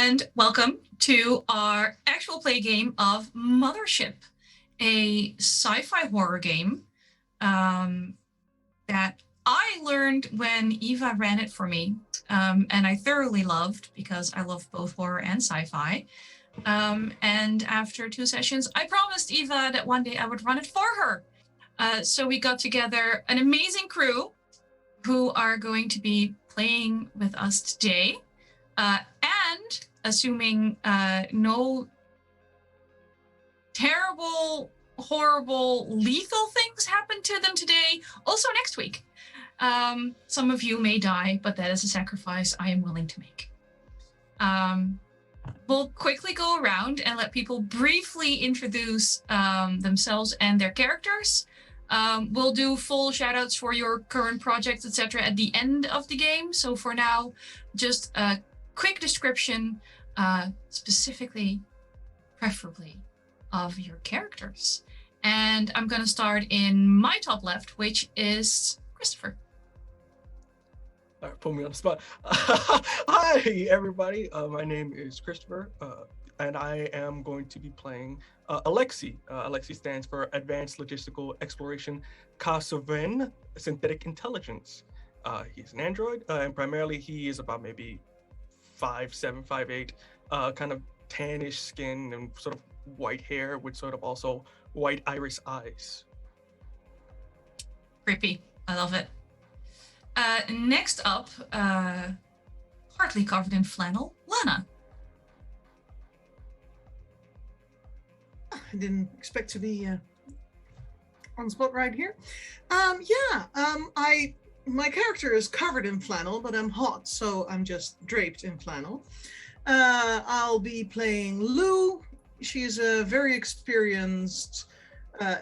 and welcome to our actual play game of Mothership, a sci-fi horror game that I learned when Eva ran it for me, and I thoroughly loved because I love both horror and sci-fi. And after 2 sessions, I promised Eva that one day I would run it for her. So we got together an amazing crew who are going to be playing with us today. And assuming no terrible, horrible, lethal things happen to them today, also next week. Some of you may die, but that is a sacrifice I am willing to make. We'll quickly go around and let people briefly introduce themselves and their characters. We'll do full shout-outs for your current projects, etc. at the end of the game. So for now, just a quick description, specifically, preferably, of your characters. And I'm going to start in my top left, which is Christopher. All right, put me on the spot. Hi, everybody. My name is Christopher, and I am going to be playing Alexi. Alexi stands for Advanced Logistical Exploration Kasoven Synthetic Intelligence. He's an android, and primarily he is about maybe 5'7", 5'8", kind of tannish skin and sort of white hair with sort of also white iris eyes. Creepy. I love it. Next up, partly covered in flannel, Lana. I didn't expect to be on the spot right here. My character is covered in flannel, but I'm hot, so I'm just draped in flannel. I'll be playing Lou. She's a very experienced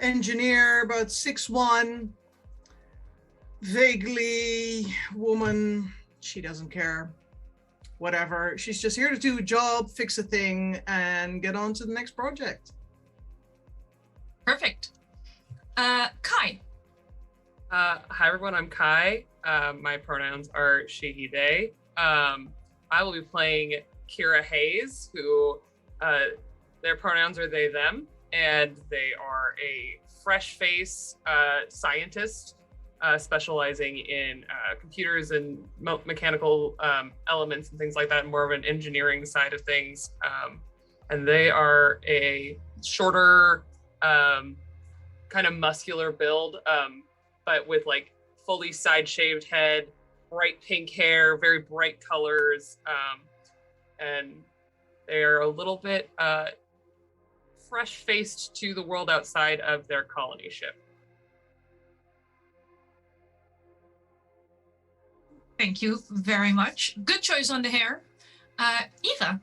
engineer, about 6'1", vaguely woman. She doesn't care. Whatever. She's just here to do a job, fix a thing, and get on to the next project. Perfect. Kai. Hi everyone, I'm Kai. My pronouns are she, he, they. I will be playing Kira Hayes, who their pronouns are they, them, and they are a fresh face scientist specializing in computers and mechanical elements and things like that, more of an engineering side of things. And they are a shorter, kind of muscular build, but with like fully side shaved head, bright pink hair, very bright colors, and they are a little bit fresh faced to the world outside of their colony ship. Thank you very much. Good choice on the hair. Eva.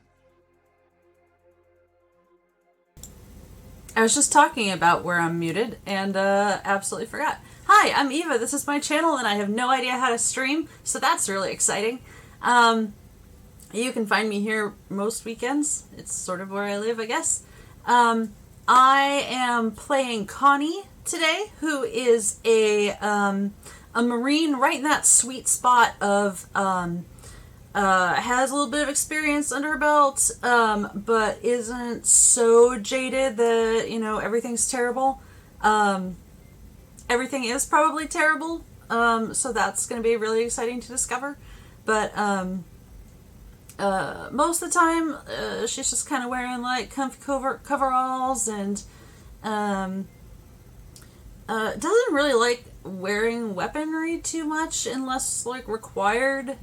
I was just talking about where I'm muted and absolutely forgot. Hi, I'm Eva. This is my channel and I have no idea how to stream, so that's really exciting. You can find me here most weekends. It's sort of where I live, I guess. I am playing Connie today, who is a Marine right in that sweet spot of has a little bit of experience under her belt, but isn't so jaded that, you know, everything's terrible. Everything is probably terrible, so that's going to be really exciting to discover. But most of the time, she's just kind of wearing like comfy coveralls and doesn't really like wearing weaponry too much unless like required.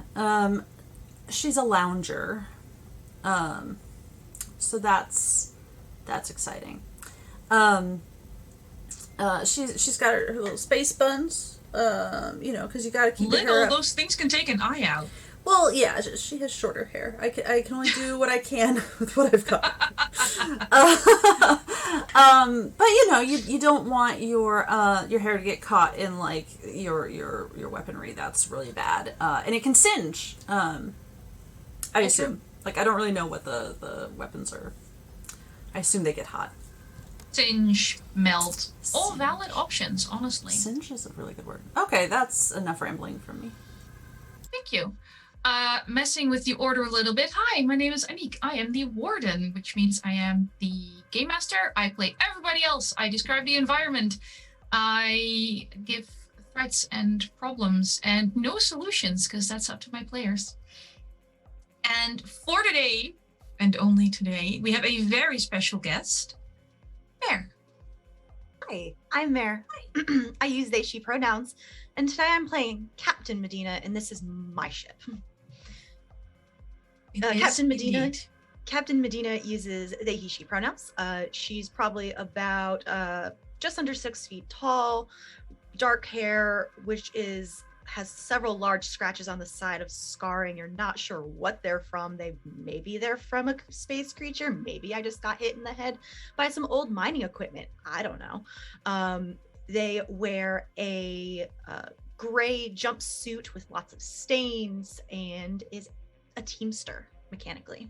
She's a lounger, so that's exciting. She's got her little space buns, you know, because you got to keep her hair up. Those things can take an eye out. Well, yeah, she has shorter hair. I can only do what I can with what I've got. But you know, you don't want your hair to get caught in like your weaponry. That's really bad, and it can singe. I assume. Like, I don't really know what the weapons are. I assume they get hot. Singe, melt, all valid options, honestly. Singe is a really good word. Okay, that's enough rambling from me. Thank you. messing with the order a little bit. Hi, my name is Anniek. I am the warden, which means I am the game master. I play everybody else. I describe the environment. I give threats and problems and no solutions, because that's up to my players. And for today, and only today, we have a very special guest, Mare. Hi, I'm Mare. I use they, she pronouns, and today I'm playing Captain Medina, and this is my ship. Captain Medina uses they, he, she pronouns. She's probably about just under 6 feet tall, dark hair, which has several large scratches on the side of scarring. You're not sure what they're from. Maybe they're from a space creature. Maybe I just got hit in the head by some old mining equipment. I don't know. They wear a gray jumpsuit with lots of stains and is a teamster mechanically.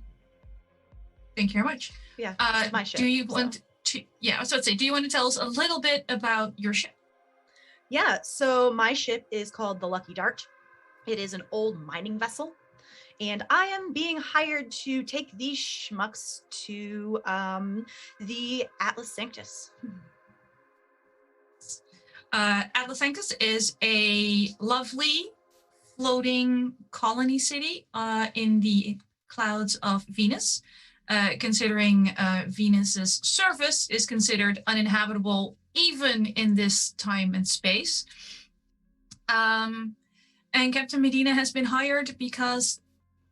Thank you very much. Yeah, this is my ship. Do you want to? Yeah, so I'd say, do you want to tell us a little bit about your ship? Yeah, so my ship is called the Lucky Dart. It is an old mining vessel, and I am being hired to take these schmucks to the Atlas Sanctus. Atlas Sanctus is a lovely floating colony city in the clouds of Venus. Considering Venus's surface is considered uninhabitable even in this time and space. And Captain Medina has been hired because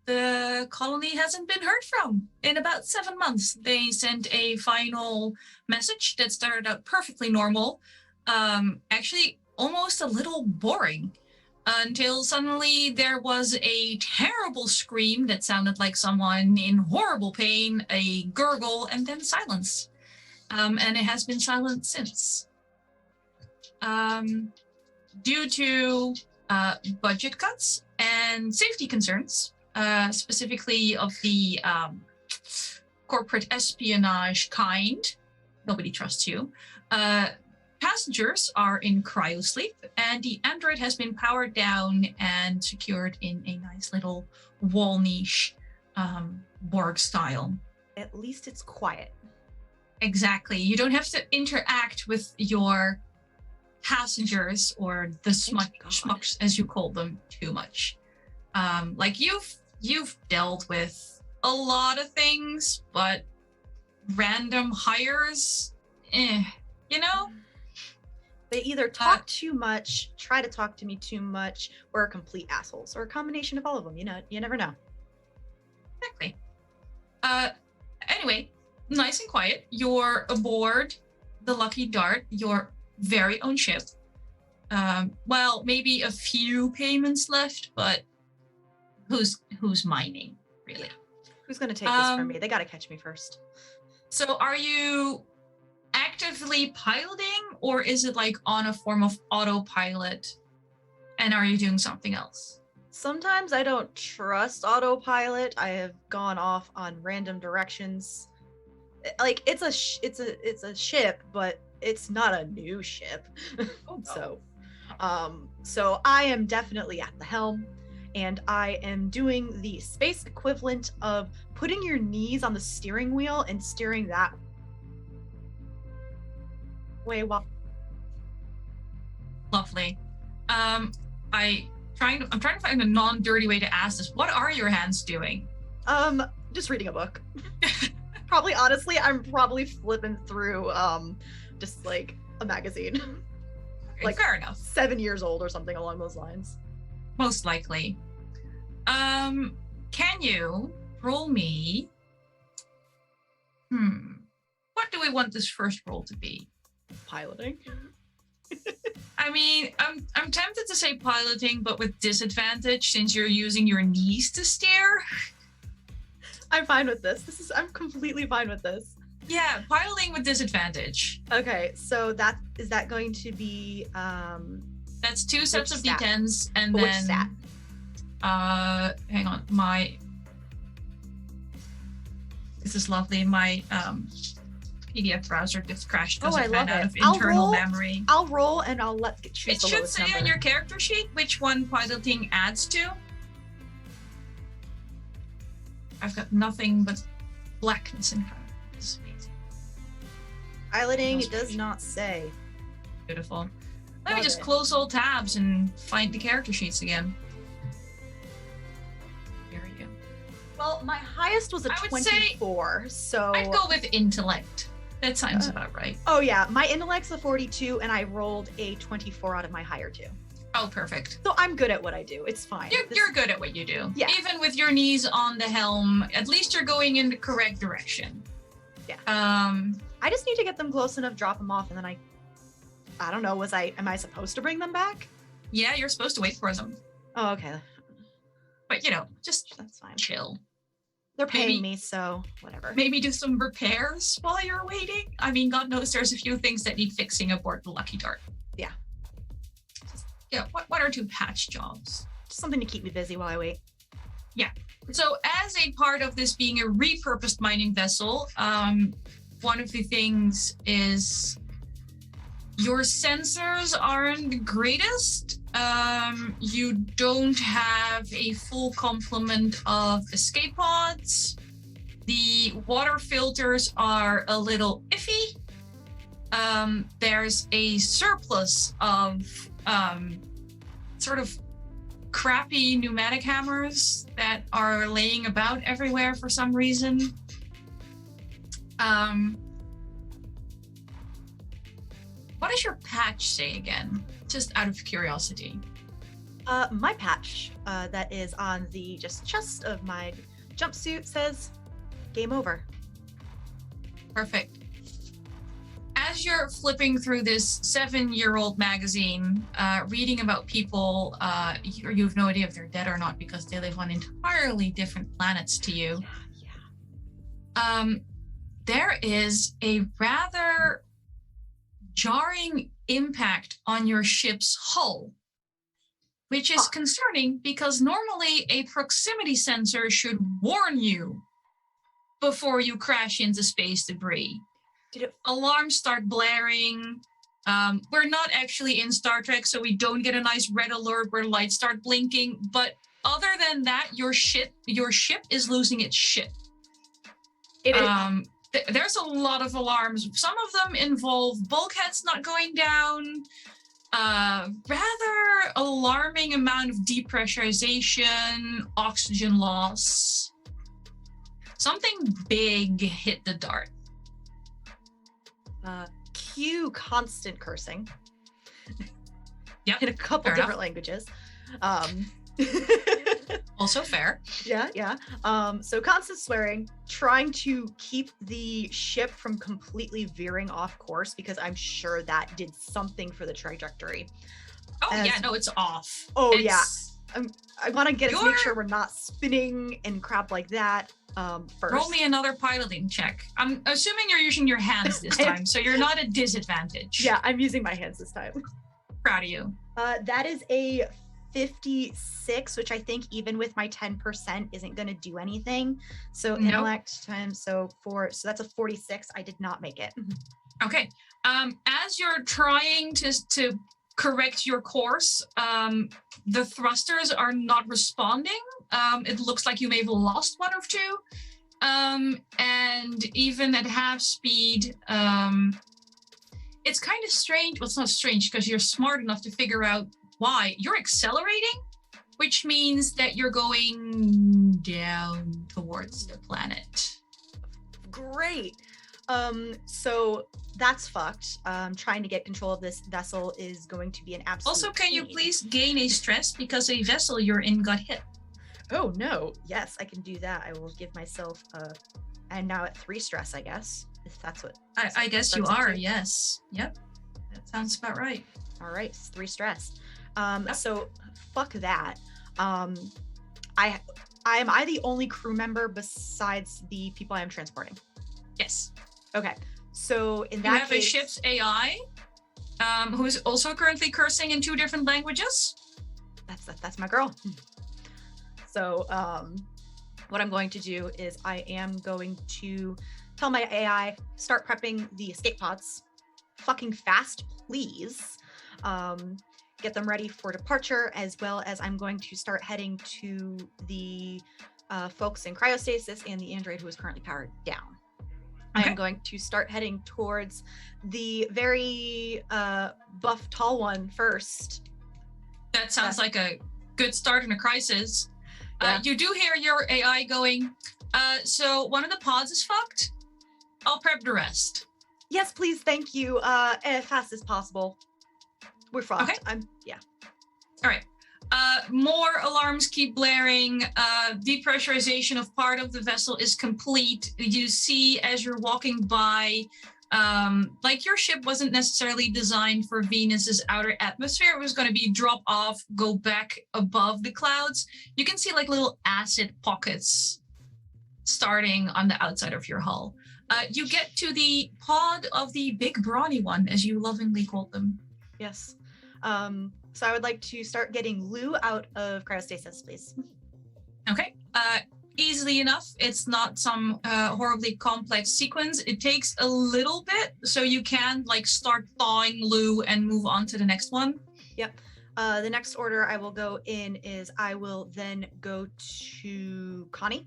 the colony hasn't been heard from in about 7 months. They sent a final message that started out perfectly normal, actually almost a little boring, until suddenly there was a terrible scream that sounded like someone in horrible pain, a gurgle, and then silence. And it has been silent since. Due to budget cuts and safety concerns, specifically of the corporate espionage kind, nobody trusts you, passengers are in cryosleep, and the android has been powered down and secured in a nice little wall niche, Borg style. At least it's quiet. Exactly. You don't have to interact with your passengers or the schmucks, as you call them, too much. Like you've dealt with a lot of things, but random hires, you know? They either talk too much, try to talk to me too much, or are complete assholes, or a combination of all of them. You know, you never know. Exactly. Anyway, nice and quiet. You're aboard the Lucky Dart, your very own ship. Well, maybe a few payments left, but who's mining, really? Who's gonna take this from me? They gotta catch me first. So are you actively piloting, or is it like on a form of autopilot, and are you doing something else? Sometimes I don't trust autopilot. I have gone off on random directions. Like it's a ship, but it's not a new ship. So I am definitely at the helm, and I am doing the space equivalent of putting your knees on the steering wheel and steering that way while. Lovely. I'm trying to find a non-dirty way to ask this. What are your hands doing? Just reading a book. Probably, honestly, I'm probably flipping through just like a magazine. Okay, like fair enough. 7 years old or something along those lines. Most likely. Can you roll me? What do we want this first roll to be? Piloting. I mean, I'm tempted to say piloting, but with disadvantage since you're using your knees to steer. I'm fine with this. I'm completely fine with this. Yeah, piloting with disadvantage. Okay, so is that going to be That's 2 sets of stat? D10s, and Which then stat? Hang on, this is lovely. My PDF browser just crashed because it ran out of internal memory. I'll roll and I'll choose It the should lowest say number. on your character sheet which one piloting adds to. I've got nothing but blackness in front of me. This is amazing. Piloting, That's it does great. not say. Beautiful. Let me Love just it. close all tabs and find the character sheets again. There we go. Well, my highest was a I would say 24, so... I'd go with intellect. That sounds about right. Oh yeah, my intellect's a 42, and I rolled a 24 out of my higher two. Oh, perfect. So I'm good at what I do. It's fine. You're good at what you do. Yeah. Even with your knees on the helm, at least you're going in the correct direction. Yeah. I just need to get them close enough, drop them off, and then I don't know, am I supposed to bring them back? Yeah, you're supposed to wait for them. Oh, okay. But, just That's fine. chill. They're paying Maybe- me, so whatever. Maybe do some repairs while you're waiting. I mean, God knows there's a few things that need fixing aboard the Lucky Dart. Yeah. Yeah, one or two patch jobs. Just something to keep me busy while I wait. So as a part of this being a repurposed mining vessel, one of the things is your sensors aren't the greatest. You don't have a full complement of escape pods. The water filters are a little iffy. There's a surplus of sort of crappy pneumatic hammers that are laying about everywhere for some reason. What does your patch say again? Just out of curiosity. My patch that is on the chest of my jumpsuit says, "Game over." Perfect. As you're flipping through this 7-year-old magazine, reading about people, you have no idea if they're dead or not because they live on entirely different planets to you. Yeah. There is a rather jarring impact on your ship's hull, which is concerning because normally a proximity sensor should warn you before you crash into space debris. Did it? Alarms start blaring. We're not actually in Star Trek, so we don't get a nice red alert where lights start blinking. But other than that, your ship is losing its shit. There's a lot of alarms. Some of them involve bulkheads not going down. Rather alarming amount of depressurization, oxygen loss. Something big hit the dart. Cue constant cursing. Yep. In a couple Fair different languages. Also fair. Yeah. So constant swearing, trying to keep the ship from completely veering off course because I'm sure that did something for the trajectory. Oh yeah, no, it's off. Oh It's- yeah. I want to make You're- sure we're not spinning and crap like that. First. Roll me another piloting check. I'm assuming you're using your hands this time, so you're not at disadvantage. Yeah, I'm using my hands this time. Proud of you. That is a 56, which I think even with my 10% isn't going to do anything. So Nope. intellect times so that's a 46. I did not make it. Okay. As you're trying to correct your course, the thrusters are not responding. It looks like you may have lost one or two. And even at half speed, it's kind of strange. Well, it's not strange because you're smart enough to figure out why. You're accelerating, which means that you're going down towards the planet. Great. So that's fucked. Trying to get control of this vessel is going to be an absolute Also, can you pain. please gain a stress because a vessel you're in got hit? Oh no. Yes, I can do that. I will give myself I'm now at 3 stress, I guess. If that's what I guess you Starts at are, 2. yes. Yep. That sounds about right. all right, it's 3 stress. Yep. So fuck that. Am I the only crew member besides the people I am transporting? Yes. Okay. So in You that have case, a ship's AI, who is also currently cursing in 2 different languages. that's my girl. So what I'm going to do is I am going to tell my AI, start prepping the escape pods fucking fast, please. Get them ready for departure, as well as I'm going to start heading to the folks in cryostasis and the android who is currently powered down. I am going to start heading towards the very buff, tall one first. That sounds like a good start in a crisis. Yeah. You do hear your AI going, so one of the pods is fucked. I'll prep the rest. Yes, please, thank you. As fast as possible. We're fucked. Okay. Yeah. All right. More alarms keep blaring. Depressurization of part of the vessel is complete. You see as you're walking by, like your ship wasn't necessarily designed for Venus's outer atmosphere. It was going to be drop off, go back above the clouds. You can see like little acid pockets starting on the outside of your hull. You get to the pod of the big brawny one, as you lovingly called them. Yes. So I would like to start getting Lou out of cryostasis, please. Okay. Easily enough. It's not some horribly complex sequence. It takes a little bit, so you can like start thawing Lou and move on to the next one. Yep. The next order I will go in is I will then go to Connie.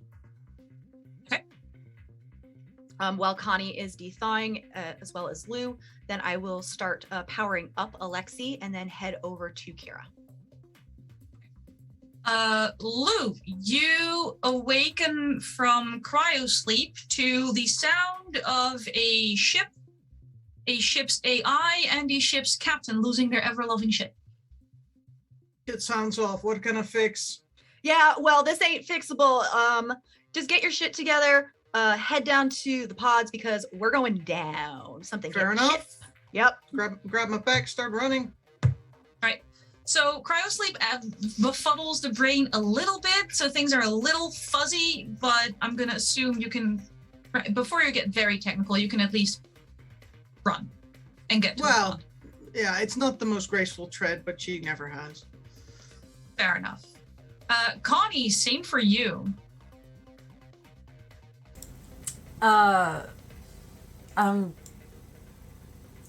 Okay. While Connie is de-thawing, as well as Lou, then I will start powering up Alexi and then head over to Kira. Lou, you awaken from cryosleep to the sound of a ship's AI, and the ship's captain losing their ever-loving ship. It sounds off. What can I fix? Yeah, well, this ain't fixable. Just get your shit together. Head down to the pods because we're going down. Something Fair hit enough. ship. Yep. Grab my back, start running. Right. So cryosleep befuddles the brain a little bit, so things are a little fuzzy, but I'm going to assume you can, before you get very technical, you can at least run and get to the pod. Yeah, it's not the most graceful tread, but she never has. Fair enough. Connie, same for you. I'm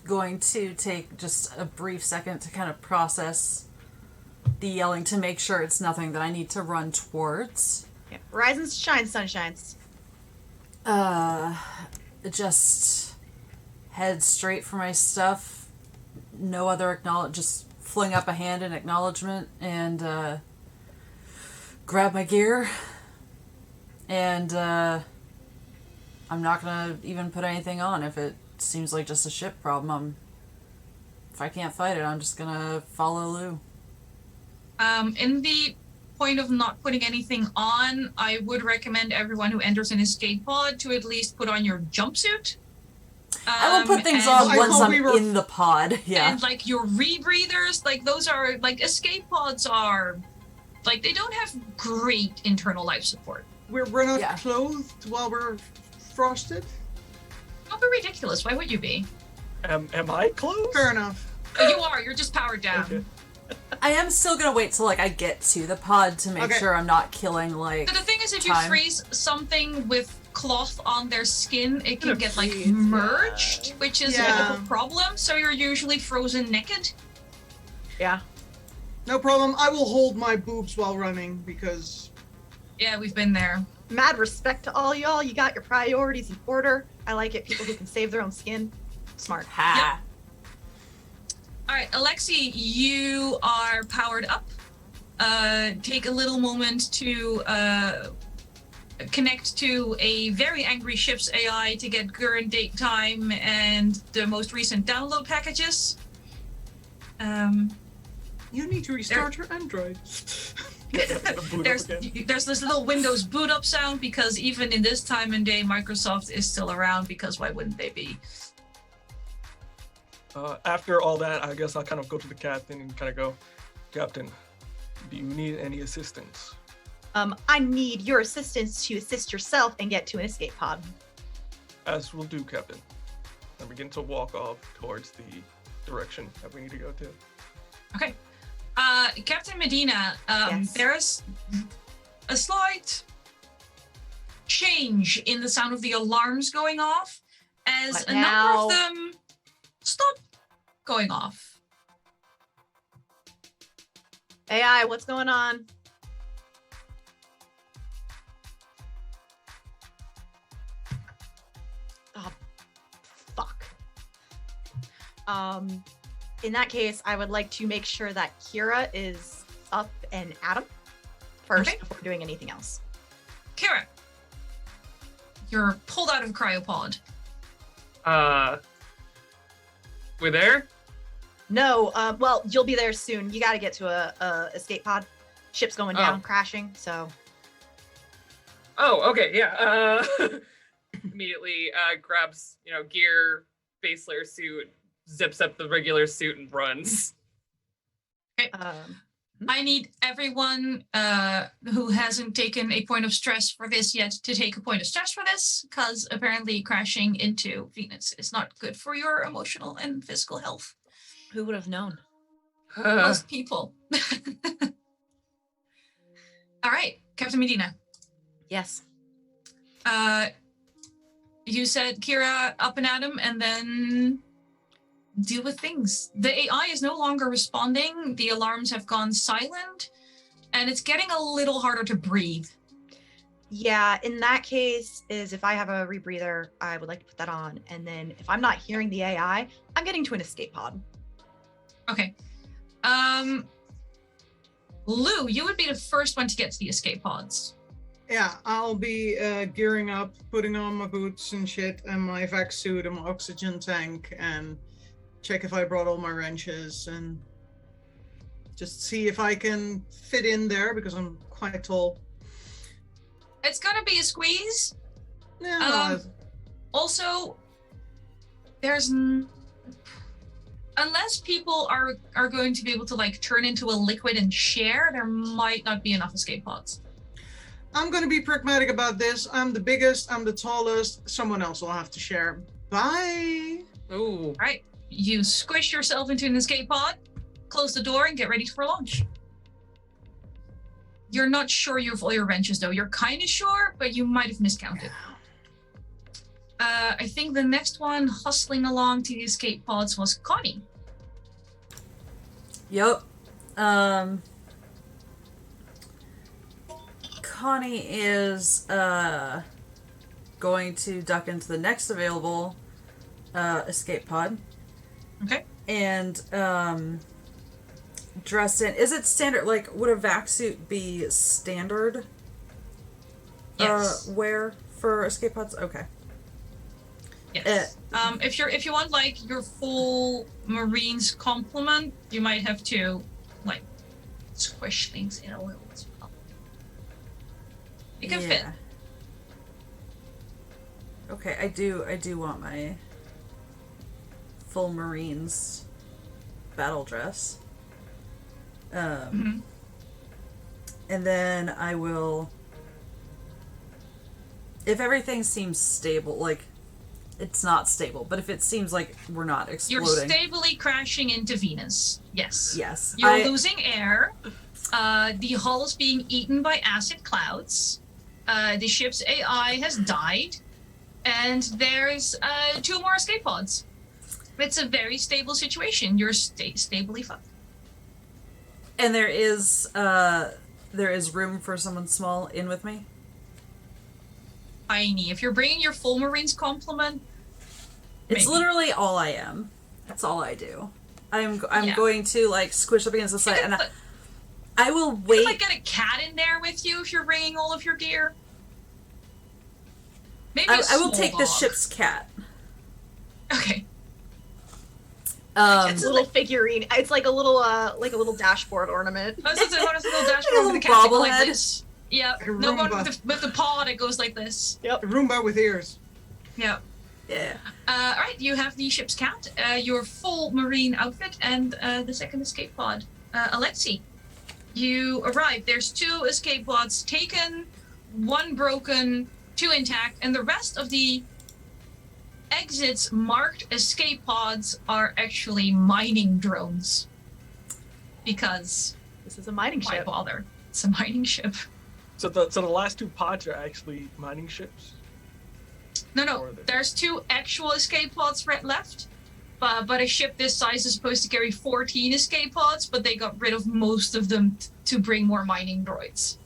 going to take just a brief second to kind of process the yelling to make sure it's nothing that I need to run towards. Yeah. Rise and shine, sunshines. Just head straight for my stuff. No other just fling up a hand in acknowledgement and grab my gear. And I'm not gonna even put anything on if it seems like just a ship problem. If I can't fight it, I'm just gonna follow Lou. In the point of not putting anything on, I would recommend everyone who enters an escape pod to at least put on your jumpsuit. I will put things on I once thought I'm we were- in the pod. Yeah. And like your rebreathers, like those are like escape pods are, like they don't have great internal life support. We're not Yeah. clothed while we're frosted? Don't be ridiculous. Why would you be? Am I close? Fair enough. Oh, you are. You're just powered down. Okay. I am still gonna wait till I get to the pod to make Okay. sure I'm not killing like. So the thing is, if you time. freeze something with cloth on their skin, it can Gonna get like freeze, merged, which is a bit of Yeah. a problem. So you're usually frozen naked. Yeah. No problem. I will hold my boobs while running because Yeah, we've been there. Mad respect to all y'all. You got your priorities in order. I like it. People who can save their own skin. Smart. Ha. All right, Alexi, you are powered up. Take a little moment to connect to a very angry ship's AI to get current date time and the most recent download packages. you need to restart your Android. There's this little Windows boot up sound because even in this time and day, Microsoft is still around because why wouldn't they be? After all that, I guess I'll kind of go to the captain and kind of go, Captain, do you need any assistance? I need your assistance to assist yourself and get to an escape pod. As will do, Captain. I begin to walk off towards the direction that we need to go to. Okay. Captain Medina, Yes. there's a slight change in the sound of the alarms going off as What a now? number of them stop going off. AI, what's going on? In that case, I would like to make sure that Kira is up and Adam first Okay. before doing anything else. Kira, you're pulled out of a cryopod. We're there? No, well, you'll be there soon. You got to get to a escape pod. Ship's going down, Oh. crashing. So Oh, okay, yeah. Immediately grabs, gear, base layer suit, zips up the regular suit and runs. I need everyone who hasn't taken a point of stress for this yet to take a point of stress for this, because apparently crashing into Venus is not good for your emotional and physical health. who would have known? Most people. All right, Captain Medina. Yes. You said Kira up and Adam, and then deal with things. The AI is no longer responding. The alarms have gone silent, and it's getting a little harder to breathe. Yeah, in that case, is if I have a rebreather, I would like to put that on. And then if I'm not hearing the AI, I'm getting to an escape pod. Okay. Lou, you would be the first one to get to the escape pods. Yeah, I'll be gearing up, putting on my boots and shit, and my vac suit and my oxygen tank, and check if I brought all my wrenches, and just see if I can fit in there because I'm quite tall. It's gonna be a squeeze. Yeah, Also, there's unless people are going to be able to like turn into a liquid and share, there might not be enough escape pods. I'm going to be pragmatic about this. I'm the biggest, I'm the tallest. Someone else will have to share. Bye. Ooh. All right, you squish yourself into an escape pod, close the door, and get ready for launch. You're not sure you have all your wrenches, though. You're kind of sure, but you might have miscounted. I think the next one hustling along to the escape pods was Connie. Yep. Connie is going to duck into the next available escape pod. Okay. And dressed in. Is it standard? Like, would a vac suit be standard? Yes. Wear for escape pods? Okay. Yes. If you want like your full Marines complement, you might have to like squish things in a little as well. It can fit. Okay, I do want my full Marines battle dress. And then I will, if everything seems stable, like it's not stable, but if it seems like we're not exploding. You're stably crashing into Venus. Yes. Yes. You're losing air. The hull is being eaten by acid clouds. The ship's AI has died. And there's 2 more escape pods. It's a very stable situation. You're stably fucked. And there is room for someone small in with me? Tiny. If you're bringing your full Marines complement, It's maybe. literally all I am. That's all I do. I'm Yeah. going to like squish up against the side, and I will You wait. could, like, get a cat in there with you if you're bringing all of your gear. Maybe I will take the dog. ship's cat. Okay. It's a little figurine. It's like a little dashboard ornament. Oh, it's a little dashboard A with little a cat that goes like bobblehead. this. Yeah. Like a No one Roomba. with the paw that goes like this. A Roomba with ears. Yeah. Yeah. All right, you have the ship's cat, your full Marine outfit, and the second escape pod. Alexi, you arrive. There's 2 escape pods taken, 1 broken, 2 intact, and the rest of the exits marked escape pods are actually mining drones. Because This is a mining why ship. bother? It's a mining ship. So the last 2 pods are actually mining ships. No. Or the- There's 2 actual escape pods left. But a ship this size is supposed to carry 14 escape pods, but they got rid of most of them to bring more mining droids.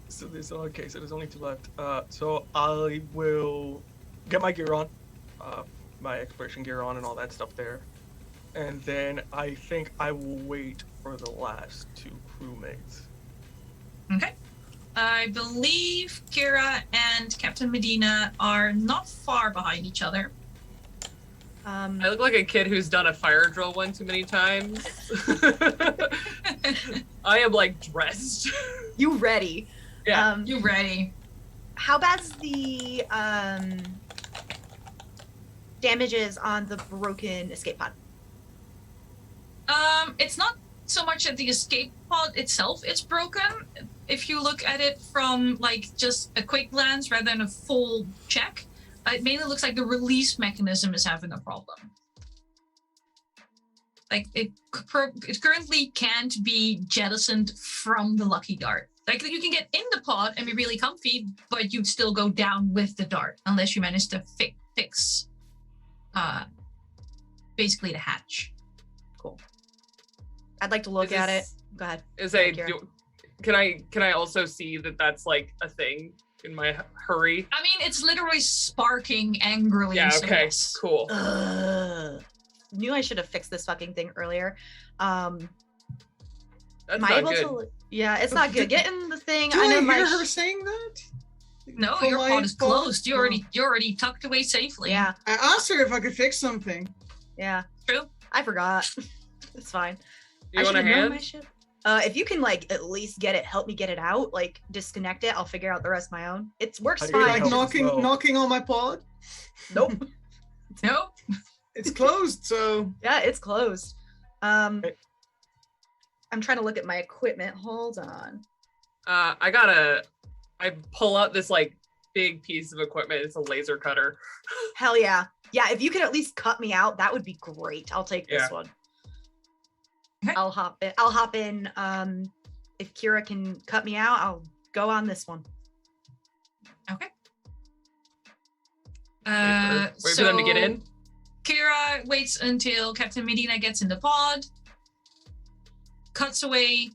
So there's only 2 left. So I will get my gear on, my exploration gear on, and all that stuff there. and then I think I will wait for the last 2 crewmates. Okay. I believe Kira and Captain Medina are not far behind each other. I look like a kid who's done a fire drill one too many times. I am like dressed. You ready? Yeah. You ready? How bad's the damages on the broken escape pod? It's not so much that the escape pod itself is broken. If you look at it from like just a quick glance rather than a full check, it mainly looks like the release mechanism is having a problem. Like it currently can't be jettisoned from the lucky dart. Like you can get in the pod and be really comfy, but you'd still go down with the dart unless you manage to fix basically the hatch. Cool. I'd like to look at it. Go ahead. Can I also see that that's like a thing in my hurry? I mean, it's literally sparking angrily. Yeah. so Okay. yes. Cool. Knew I should have fixed this fucking thing earlier. That's Am I not able good. to? Yeah, it's not good. Getting the thing. Do I know I my hear her saying that? No, For your my pod is pod? closed. You're already tucked away safely. Yeah, I asked her if I could fix something. yeah. True. I forgot. It's fine. You I want a should've known hand? my shit. If you can like at least help me get it out, like disconnect it, I'll figure out the rest of my own. It works How do You're you fine. like help as well? knocking on my pod. Nope. Nope. It's closed, so Yeah, it's closed. Hey. I'm trying to look at my equipment. Hold on. I pull out this like big piece of equipment. It's a laser cutter. Hell yeah. Yeah, if you can at least cut me out, that would be great. I'll take this Yeah. one. Okay. I'll hop in. If Kira can cut me out, I'll go on this one. Okay. Wait for them to get in. Kira waits until Captain Medina gets in the pod, cuts away.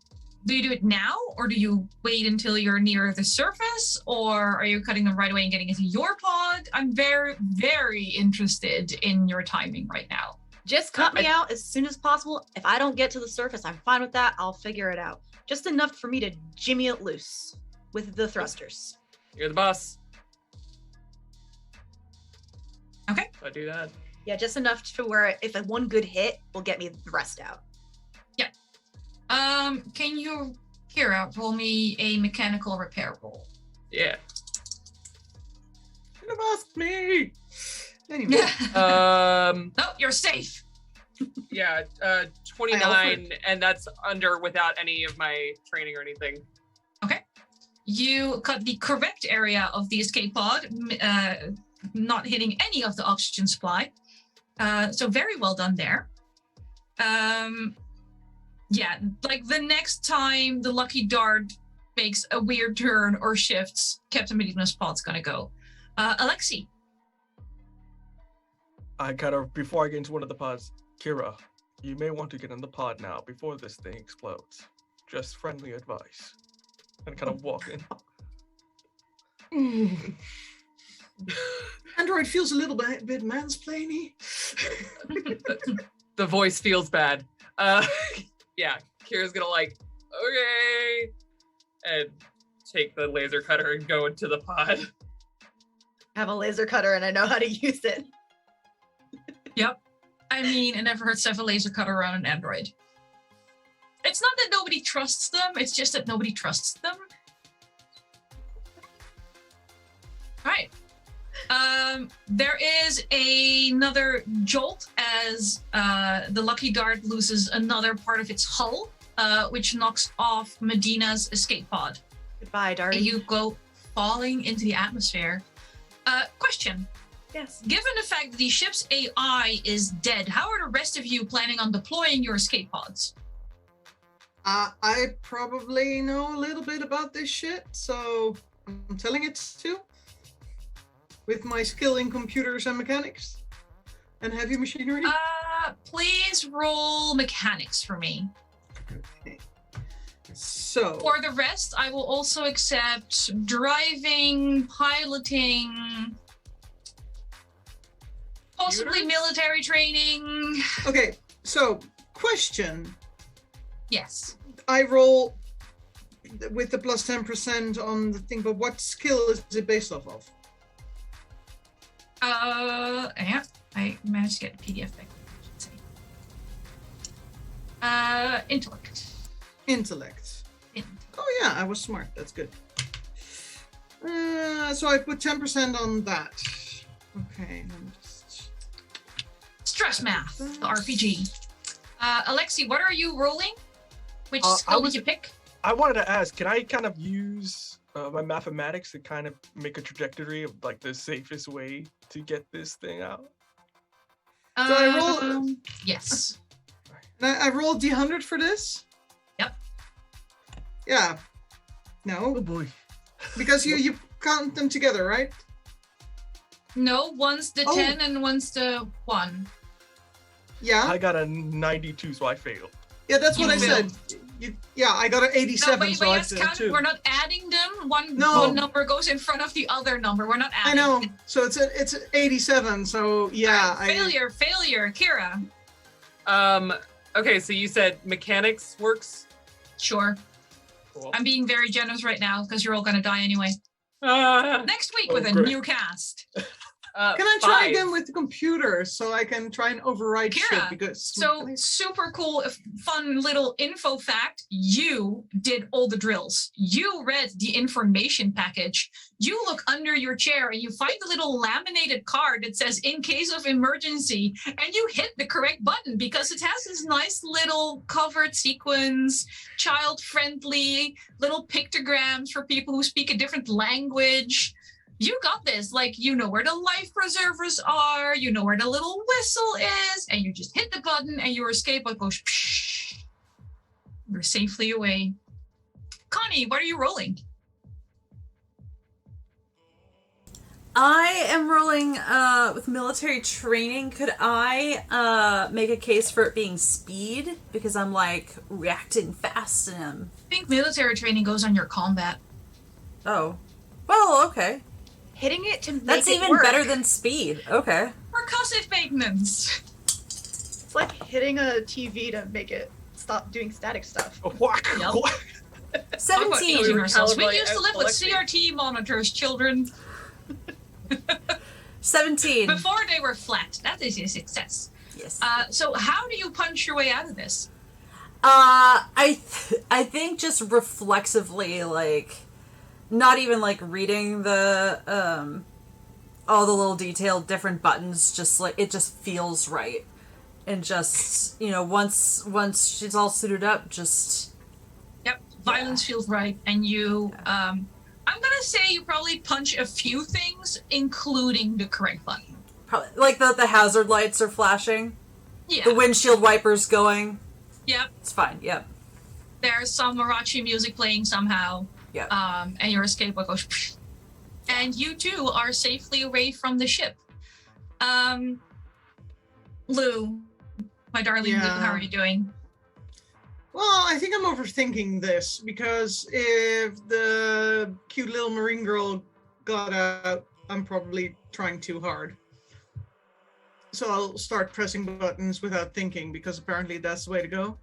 Do you do it now, or do you wait until you're near the surface, or are you cutting them right away and getting into your pod? I'm very, very interested in your timing right now. Just cut me out as soon as possible. If I don't get to the surface, I'm fine with that. I'll figure it out. Just enough for me to jimmy it loose with the thrusters. You're the boss. Okay. I do that. Yeah, just enough to where if one good hit will get me the rest out. Can you, Kira, roll me a mechanical repair roll? Yeah. should have asked me. Anyway, No, you're safe. Yeah. 29, and that's without any of my training or anything. You cut the correct area of the escape pod, not hitting any of the oxygen supply. So very well done there. Yeah, like the next time the lucky dart makes a weird turn or shifts, Captain Medina's pod's gonna go. Alexi. I gotta, before I get into one of the pods, Kira, you may want to get in the pod now before this thing explodes. Just friendly advice. And kind of walk in. Android feels a little bit mansplaining. The voice feels bad. Yeah, Kira's gonna like, okay, and take the laser cutter and go into the pod. I have a laser cutter and I know how to use it. Yep. I mean, it never hurts to have a laser cutter around an android. It's not that nobody trusts them, it's just that nobody trusts them. All right. There is another jolt as the lucky dart loses another part of its hull, which knocks off Medina's escape pod. Goodbye, Darty. And you go falling into the atmosphere. Question. Yes. Given the fact that the ship's AI is dead, how are the rest of you planning on deploying your escape pods? I probably know a little bit about this shit, so I'm telling it to. With my skill in computers and mechanics and heavy machinery. Please roll mechanics for me. Okay. So For the rest, I will also accept driving, piloting, possibly Computers? military training. okay, So, question. Yes. I roll with the plus 10% on the thing, but what skill is it based off of? Yeah, I managed to get a PDF back. Intellect. Intellect. Int. Oh yeah, I was smart. That's good. So I put 10% on that. Okay, let me just... Stress math, the RPG. Alexi, what are you rolling? Which skill did you pick? I wanted to ask, can I kind of use my mathematics to kind of make a trajectory of like the safest way to get this thing out? So I roll... Yes. I rolled D100 for this? Yep. Yeah. No. Oh boy. Because you count them together, right? No, one's the 10 and one's the 1. Yeah. I got a 92, so I failed. Yeah, that's what You I said. Yeah, I got an 87, no, but so I yes, failed too. we're not adding them. One number goes in front of the other number. We're not adding. I know. So it's 87. So yeah. Failure. Kira. Okay, so you said mechanics works? Sure. Cool. I'm being very generous right now because you're all gonna die anyway. Next week with a great. new cast. Can I try 5. again with the computer so I can try and override shit? Kira, Because so super cool, fun little info fact. You did all the drills. You read the information package. You look under your chair and you find the little laminated card that says "in case of emergency," and you hit the correct button because it has this nice little covered sequence, child-friendly little pictograms for people who speak a different language. You got this. Like, you know where the life preservers are, you know where the little whistle is, and you just hit the button and your escape button goes psh. You're safely away. Connie, what are you rolling? I am rolling with military training. Could I make a case for it being speed? Because I'm like reacting fast and I think military training goes on your combat. Oh. Well, okay. Hitting it to make That's it even work. better than speed. Okay. Percussive maintenance. It's like hitting a TV to make it stop doing static stuff. Whack, Yep. whack. 17. Aging ourselves. We Calibrate used to live with Alexi. CRT monitors, children. 17. Before they were flat. That is a success. Yes. So how do you punch your way out of this? I think just reflexively, like, not even like reading the all the little detailed different buttons, just like it just feels right, and just once she's all suited up, just Yep, violence feels right, and you. I'm gonna say you probably punch a few things, including the correct button. probably like the hazard lights are flashing, Yeah. the windshield wipers going. Yep. It's fine. Yep. There's some Marachi music playing somehow. Yep. And your escape button goes. Psh, and you too are safely away from the ship. Lou, my darling Lou, how are you doing? Well, I think I'm overthinking this because if the cute little marine girl got out, I'm probably trying too hard. So I'll start pressing buttons without thinking because apparently that's the way to go.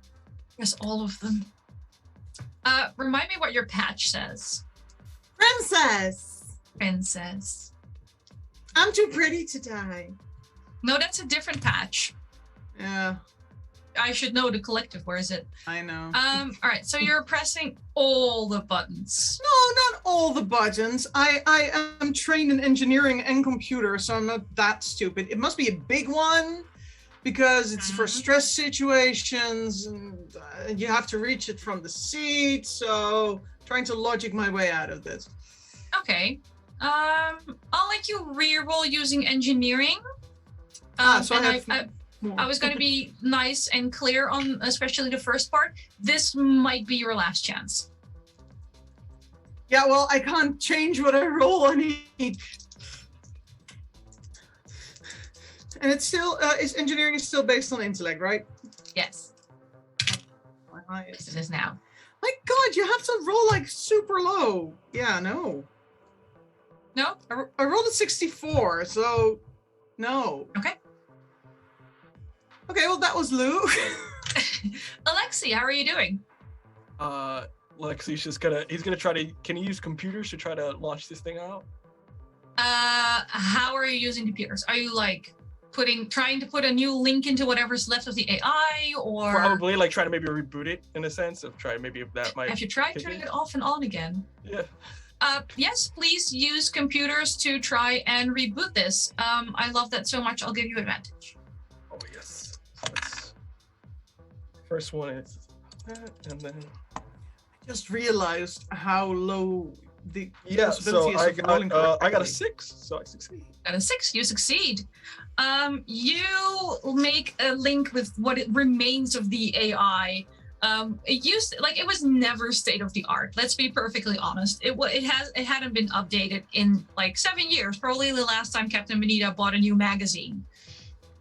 Yes, all of them. Remind me what your patch says. Princess. I'm too pretty to die. No, that's a different patch. Yeah, I should know the collective. Where is it? I know. All right. So you're pressing all the buttons. No, not all the buttons. I am trained in engineering and computer, so I'm not that stupid. It must be a big one because it's for stress situations and you have to reach it from the seat. So trying to logic my way out of this. Okay. I'll let you reroll using engineering. So and I have more. I was going to be nice and clear on especially the first part. This might be your last chance. Yeah, well, I can't change what I roll on each. And it's still, engineering is still based on intellect, right? Yes. My highest. This is now. My God, you have to roll like super low. Yeah, no. No? I rolled a 64, so no. Okay. Okay, well, that was Lou. Alexi, how are you doing? Lexi's just he's gonna try to, can he use computers to try to launch this thing out? How are you using computers? Are you like trying to put a new link into whatever's left of the AI, or Probably like trying to maybe reboot it in a sense of try maybe if that might. have you tried turning it off and on again? Yeah. Yes, please use computers to try and reboot this. I love that so much. I'll give you advantage. Oh yes. First one is that, and then Just realized how low the so possibility is of rolling I got a correctly. 6, so I succeed. At a 6, you succeed. You make a link with what it remains of the AI. It was never state of the art. Let's be perfectly honest. It hadn't been updated in like 7 years. Probably the last time Captain Benita bought a new magazine.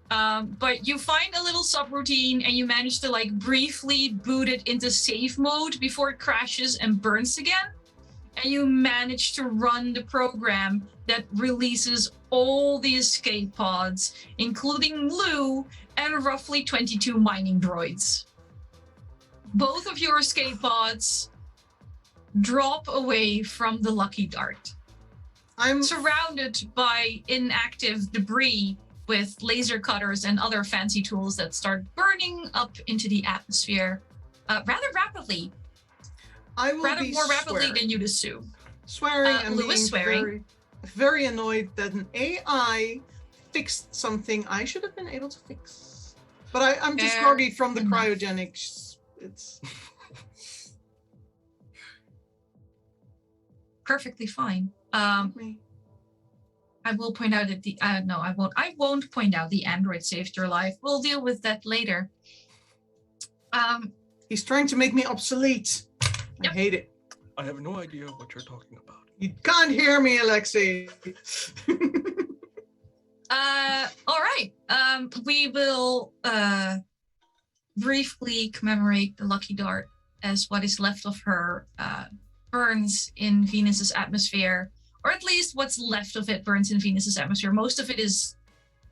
But you find a little subroutine and you manage to like briefly boot it into safe mode before it crashes and burns again. And you manage to run the program that releases all the escape pods, including Lou and roughly 22 mining droids. Both of your escape pods drop away from the Lucky Dart. I'm surrounded by inactive debris with laser cutters and other fancy tools that start burning up into the atmosphere rather rapidly. I will be more rapidly swearing. than you'd assume. Swearing and Lou being is swearing. very, very annoyed that an AI fixed something I should have been able to fix. But I'm just Fair groggy from the enough. cryogenics. It's Perfectly fine. me. I will point out that no, I won't. I won't point out the android saved your life. We'll deal with that later. He's trying to make me obsolete. Yep. I hate it. I have no idea what you're talking about. You can't hear me, Alexei. All right. We will briefly commemorate the Lucky Dart as what is left of her burns in Venus's atmosphere, or at least what's left of it burns in Venus's atmosphere. Most of it is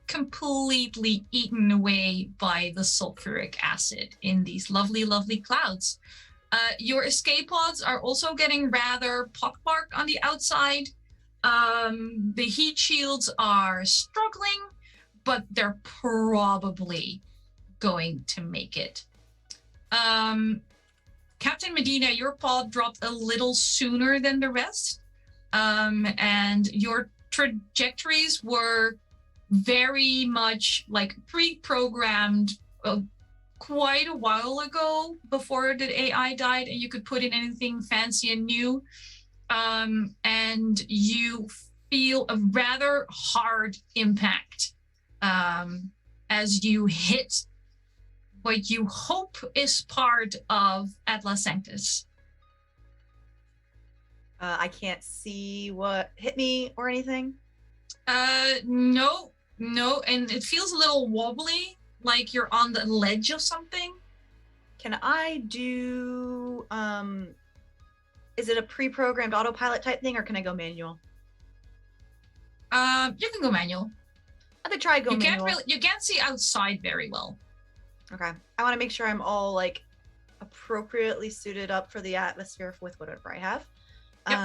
completely eaten away by the sulfuric acid in these lovely, lovely clouds. Your escape pods are also getting rather pockmarked on the outside. The heat shields are struggling, but they're probably going to make it. Captain Medina, your pod dropped a little sooner than the rest, and your trajectories were very much like pre-programmed quite a while ago before the AI died, and you could put in anything fancy and new. And you feel a rather hard impact as you hit what you hope is part of Atlas Sanctus. I can't see what hit me or anything. No, and it feels a little wobbly, like you're on the ledge of something. Can I do, is it a pre-programmed autopilot type thing, or can I go manual? You can go manual. I could try go manual. You can't see outside very well. Okay. I want to make sure I'm all like appropriately suited up for the atmosphere with whatever I have. Yep.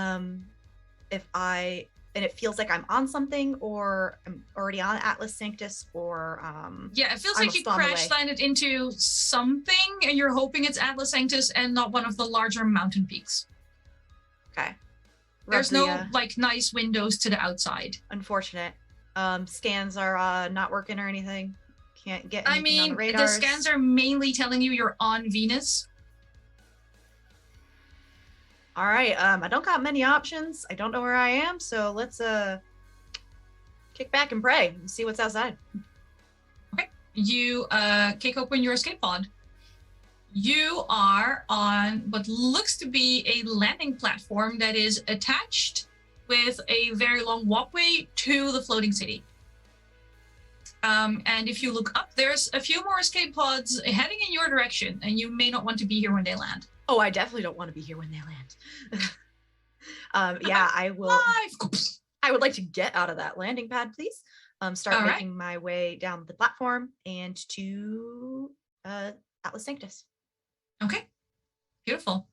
And it feels like I'm on something, or I'm already on Atlas Sanctus, or yeah, it feels I'm like you still on the crash way. landed into something and you're hoping it's Atlas Sanctus and not one of the larger mountain peaks. Okay. There's Roughly, no like nice windows to the outside. unfortunate. Scans are not working or anything. Can't get I anything on mean, the radars. the scans are mainly telling you you're on Venus. All right. I don't got many options. I don't know where I am, so let's kick back and pray and see what's outside. You kick open your escape pod. You are on what looks to be a landing platform that is attached with a very long walkway to the floating city. And if you look up, there's a few more escape pods heading in your direction, and you may not want to be here when they land. Oh, I definitely don't want to be here when they land. Yeah, I will. Live! I would like to get out of that landing pad, please. start All right. making my way down the platform and to Atlas Sanctus. Okay. Beautiful.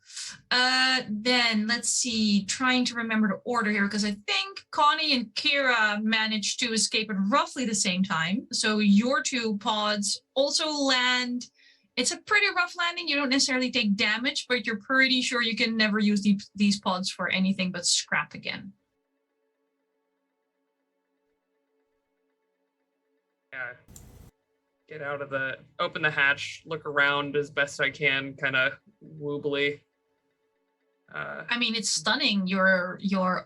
Then let's see, trying to remember the order here, because I think Connie and Kira managed to escape at roughly the same time. So your 2 pods also land. It's a pretty rough landing. You don't necessarily take damage, but you're pretty sure you can never use these pods for anything but scrap again. Yeah. Get out of open the hatch, look around as best I can, kind of woobly. I mean, it's stunning. You're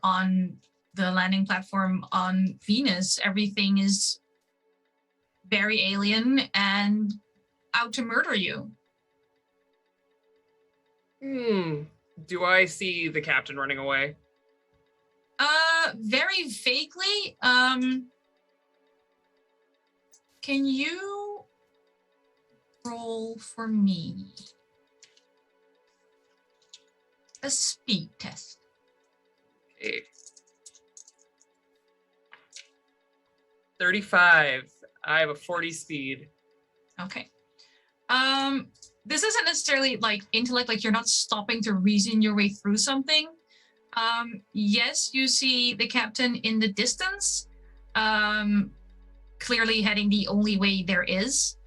on the landing platform on Venus. Everything is very alien and out to murder you. Do I see the captain running away? Very vaguely. Can you roll for me a speed test? Okay. 35. I have a 40 speed. Okay. This isn't necessarily like intellect, like you're not stopping to reason your way through something. Yes, you see the captain in the distance, clearly heading the only way there is.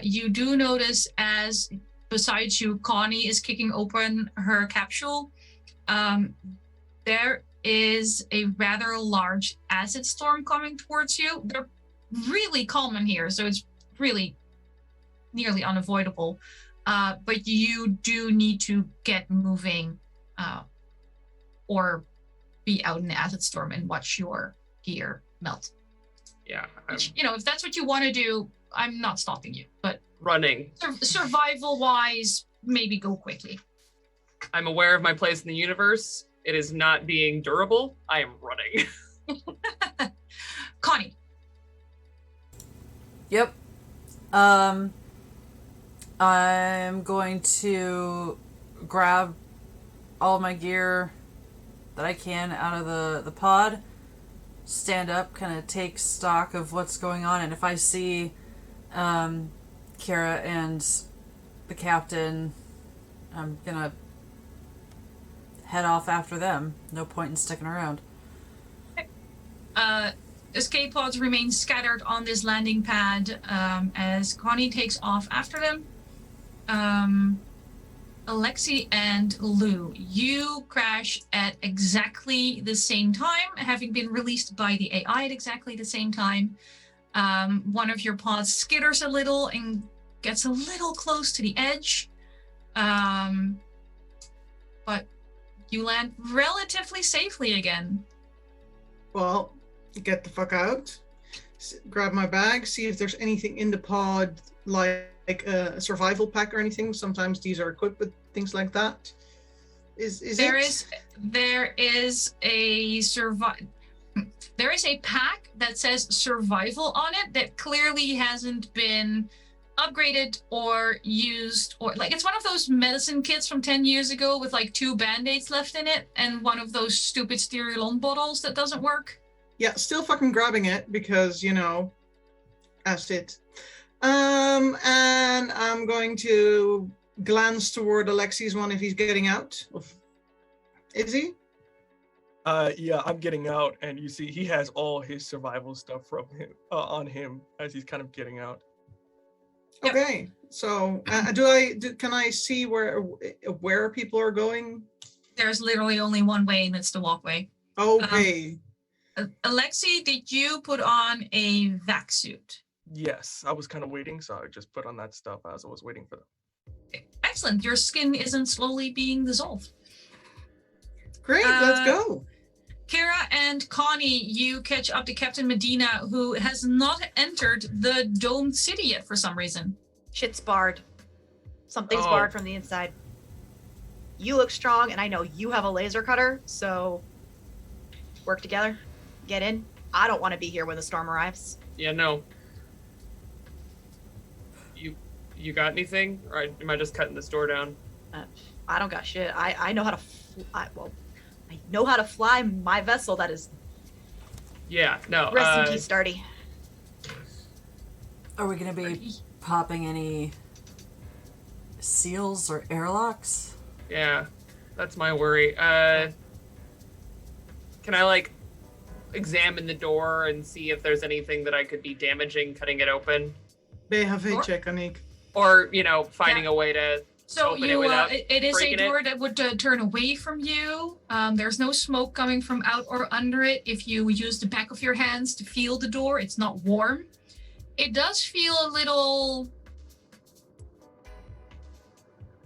You do notice as besides you, Connie is kicking open her capsule. There is a rather large acid storm coming towards you. They're really common here, so it's really nearly unavoidable. But you do need to get moving or be out in the acid storm and watch your gear melt. Yeah. Which, if that's what you want to do, I'm not stopping you. But running. Survival-wise, maybe go quickly. I'm aware of my place in the universe. It is not being durable. I am running. Connie. Yep. I'm going to grab all my gear that I can out of the pod, stand up, kind of take stock of what's going on, and if I see Kira and the captain, I'm gonna head off after them. No point in sticking around. Escape pods remain scattered on this landing pad as Connie takes off after them. Alexi and Lou, you crash at exactly the same time, having been released by the AI at exactly the same time. One of your pods skitters a little and gets a little close to the edge. But you land relatively safely again. Well, get the fuck out, grab my bag, see if there's anything in the pod like a survival pack or anything. Sometimes these are equipped with things like that. There is a pack that says survival on it that clearly hasn't been upgraded or used, or like it's one of those medicine kits from 10 years ago with like 2 band-aids left in it and one of those stupid Sterilon bottles that doesn't work. Yeah, still fucking grabbing it because, asked it. And I'm going to glance toward Alexi's one if he's getting out. Is he? Yeah, I'm getting out, and you see he has all his survival stuff from him on him as he's kind of getting out. Yep. Okay, so can I see where people are going? There's literally only one way, and it's the walkway. Okay. Alexi, did you put on a vac suit? Yes, I was kind of waiting, so I just put on that stuff as I was waiting for them. Excellent. Your skin isn't slowly being dissolved. Great, let's go. Kira and Connie, you catch up to Captain Medina, who has not entered the domed city yet for some reason. Shit's barred. Something's barred from the inside. You look strong, and I know you have a laser cutter, so work together. Get in. I don't want to be here when the storm arrives. Yeah, no. You got anything? Or am I just cutting this door down? I don't got shit. I know how to I know how to fly my vessel that is Yeah, no. Rest in peace, Darty. Are we gonna be popping any seals or airlocks? Yeah, that's my worry. Can I, like, examine the door and see if there's anything that I could be damaging, cutting it open? BHV check, Anniek. Or, finding a way to So open it without it is a breaking door it? that would turn away from you. There's no smoke coming from out or under it. If you use the back of your hands to feel the door, it's not warm. It does feel a little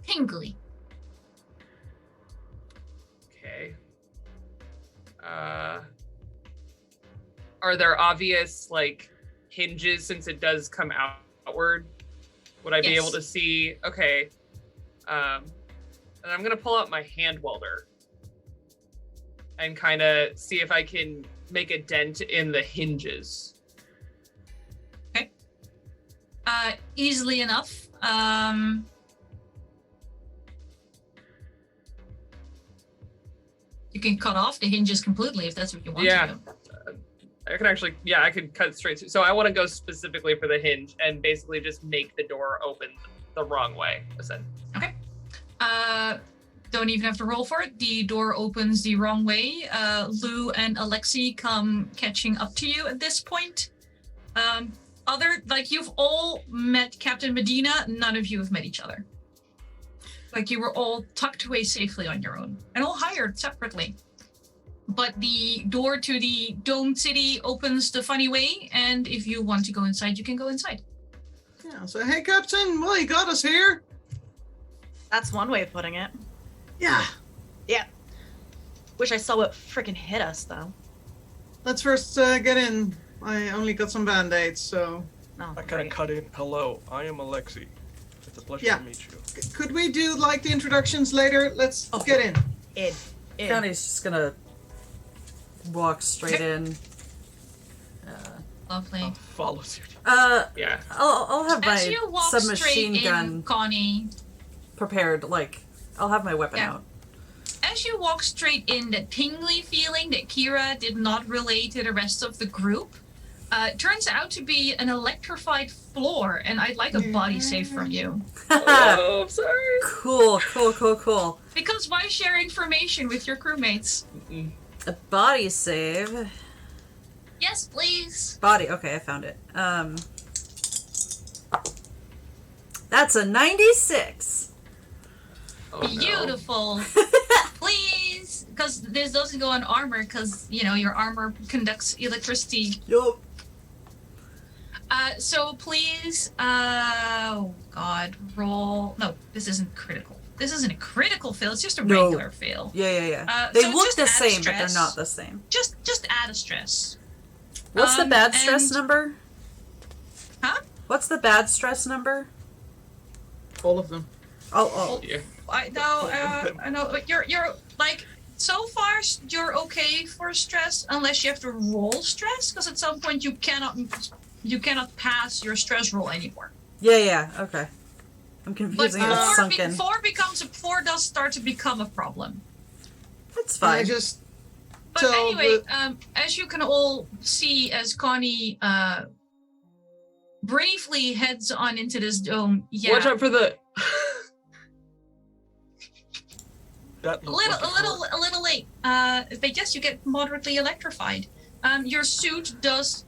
tingly. Okay. Are there obvious, like, hinges since it does come outward? Would I be able to see? Okay. And I'm going to pull out my hand welder and kind of see if I can make a dent in the hinges. Okay. Easily enough. You can cut off the hinges completely if that's what you want to do. I can actually, I could cut straight through. So I want to go specifically for the hinge and basically just make the door open the wrong way. Listen. Okay. Don't even have to roll for it. The door opens the wrong way. Lou and Alexi come catching up to you at this point. You've all met Captain Medina. None of you have met each other. Like, you were all tucked away safely on your own and all hired separately. But the door to the domed city opens the funny way, and if you want to go inside, you can go inside. Yeah, so hey, Captain, well, you got us here. That's one way of putting it. Yeah. Yeah. Wish I saw what freaking hit us, though. Let's first get in. I only got some band-aids, so... Oh, I kind of cut in. Hello, I am Alexi. It's a pleasure to meet you. Could we do, like, the introductions later? Let's get in. In. Connie's just gonna walk straight in. Lovely. Follow suit. Yeah. I'll have As my you walk submachine straight gun in, Connie, prepared. Like, I'll have my weapon out. as you walk straight in, the tingly feeling that Kira did not relay to the rest of the group turns out to be an electrified floor, and I'd like a body save from you. Oh, I'm sorry. Cool. Because why share information with your crewmates? A body save. Yes, please. Body. Okay, I found it. That's a 96. Oh, no. Beautiful. Please, because this doesn't go on armor, because your armor conducts electricity. Yup. So please, oh god, roll. No, this isn't critical. This isn't a critical fail. It's just a regular fail. Yeah. They so look just the add a same, but they're stress. not the same. Just add a stress. What's the bad stress number? Huh? What's the bad stress number? All of them. Oh. Yeah. I know, but you're like, so far you're okay for stress unless you have to roll stress, because at some point you cannot pass your stress roll anymore. Yeah. Okay. I'm confusing it with sunken. Four does start to become a problem. That's fine. I just But tell anyway, as you can all see, as Connie briefly heads on into this dome, Watch out for the... That a looks like little late. But yes, you get moderately electrified. Your suit does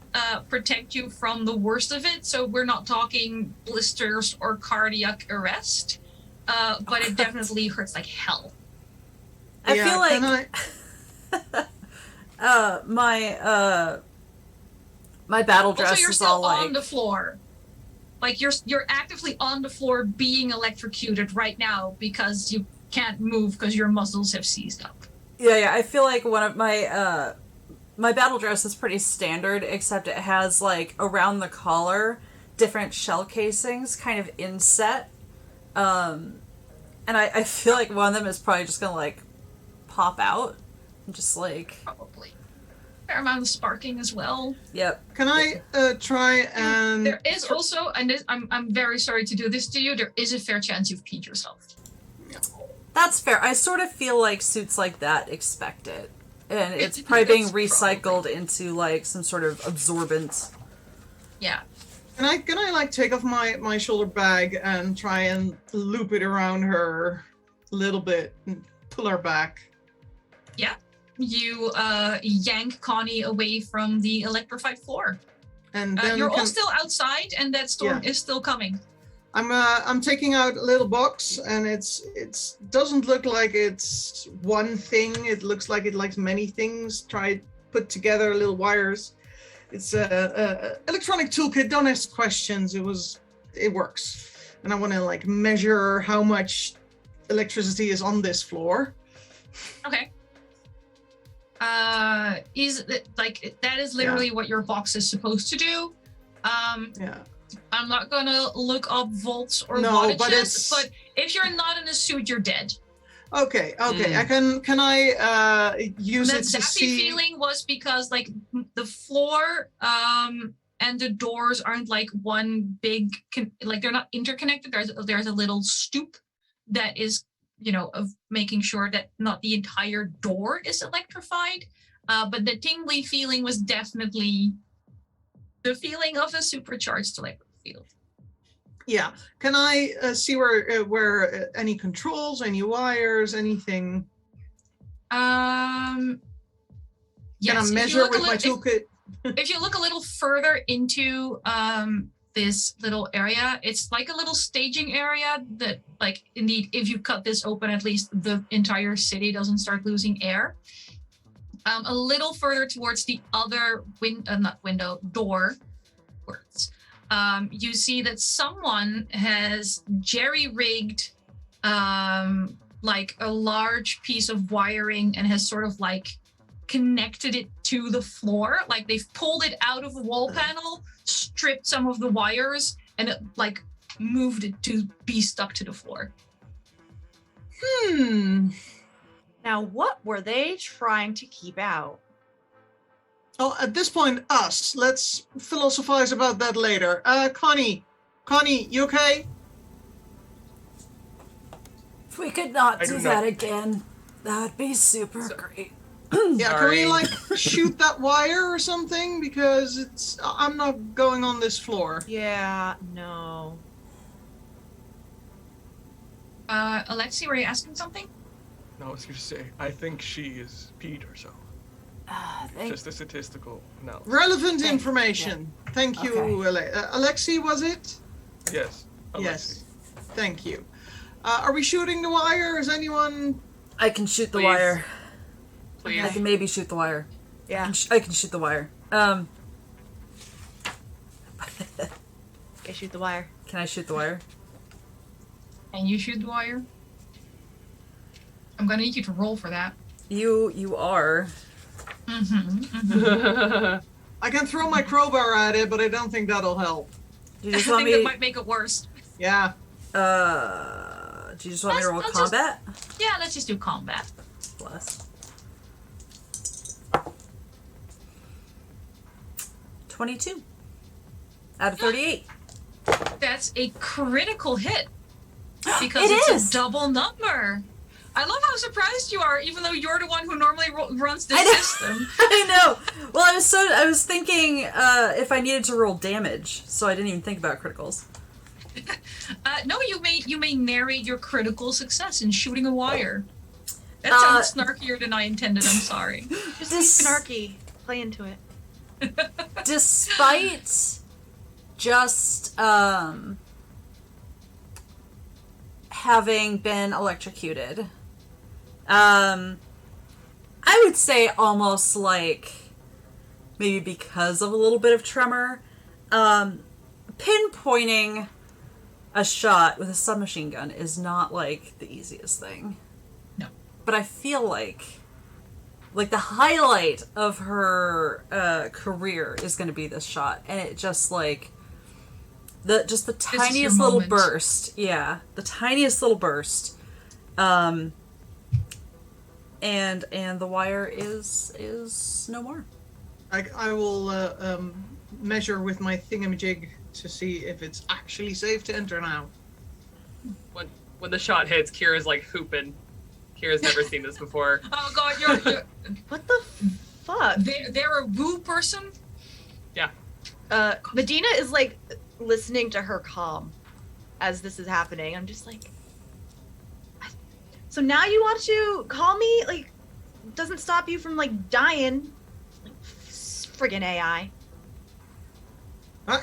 protect you from the worst of it, so we're not talking blisters or cardiac arrest, but it definitely hurts like hell. I feel like my battle dress Also, you're is still all on like the floor. Like you're actively on the floor being electrocuted right now because you can't move because your muscles have seized up. Yeah. I feel like one of my my battle dress is pretty standard, except it has like around the collar different shell casings kind of inset. And I feel like one of them is probably just gonna like pop out and just like Probably. Fair amount of sparking as well. Yep. Can I try and... There is also, and this, I'm very sorry to do this to you, there is a fair chance you've peed yourself. That's fair. I sort of feel like suits like that expect it. And it's probably being recycled into like some sort of absorbent. Yeah. Can I like take off my shoulder bag and try and loop it around her a little bit and pull her back? Yeah. You yank Connie away from the electrified floor. And then you're all still outside, and that storm is still coming. I'm taking out a little box, and it's doesn't look like it's one thing. It looks like it likes many things. Try put together little wires. It's a electronic toolkit. Don't ask questions. It works, and I want to like measure how much electricity is on this floor. Okay. Is like that is literally what your box is supposed to do. Yeah. I'm not gonna look up volts or No, wattages, but if you're not in a suit, you're dead. Okay. Can I use That it to zappy see? feeling was because like the floor and the doors aren't like one big like they're not interconnected. There's a little stoop that is, you know, of making sure that not the entire door is electrified. But the tingly feeling was definitely the feeling of a supercharged electric field. Yeah. Can I see where any controls, any wires, anything? Yes. Can I measure with my toolkit? If you look a little further into this little area, it's like a little staging area that, like, indeed, if you cut this open, at least the entire city doesn't start losing air. A little further towards the other door, you see that someone has jerry-rigged like a large piece of wiring and has sort of like connected it to the floor. Like they've pulled it out of a wall panel, stripped some of the wires, and it like moved it to be stuck to the floor. Now, what were they trying to keep out? Oh, at this point, us. Let's philosophize about that later. Connie, you okay? If we could not do that again, that would be super great. Yeah, can we like shoot that wire or something? Because I'm not going on this floor. Yeah, no. Alexi, were you asking something? No, I was going to say, I think she is peed herself. Just a statistical analysis. Relevant information. Yeah. Thank you, Alexi, was it? Yes. Alexi. Yes. Thank you. Are we shooting the wire? Is anyone... I can shoot the wire. Please. I can maybe shoot the wire. Yeah. I can shoot the wire. Okay, shoot the wire. Can I shoot the wire? Can you shoot the wire? I'm gonna need you to roll for that. You are. I can throw my crowbar at it, but I don't think that'll help. Do you I just think want me? that might make it worse. Yeah. Do you just want me to roll combat? Yeah, let's just do combat. Bless. 22 out of 38. That's a critical hit because It it's is. a double number. I love how surprised you are, even though you're the one who normally runs the I know. system. I know. Well, I was thinking if I needed to roll damage, so I didn't even think about criticals. No, you may narrate your critical success in shooting a wire. That sounds snarkier than I intended. I'm sorry. Just be snarky. Play into it. Despite just having been electrocuted, I would say almost like maybe because of a little bit of tremor, pinpointing a shot with a submachine gun is not like the easiest thing. No. But I feel like the highlight of her career is going to be this shot, and it just like the tiniest little burst, the tiniest little burst, and the wire is no more. I will measure with my thingamajig to see if it's actually safe to enter now. When the shot hits, Kira's like hooping. Kira's never seen this before. Oh god, you're What the fuck? they're a woo person. Medina is like listening to her calm as this is happening. I'm just like, so now you want to call me? Like, doesn't stop you from like dying. Like, friggin' AI.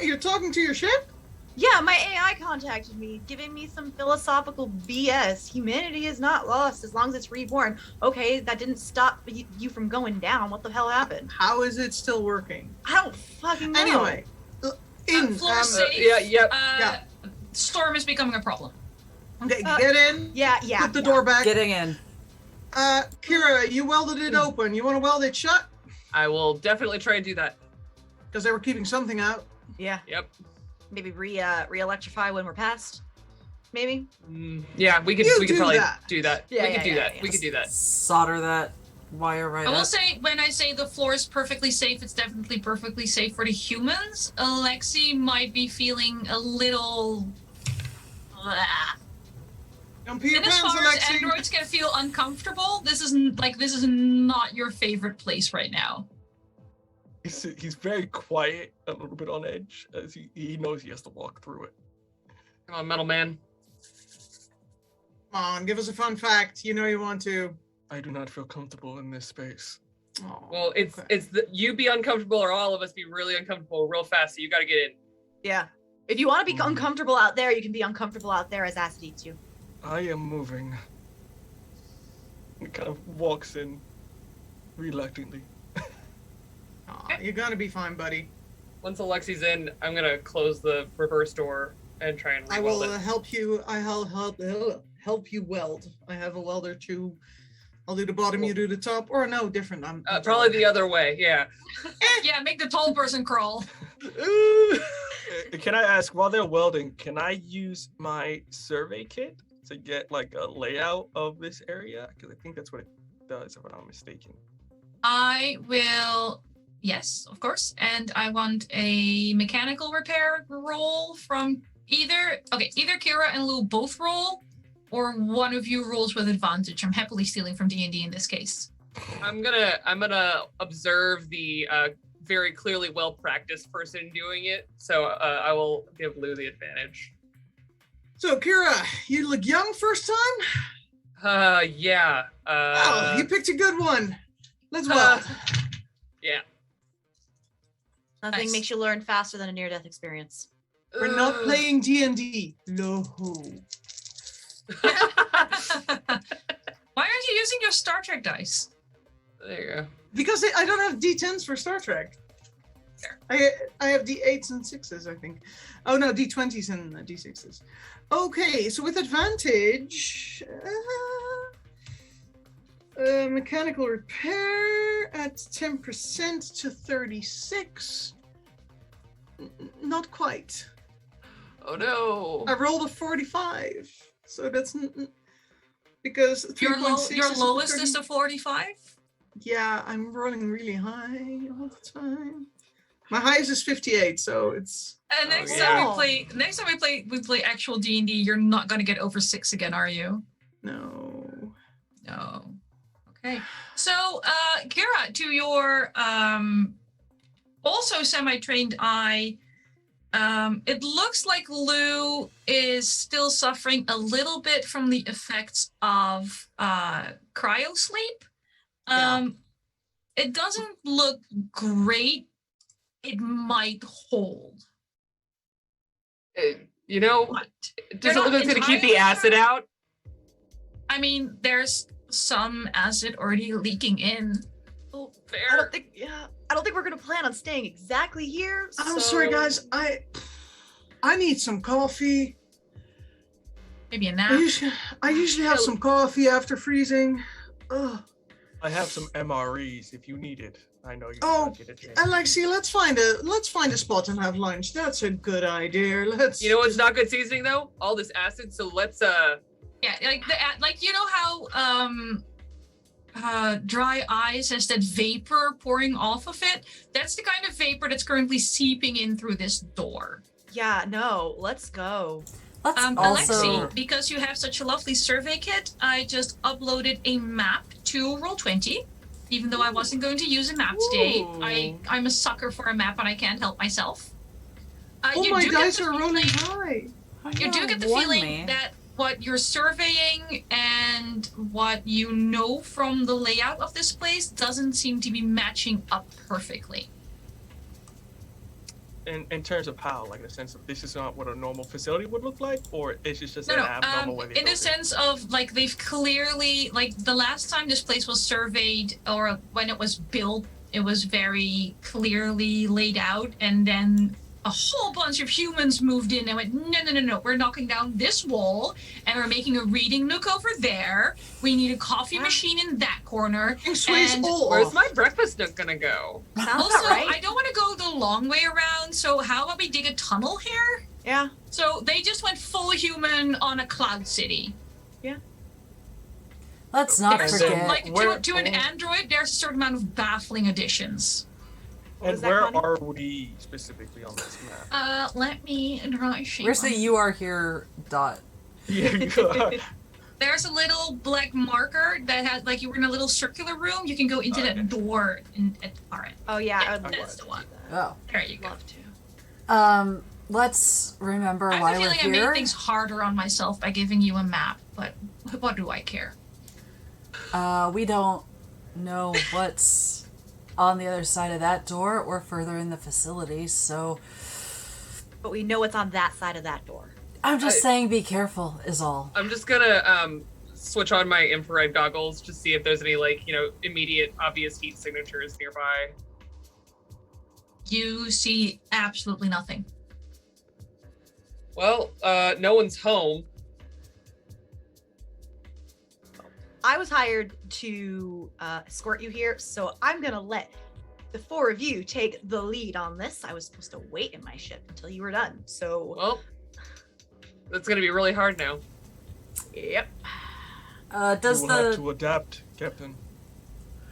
You're talking to your ship? Yeah, my AI contacted me, giving me some philosophical BS. Humanity is not lost as long as it's reborn. Okay, that didn't stop you from going down. What the hell happened? How is it still working? I don't fucking know. Anyway, Floor safe. Yeah. Storm is becoming a problem. okay, get in. Yeah. Put the door back. Getting in. Kira, you welded it open. You want to weld it shut? I will definitely try and do that. Because they were keeping something out. Yeah. Yep. Maybe re-electrify when we're past. Maybe. Yeah, we could You do probably that. do that. Yeah, we could do yeah, that. yeah. We could do that. Solder that wire right I will up. say, when I say the floor is perfectly safe, it's definitely perfectly safe for the humans. Alexi might be feeling a little. Don't pee your And as pants, far as Alexi. androids can feel uncomfortable, this is not your favorite place right now. He's very quiet, a little bit on edge, as he knows he has to walk through it. Come on, metal man. Come on, give us a fun fact. You know you want to. I do not feel comfortable in this space. Oh, Well, it's okay. you be uncomfortable or all of us be really uncomfortable real fast. So you got to get in. Yeah. If you want to be uncomfortable out there, you can be uncomfortable out there as acid eats you. I am moving. He kind of walks in reluctantly. Aw, you're gonna be fine, buddy. Once Alexi's in, I'm gonna close the reverse door and try and I re-weld will it. help you. I'll help you weld. I have a welder too. I'll do the bottom, you do the top, or no, different. I'm Probably the other way. Yeah. Yeah, make the tall person crawl. Can I ask, while they're welding, can I use my survey kit to get like a layout of this area? Because I think that's what it does, if I'm not mistaken. I will. Yes, of course. And I want a mechanical repair roll from either Kira and Lou both roll, or one of you rolls with advantage. I'm happily stealing from D&D in this case. I'm gonna observe the very clearly well-practiced person doing it. So I will give Lou the advantage. So, Kira, you look young first time? Yeah. Oh, you picked a good one. Let's weld. Yeah. Nothing Nice. makes you learn faster than a near-death experience. We're not playing D&D. No. Why aren't you using your Star Trek dice? There you go. Because I don't have D10s for Star Trek. I have D8s and 6s, I think. Oh no, D20s and D6s. Okay, so with advantage, mechanical repair at 10% to 36. Not quite. Oh no. I rolled a 45, so that's because 3.6 Your is lowest 30. is the 45? Yeah, I'm rolling really high all the time. My highest is 58, so it's. And next yeah. time we play actual D&D, you're not gonna get over 6 again, are you? No. No. Okay. So, Kira, to your also semi-trained eye, it looks like Lou is still suffering a little bit from the effects of cryo sleep. It doesn't look great. It might hold. You know, But does it not look like it's gonna keep the entirely acid sure. out? I mean, there's some acid already leaking in. Oh, Fair. I don't think we're gonna plan on staying exactly here. I'm so- sorry, guys. I need some coffee. Maybe a I nap. usually have some coffee after freezing. Ugh. I have some MREs if you need it. I know you Oh, cannot get a chance. Alexi, let's find a spot and have lunch. That's a good idea. Let's. You know what's not good seasoning though? All this acid. So let's Yeah, like you know how dry ice has that vapor pouring off of it? That's the kind of vapor that's currently seeping in through this door. Yeah, no, let's go. Let's also... Alexi, because you have such a lovely survey kit, I just uploaded a map to Roll20. Even though I wasn't going to use a map today, I'm a sucker for a map and I can't help myself. My dice are rolling high. You do get the feeling that what you're surveying and what you know from the layout of this place doesn't seem to be matching up perfectly. In terms of how, like in the sense of this is not what a normal facility would look like, or it's just an abnormal way they in the sense of like they've clearly, like the last time this place was surveyed or when it was built, it was very clearly laid out, and then a whole bunch of humans moved in and went, no, we're knocking down this wall and we're making a reading nook over there. We need a coffee machine in that corner. And where's my breakfast nook gonna go? Also, I don't want to go the long way around, so how about we dig a tunnel here? Yeah. So they just went full human on a cloud city. Yeah. Let's not forget. Like, to an android, there's a certain amount of baffling additions. And where are we specifically on this map? Let me draw a shape. Where's the "you are here" dot? There's a little black marker that has, like, you were in a little circular room. You can go into that door at the far end. Oh yeah, I would that's the one. Oh, there you go. Love to. Let's remember why we're here. I have a feeling I made things harder on myself by giving you a map, but what do I care? We don't know what's on the other side of that door or further in the facility, so... But we know what's on that side of that door. I'm just saying be careful, is all. I'm just gonna switch on my infrared goggles to see if there's any, like, you know, immediate, obvious heat signatures nearby. You see absolutely nothing. Well, no one's home. I was hired to escort you here, so I'm gonna let the four of you take the lead on this. I was supposed to wait in my ship until you were done, so... Well, that's gonna be really hard now. Yep. You will have to adapt, Captain.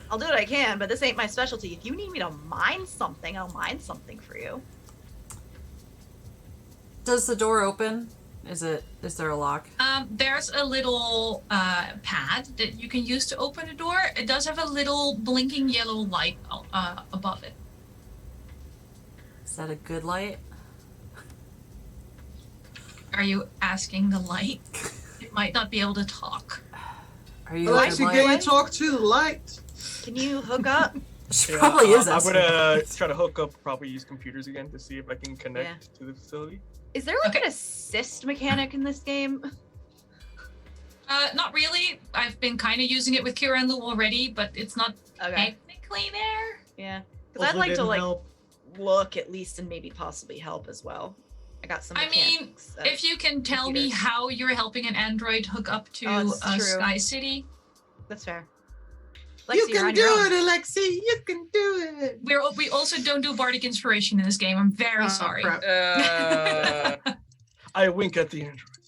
I'll do what I can, but this ain't my specialty. If you need me to mine something, I'll mine something for you. Does the door open? Is there a lock? There's a little pad that you can use to open the door. It does have a little blinking yellow light above it. Is that a good light? Are you asking the light? It might not be able to talk. Are you Alexi, can you talk to the light? Can you hook up? She probably is. I'm gonna try to hook up, probably use computers again to see if I can connect to the facility. Is there like an assist mechanic in this game? Not really. I've been kind of using it with Kira and Lou already, but it's not technically there. Yeah, because I'd like to look at least and maybe possibly help as well. I got some mechanics. I mean, if you can tell me how you're helping an android hook up to Sky City. That's fair. Lexi, you can do it, Alexi. You can do it. We also don't do bardic inspiration in this game. I'm very sorry. I wink at the android.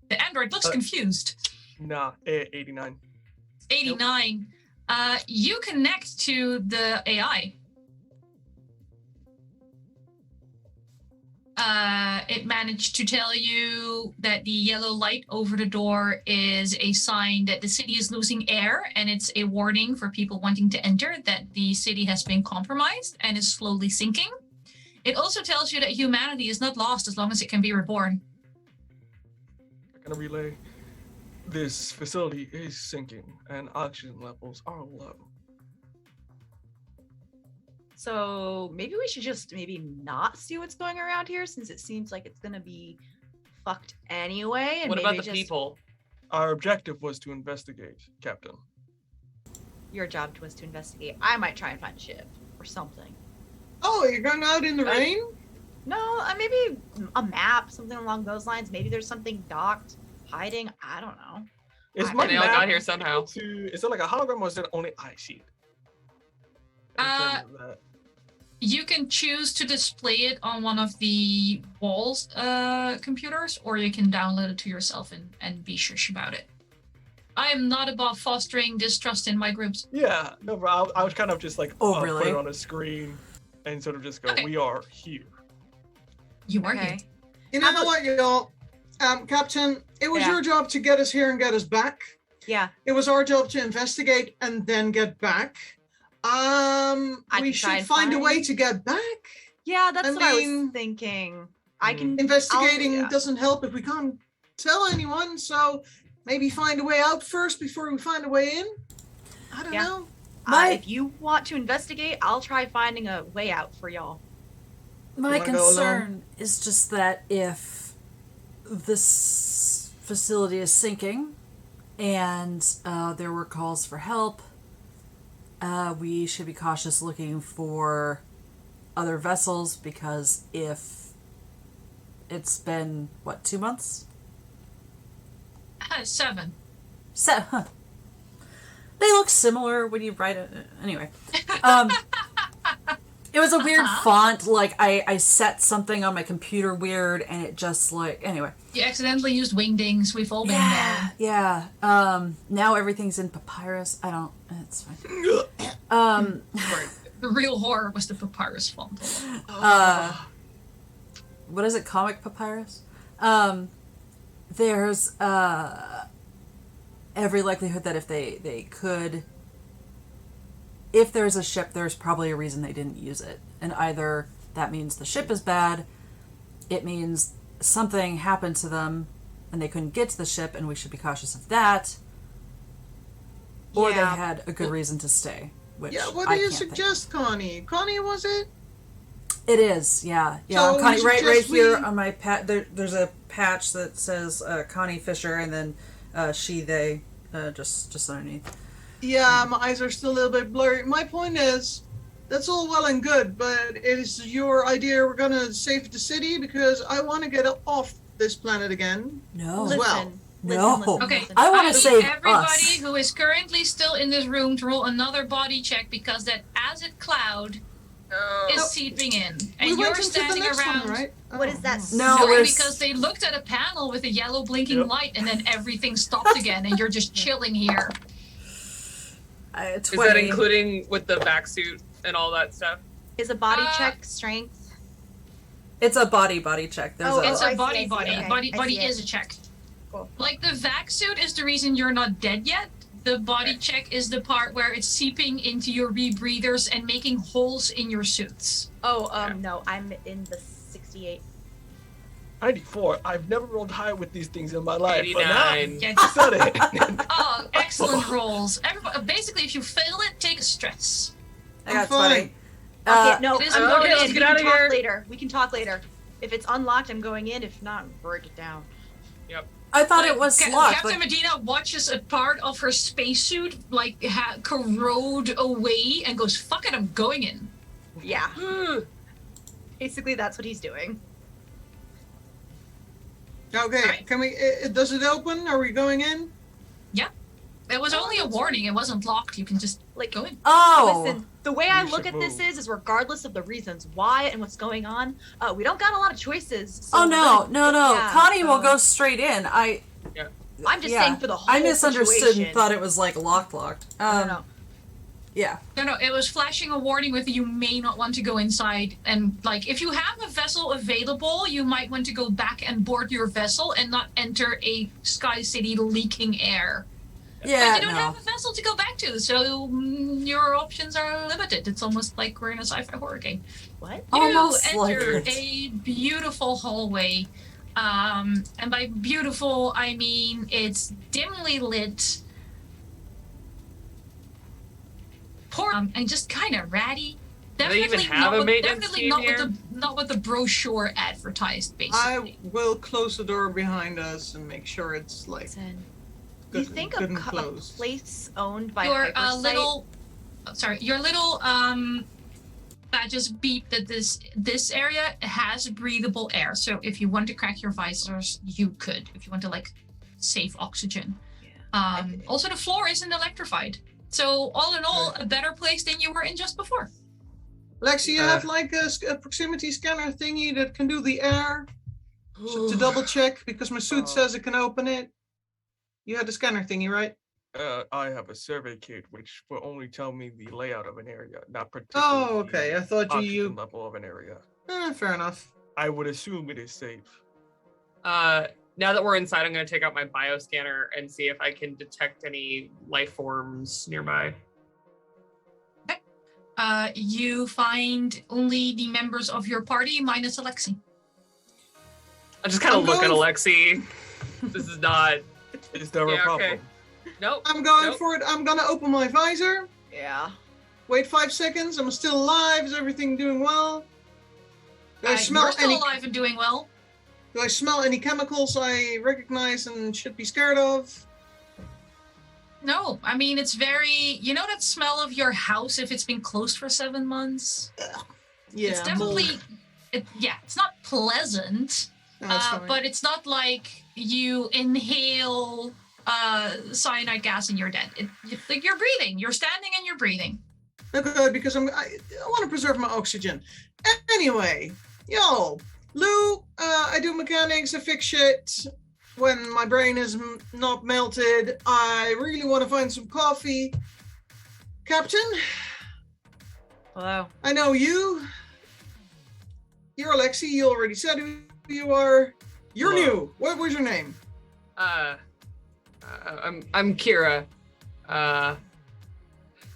The android looks confused. Nah, 89. 89. Nope. You connect to the AI. It managed to tell you that the yellow light over the door is a sign that the city is losing air, and it's a warning for people wanting to enter that the city has been compromised and is slowly sinking. It also tells you that humanity is not lost as long as it can be reborn. I'm gonna relay. This facility is sinking and oxygen levels are low. So maybe we should just not see what's going around here, since it seems like it's gonna be fucked anyway. And what about the people? Our objective was to investigate, Captain. Your job was to investigate. I might try and find a ship or something. Oh, you're going out in the rain? No, maybe a map, something along those lines. Maybe there's something docked, hiding. I don't know. Is my they all got here somehow. Is it like a hologram, or is it only I see it? You can choose to display it on one of the walls computers, or you can download it to yourself and be shush about it. I am not above fostering distrust in my groups. Yeah, no, bro, I was kind of just like really? put it on a screen and sort of just go, we are here. You are Okay. hit. You know what, y'all? Captain, it was Yeah. your job to get us here and get us back. Yeah. It was our job to investigate and then get back. We can try should and find a way find- to get back. Yeah, that's I what I mean- was thinking. I can Investigating yeah. doesn't help if we can't tell anyone, so maybe find a way out first before we find a way in. I don't Yeah. know. If you want to investigate, I'll try finding a way out for y'all. My wanna go concern is just that if this facility is sinking and there were calls for help, we should be cautious looking for other vessels, because if it's been, 2 months? 7. They look similar when you write it. Anyway. It was a weird font. Like, I set something on my computer weird, and it just, anyway. You accidentally used wingdings. We've all been there. Yeah. Now everything's in papyrus. It's fine. The real horror was the papyrus font. What is it? Comic papyrus? There's, every likelihood that if they could, if there's a ship, there's probably a reason they didn't use it. And either that means the ship is bad, it means something happened to them and they couldn't get to the ship and we should be cautious of that, or they had a good reason to stay. Which What do you suggest, Connie? Connie, was it? It is, yeah. So Connie, we right suggest here we- on my there's a patch that says Connie Fisher, and then she, they, just underneath. Yeah, my eyes are still a little bit blurry. My point is, that's all well and good, but it is your idea we're gonna save the city, because I want to get off this planet again. No. As well. No. Okay, I wanna need save everybody us. who is currently still in this room to roll another body check, because that acid cloud is seeping in, and We you're went into the standing next around. one, right? What is that? No, No, we're because they looked at a panel with a yellow blinking light, and then everything stopped again, and you're just chilling here. 20. Is that including with the vac suit and all that stuff? Is a body check strength? It's a body check. There's It's I a see, body. I see, okay. Body I see it. is a check. Cool. Like the vac suit is the reason you're not dead yet. The body check is the part where it's seeping into your rebreathers and making holes in your suits. No, I'm in the 68. 94. I've never rolled high with these things in my life. But now 89. Yeah, I said it. oh, excellent rolls. Everybody, basically, if you fail it, take a stress. I got I'm 20. fine. Okay, no, it is I'm important. going Okay, in. let's We get can outta talk here. later. We can talk later. If it's unlocked, I'm going in. If not, break it down. I thought Like, it was Captain locked. Like, Medina watches a part of her spacesuit corrode away and goes, "Fuck it, I'm going in." Yeah. Basically, that's what he's doing. Okay, Alright. can we? Does it open? Are we going in? It was only a warning. It wasn't locked. You can just go in. Listen, the way I We look should at this move. is regardless of the reasons why and what's going on, we don't got a lot of choices. So oh no. yeah, Connie will so- go straight in. I'm just saying for the whole I misunderstood situation. and thought it was like locked. No. Yeah. No, it was flashing a warning with you may not want to go inside. And, like, if you have a vessel available, you might want to go back and board your vessel and not enter a Sky City leaking air. Yeah, But you don't no. have a vessel to go back to, so your options are limited. It's almost like we're in a sci-fi horror game. What? Almost You like enter it. a beautiful hallway. And by beautiful, I mean it's dimly lit. And just kind of ratty. Do they even have a maintenance team here? Not what the brochure advertised, basically. I will close the door behind us and make sure it's like Listen, good, you think good a and closed. place owned by Your Hypersite? your little that just beeped that this area has breathable air. So if you want to crack your visors, you could. If you want to like save oxygen. Also, the floor isn't electrified. So all in all, a better place than you were in just before. Lexi, you have like a proximity scanner thingy that can do the air to double check, because my suit says it can open it. You had the scanner thingy, right? I have a survey kit which will only tell me the layout of an area, not particularly Oh, okay. I thought oxygen you. level of an area. Fair enough. I would assume it is safe. Now that we're inside, I'm going to take out my bioscanner and see if I can detect any life forms nearby. You find only the members of your party minus Alexi. I just kind of look at going- Alexi. This is not. Is there a Yeah, problem? okay. Nope. I'm going Nope. for it. I'm gonna open my visor. Yeah. Wait 5 seconds. I'm still alive. Is everything doing well? Do I smell You're still any? alive and doing well. Do I smell any chemicals I recognize and should be scared of? No, I mean, it's very, you know that smell of your house if it's been closed for 7 months? Yeah. It's definitely, mold. it's not pleasant, No, it's fine. but it's not like you inhale cyanide gas and you're dead. Like you're breathing, you're standing and you're breathing. Okay, because I want to preserve my oxygen. Anyway, yo, Lou, I do mechanics, I fix shit. When my brain is not melted, I really want to find some coffee. Captain, Hello. I know you. You're Alexi. You already said who you are. You're Hello. new. What was your name? I'm Kira.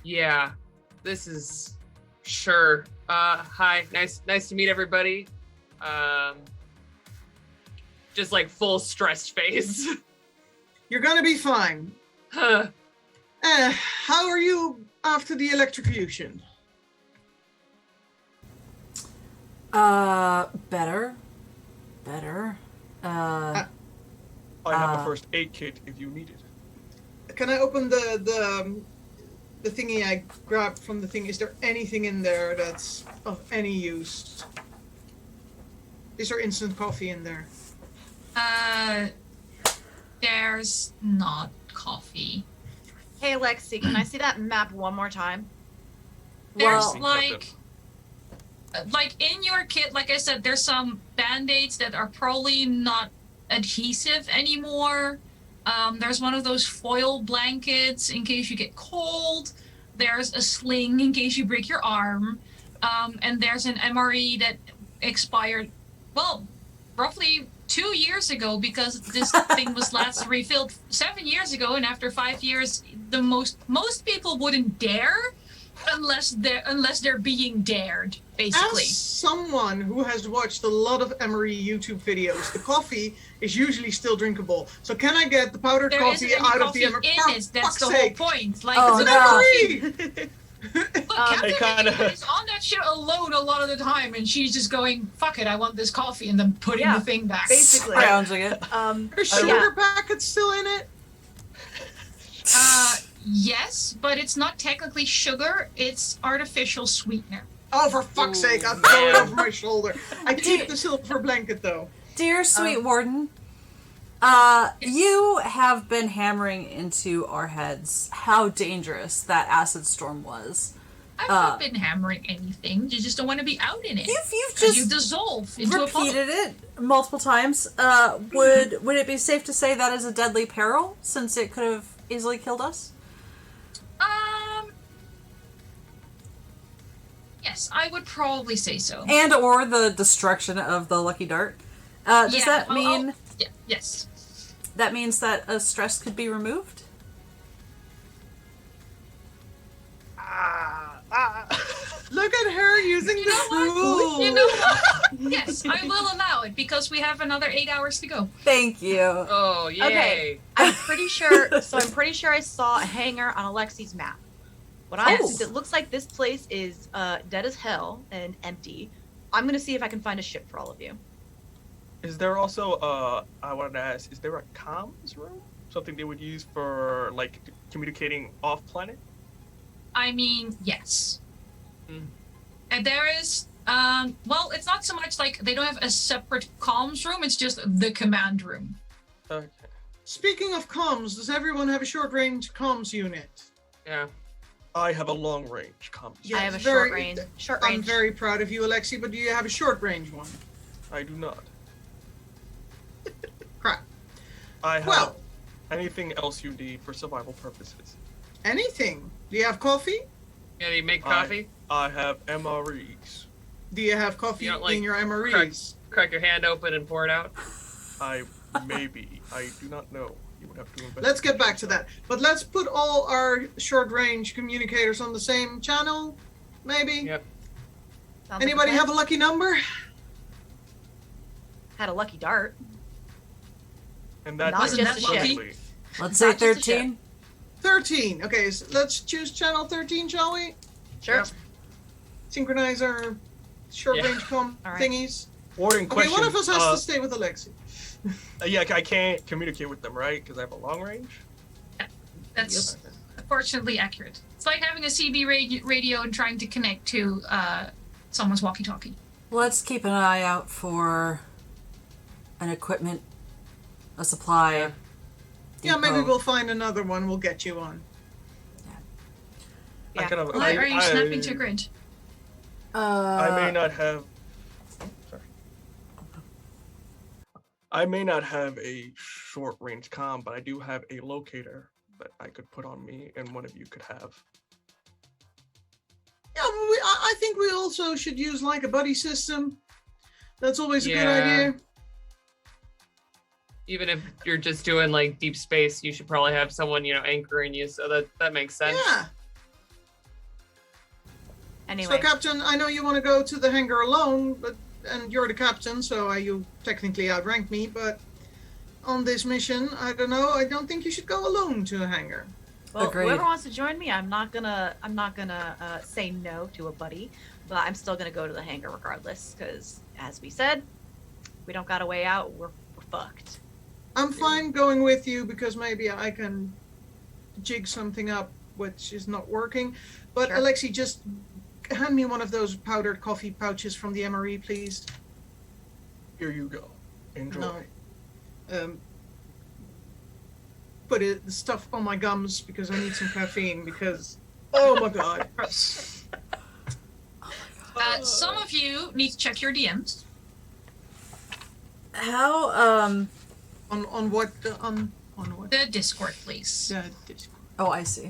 Yeah, this is sure. Hi, nice to meet everybody. Just like full stressed face. You're gonna be fine. Huh. How are you after the electrocution? Better. I have a first aid kit if you need it. Can I open the thingy I grabbed from the thing? Is there anything in there that's of any use? Is there instant coffee in there? There's not coffee. Hey, Alexi, can I see that map one more time? There's Well- like in your kit, like I said, there's some band-aids that are probably not adhesive anymore. There's one of those foil blankets in case you get cold. There's a sling in case you break your arm. And there's an MRE that expired, well, roughly 2 years ago because this thing was last refilled 7 years ago, and after 5 years, most people wouldn't dare unless they're being dared, basically. As someone who has watched a lot of Emery YouTube videos, the coffee is usually still drinkable. So can I get the powdered There coffee isn't any out of coffee the Emery? in it. That's the whole point. Like, Oh, it's It's an an no. Emery! Look, Captain It kinda- Anniek is on that shit alone a lot of the time, and she's just going, "Fuck it, I want this coffee," and then putting Yeah, the thing back. basically. Scrounging it. Are sugar packets still in it? Yes, but it's not technically sugar; it's artificial sweetener. Oh, for fuck's Ooh, sake, I'll throw it man. over my shoulder. I keep the silver blanket though. Dear sweet warden, you have been hammering into our heads how dangerous that acid storm was. I've not been hammering anything. You just don't want to be out in it. You've 'Cause you just dissolve into a puddle. repeated it multiple times. Would it be safe to say that is a deadly peril since it could have easily killed us? Yes, I would probably say so. And or the destruction of the lucky dart. Does Yeah, that well, mean yeah, yes. that means that a stress could be removed? Look at her using You the know what? tool. You know what? Yes, I will allow it because we have another 8 hours to go. Thank you. Oh, yay. Okay. I'm pretty sure I saw a hangar on Alexi's map. It looks like this place is dead as hell and empty. I'm gonna see if I can find a ship for all of you. Is there also, I wanted to ask, is there a comms room? Something they would use for, like, communicating off-planet? I mean, yes. Mm. And there is, well, it's not so much like they don't have a separate comms room, it's just the command room. Okay. Speaking of comms, does everyone have a short-range comms unit? Yeah. I have a long-range comms. Yeah, I have a it's short very- range. Short I'm range. very proud of you, Alexi, but do you have a short-range one? I do not. Crap. I have Well, anything else you need for survival purposes. anything. Do you have coffee? Yeah, do you make coffee? I have MREs. Do you have coffee You don't like in your MREs? crack your hand open and pour it out? I do not know. You would have to investigate. Let's get back to that. But let's put all our short-range communicators on the same channel, maybe? Yep. Sounds Anybody like have a lucky number? had a lucky dart. And that Not is just a ship. lovely. Let's say Not just a ship. 13. 13. Okay, so let's choose channel 13, shall we? Sure. Yep. Synchronize our short-range comm All right. thingies. Warning Okay, question. one of us has to stay with Alexi. Yeah, I can't communicate with them, right? Because I have a long range. That's unfortunately accurate. It's like having a CB radio and trying to connect to someone's walkie-talkie. Let's keep an eye out for an equipment, a supply. Yeah, maybe depot. we'll find another one. We'll get you on. I kind of, Why are you snapping to grid? I may not have. Oh, sorry. I may not have a short range comm, but I do have a locator that I could put on me, and one of you could have. Yeah, well, I think we also should use like a buddy system. That's always a good Yeah. idea. Even if you're just doing like deep space, you should probably have someone, anchoring you. So that makes sense. Yeah. Anyway, So, Captain, I know you want to go to the hangar alone, and you're the captain, so you technically outrank me. But on this mission, I don't know. I don't think you should go alone to a hangar. well, Agreed. whoever wants to join me, I'm not gonna say no to a buddy, but I'm still gonna go to the hangar regardless, because as we said, we don't got a way out. We're fucked. I'm fine going with you because maybe I can jig something up which is not working. But Sure. Alexi, just hand me one of those powdered coffee pouches from the MRE, please. Here you go. Enjoy. No. Put the stuff on my gums because I need some caffeine because, oh my god. Gross. Some of you need to check your DMs. How, On what? On what? The Discord, please. oh, I see.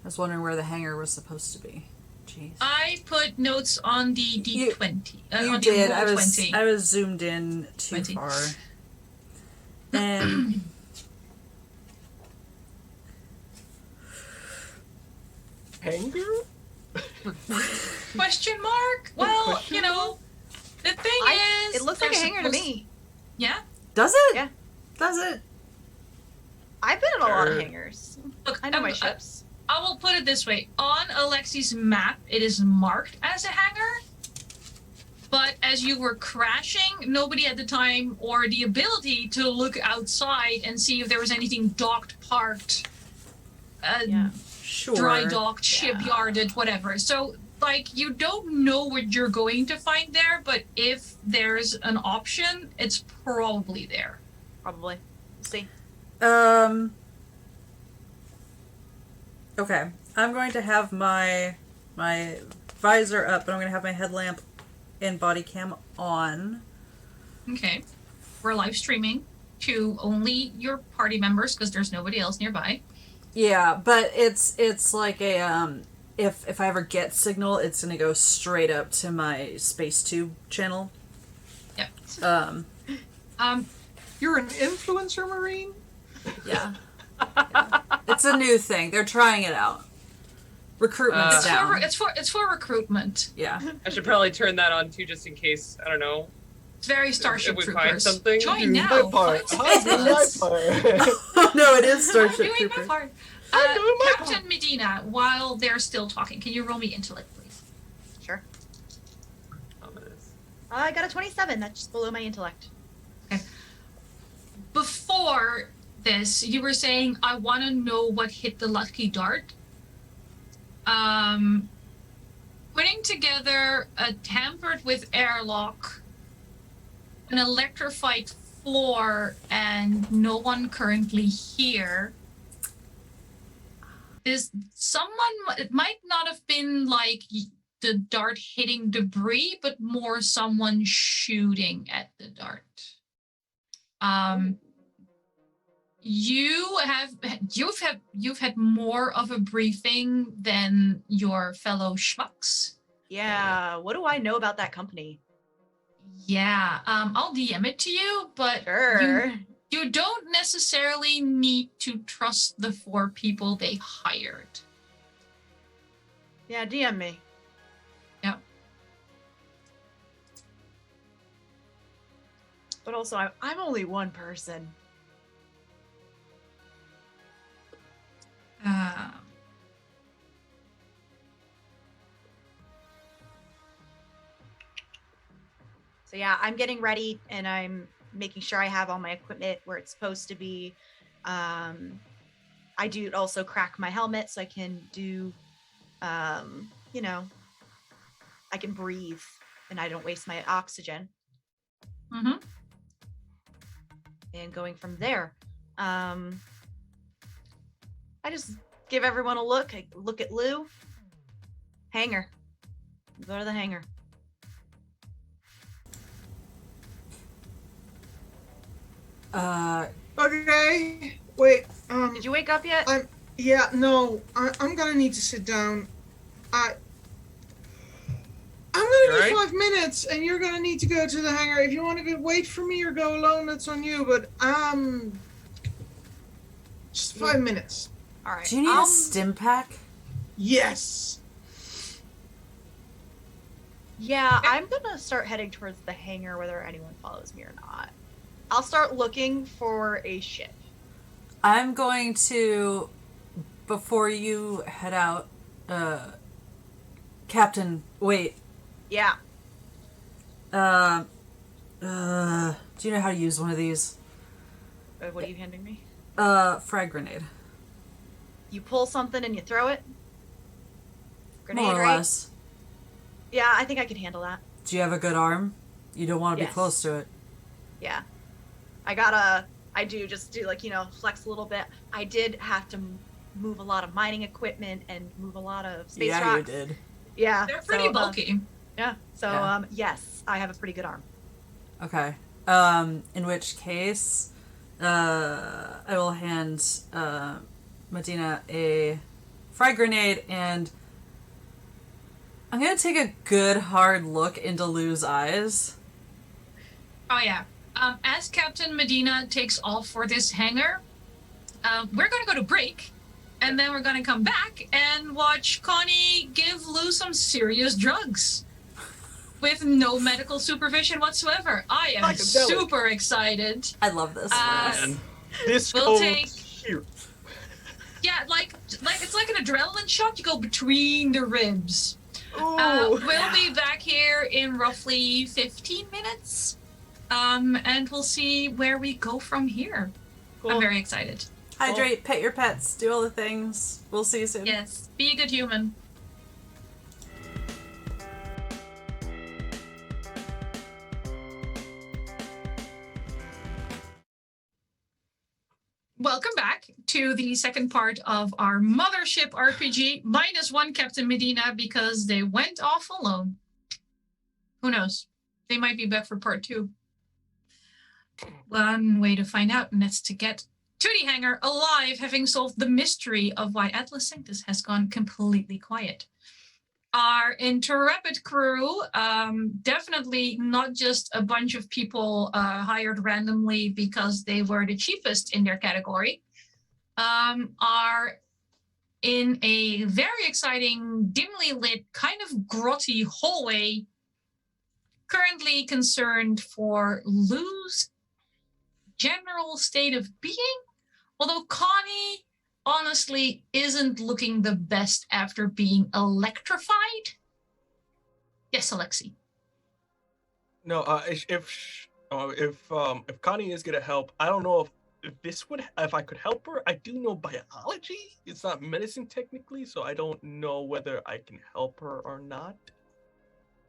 I was wondering where the hangar was supposed to be. Jeez. I put notes on the D20. You on did. The I was 20. I was zoomed in too 20. far. And Hangar? Question mark? Well, Question the thing is... It looks like a they're hangar to supposed- me. Yeah? does it? Yeah. Does it? I've been in a lot of Sure. hangars. Look, I know my I'm- ships. I will put it this way. On Alexi's map, it is marked as a hangar. But as you were crashing, nobody had the time or the ability to look outside and see if there was anything docked, parked, Yeah. Sure. dry docked, shipyarded, whatever. So, you don't know what you're going to find there, but if there's an option, it's probably there. Probably. We'll see. Okay. I'm going to have my visor up, and I'm going to have my headlamp and body cam on. Okay. We're live streaming to only your party members because there's nobody else nearby. Yeah, but it's like a if I ever get signal, it's gonna go straight up to my space tube channel. Yep. You're an influencer, Marine? Yeah. It's a new thing. They're trying it out. Recruitment's It's down. it's for recruitment. Yeah. I should probably turn that on too, just in case. I don't know. It's very Starship we find Troopers. something, Join Do now. my part. Find I do my spots. part. No, it is I'm Starship doing my Troopers. part. I'm doing my Captain part. Medina, while they're still talking, can you roll me intellect, please? Sure. Ominous. I got a 27. That's just below my intellect. Before this, you were saying, I want to know what hit the lucky dart. Putting together a tampered with airlock, an electrified floor, and no one currently here. Is someone, it might not have been like the dart hitting debris, but more someone shooting at the dart. You've had more of a briefing than your fellow schmucks. Yeah. What do I know about that company? Yeah, I'll DM it to you, but Sure. you don't necessarily need to trust the 4 people they hired. Yeah, DM me. Yep. But also, I'm only one person. So yeah, I'm getting ready and I'm making sure I have all my equipment where it's supposed to be. I do also crack my helmet so I can do, you know, I can breathe and I don't waste my oxygen. Mm-hmm. And going from there, I just give everyone a look. I look at Lou. Hangar. Go to the hangar. Okay. Wait. Did you wake up yet? Yeah. No. I'm gonna need to sit down. I'm gonna You need alright? 5 minutes, and you're gonna need to go to the hangar. If you want to wait for me or go alone, that's on you. But just 5 minutes. All right. Do you need a stim pack? Yes. Yeah, I'm gonna start heading towards the hangar whether anyone follows me or not. I'll start looking for a ship. I'm going to, before you head out, Captain, wait. Yeah. Do you know how to use one of these? What are you handing me? Frag grenade. You pull something and you throw it? Grenade, More or right? less. Yeah, I think I can handle that. Do you have a good arm? You don't want to Yes. be close to it. Yeah. I do just do like, flex a little bit. I did have to move a lot of mining equipment and move a lot of space yeah, rocks. you did. Yeah. They're pretty bulky. Yeah. So, Yeah. yes, I have a pretty good arm. Okay. In which case, I will hand Medina a frag grenade, and I'm gonna take a good hard look into Lou's eyes. Oh yeah. As Captain Medina takes off for this hangar, we're going to go to break, and then we're going to come back and watch Connie give Lou some serious drugs with no medical supervision whatsoever. I am Psychedelic. super excited. I love this. And this We'll goes take- here. Yeah, like it's like an adrenaline shot. You go between the ribs. Ooh. We'll be back here in roughly 15 minutes. And we'll see where we go from here. Cool. I'm very excited. Hydrate, pet your pets, do all the things. We'll see you soon. Yes, be a good human. Welcome back to the second part of our Mothership RPG, -1 Captain Medina because they went off alone. Who knows? They might be back for part 2. One way to find out, and that's to get to the hangar alive, having solved the mystery of why Atlas Sanctus has gone completely quiet. Our intrepid crew, definitely not just a bunch of people hired randomly because they were the cheapest in their category, are in a very exciting, dimly lit, kind of grotty hallway, currently concerned for Lou's general state of being, although Connie honestly isn't looking the best after being electrified. Yes, Alexi. No, if Connie is gonna help, I don't know if I could help her. I do know biology. It's not medicine technically, so I don't know whether I can help her or not.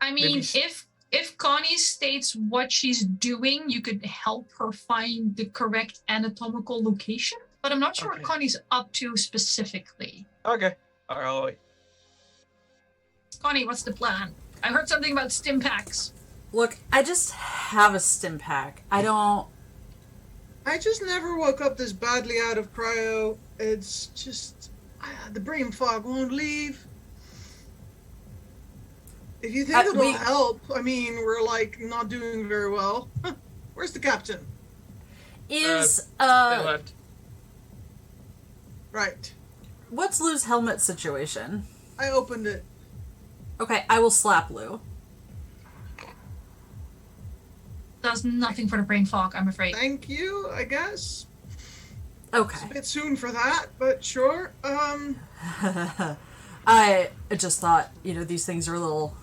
I mean, Maybe if Connie states what she's doing, you could help her find the correct anatomical location. But I'm not sure Okay. what Connie's up to specifically. Okay. All right. I'll wait. Connie, what's the plan? I heard something about stim packs. Look, I just have a stim pack. I just never woke up this badly out of cryo. It's just the brain fog won't leave. If you think it'll we- help, I mean, we're like not doing very well. Where's the captain? Is They left. Right. what's Lou's helmet situation? I opened it. Okay, I will slap Lou. Does nothing for the brain fog, I'm afraid. Thank you, I guess. Okay. It's a bit soon for that, but sure. I just thought, these things are a little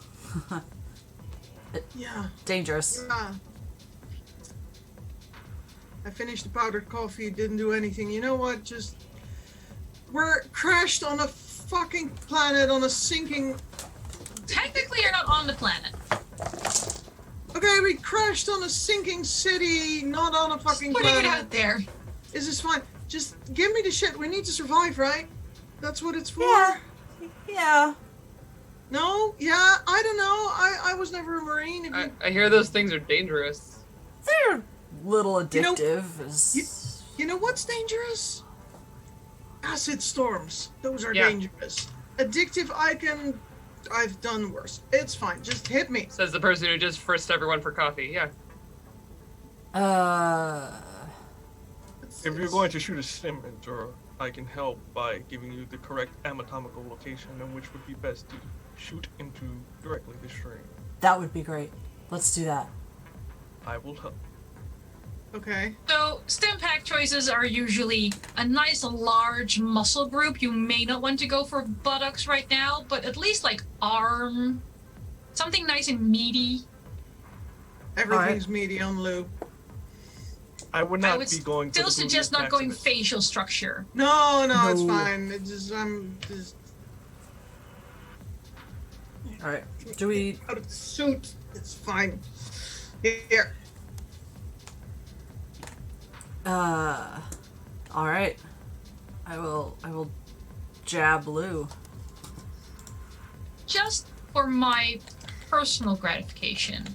Yeah. dangerous. Yeah. I finished the powdered coffee, didn't do anything. You know what? We're crashed on a fucking planet on a sinking. Technically, you're not on the planet. Okay, we crashed on a sinking city, not on a fucking Putting it planet. out there. Is this fine? Just give me the shit. We need to survive, right? That's what it's for. Yeah. Yeah. No? Yeah? I don't know. I was never a Marine. If you, I hear those things are dangerous. They're a little You know- addictive. you know what's dangerous? Acid storms. Those are Yeah. dangerous. Addictive, I've done worse. It's fine. Just hit me. Says the person who just frisked everyone for coffee. Yeah. If you're going to shoot a stim enter, I can help by giving you the correct anatomical location in which would be best to shoot into directly the stream. That would be great. Let's do that. I will help. Okay. So, stim pack choices are usually a nice large muscle group. You may not want to go for buttocks right now, but at least like arm. Something nice and meaty. Everything's meaty on Lou. I would I not would be going to still the suggest gluteus not going maximus. facial structure. No, it's No. fine. I'm just Alright. Do we... out of the suit. It's fine. Here. Alright. I will jab Lou. Just for my personal gratification.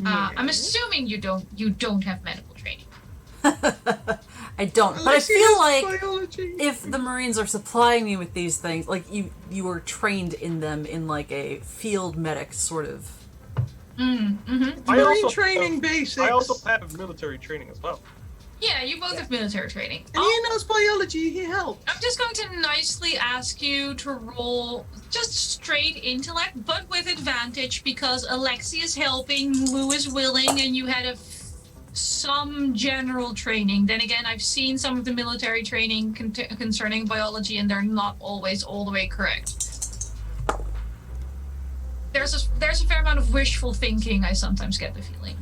I'm assuming you don't have medical training. I don't, but I Unless he feel has like biology. if the Marines are supplying me with these things, like you were trained in them in like a field medic sort of. Mm-hmm. I Marine also training have- basics. I also have military training as well. Yeah, you both have military training. And he knows biology. He helped. I'm just going to nicely ask you to roll just straight intellect, but with advantage because Alexi is helping, Lou is willing, and you had some general training. Then again, I've seen some of the military training concerning biology, and they're not always all the way correct. There's a fair amount of wishful thinking, I sometimes get the feeling.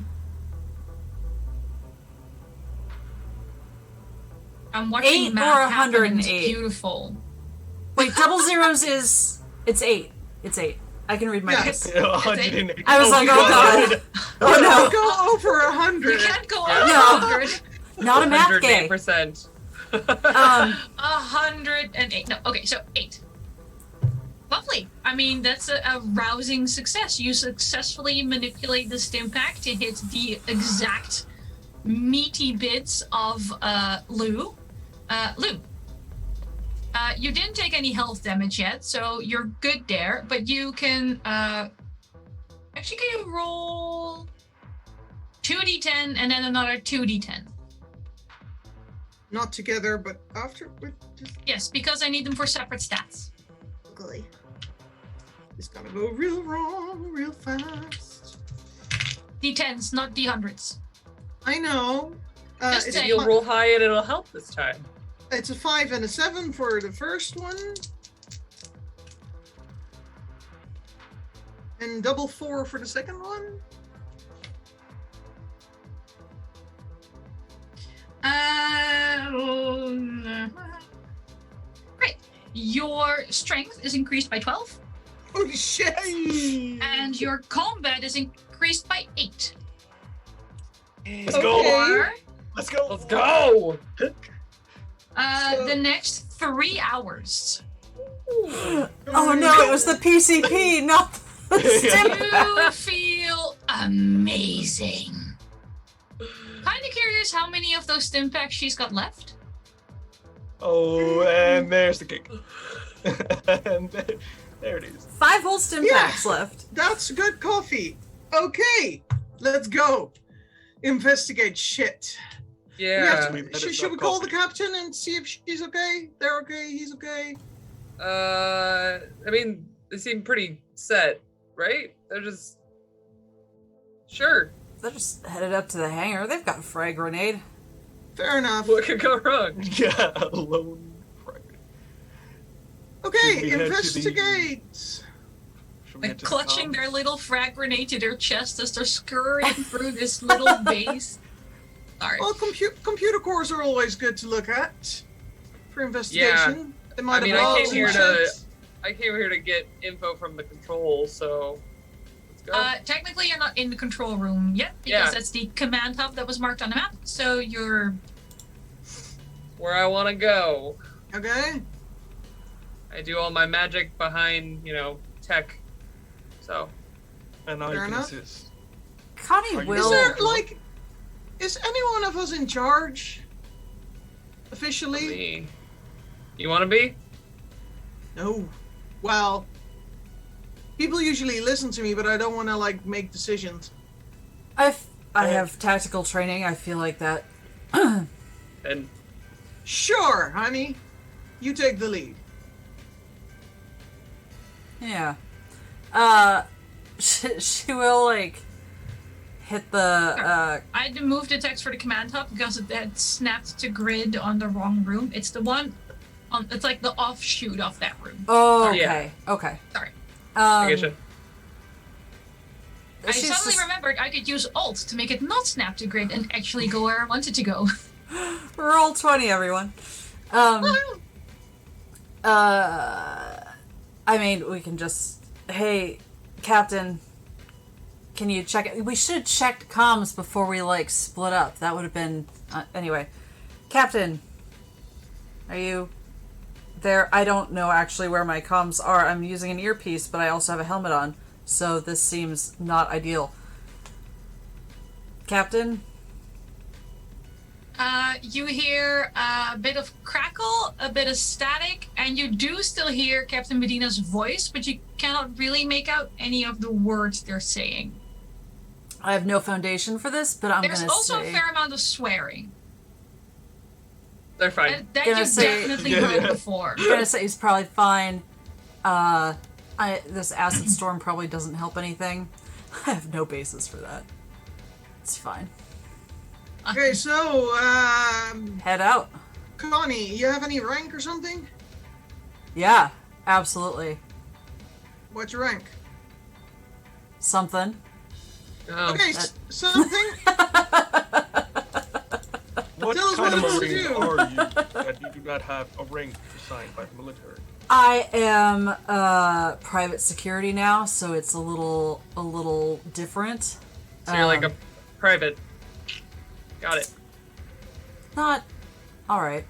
I'm watching 8 or math happen, and it's 108? beautiful. Wait, double zeros is it's 8. It's 8. I can read my Yes. dice. 180. I was like, oh god. Oh no. Go over You 100. can't go Yeah. over No. 100. Not a math gay. 108%. 108. No, okay, so 8. Lovely. I mean, that's a rousing success. You successfully manipulate the stim pack to hit the exact meaty bits of Lou. Lou. You didn't take any health damage yet, so you're good there, but you can actually can you roll 2d10 and then another 2d10? Not together, but after. Yes, because I need them for separate stats. Ugly. It's gonna go real wrong, real fast. D10s, not D100s. I know. Just It's, saying. You'll roll high and it'll help this time. it's a 5 and a 7 for the first one. And double 4 for the second one. Great. Your strength is increased by 12, Holy shit! and your combat is increased by 8. Let's go. Or Let's go. Let's go! the next 3 hours. Oh no, it was the PCP, not the stim You pack. feel amazing. Kind of curious how many of those stim packs she's got left. Oh, and there's the cake. and There it is. 5 whole stim packs left. That's good coffee. Okay, let's go. Investigate shit. Yeah. Should we call the captain and see if she's okay? They're okay, he's okay. I mean, they seem pretty set, right? They're just... Sure. They're just headed up to the hangar. They've got a frag grenade. Fair enough. What could go wrong? Yeah, alone. Okay, investigate. Like clutching their little frag grenade to their chest as they're scurrying through this little base. Sorry. Well, computer cores are always good to look at for investigation. Yeah. They might I mean, have I came checked. here to get info from the control, so let's go. Technically, you're not in the control room yet because that's the command hub that was marked on the map. So you're where I want to go. Okay. I do all my magic behind, tech. So. And I Fair can enough. assist. Connie will... Is any one of us in charge? Officially? Me. You want to be? No. Well, people usually listen to me, but I don't want to, make decisions. I have tactical training. I feel like that. And Sure, honey. You take the lead. Yeah. She will, hit the, I had to move the text for the command hub because it had snapped to grid on the wrong room. It's the one on, it's like the offshoot of that room. Oh, okay. Yeah. Okay. Sorry. I get you. I suddenly remembered I could use Alt to make it not snap to grid and actually go where I wanted to go. Roll 20, everyone. I mean, we can just... Hey, Captain, can you check it? We should have checked comms before we, split up. That would have been... anyway. Captain, are you there? I don't know actually where my comms are. I'm using an earpiece, but I also have a helmet on, so this seems not ideal. Captain? You hear a bit of crackle, a bit of static, and you do still hear Captain Medina's voice, but you cannot really make out any of the words they're saying. I have no foundation for this, but I'm going to say... There's also a fair amount of swearing. They're fine. That you've definitely heard before. I'm going to say he's probably fine. This acid storm probably doesn't help anything. I have no basis for that. It's fine. Okay, so, Head out. Connie, you have any rank or something? Yeah, absolutely. What's your rank? Something. Oh. Okay, something? What Tell us kind what of it is to Marine do. are you that you do not have a rank assigned by the military? I am private security now, so it's a little different. So you're like a private. Got it. Not all right.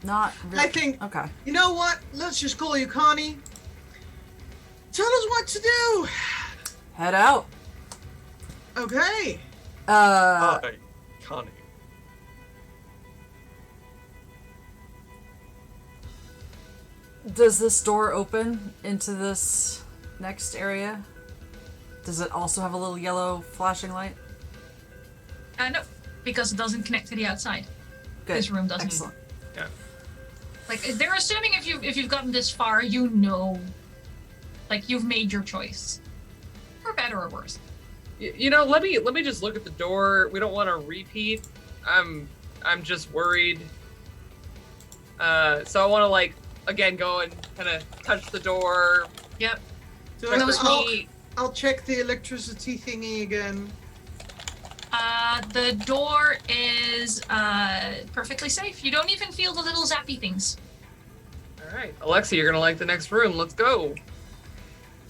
Not really. I think, okay. you know what? Let's just call you Connie. Tell us what to do. Head out. Okay. Hi, Connie. Does this door open into this next area? Does it also have a little yellow flashing light? No, because it doesn't connect to the outside. Good. This room doesn't. Excellent. Yeah. They're assuming if you've gotten this far, you know, you've made your choice, for better or worse. Let me just look at the door. We don't want to repeat. I'm just worried. So I want to again go and kind of touch the door. Yep. So Check Those for will- I'll check the electricity thingy again. The door is perfectly safe. You don't even feel the little zappy things. All right, Alexi, you're gonna like the next room. Let's go.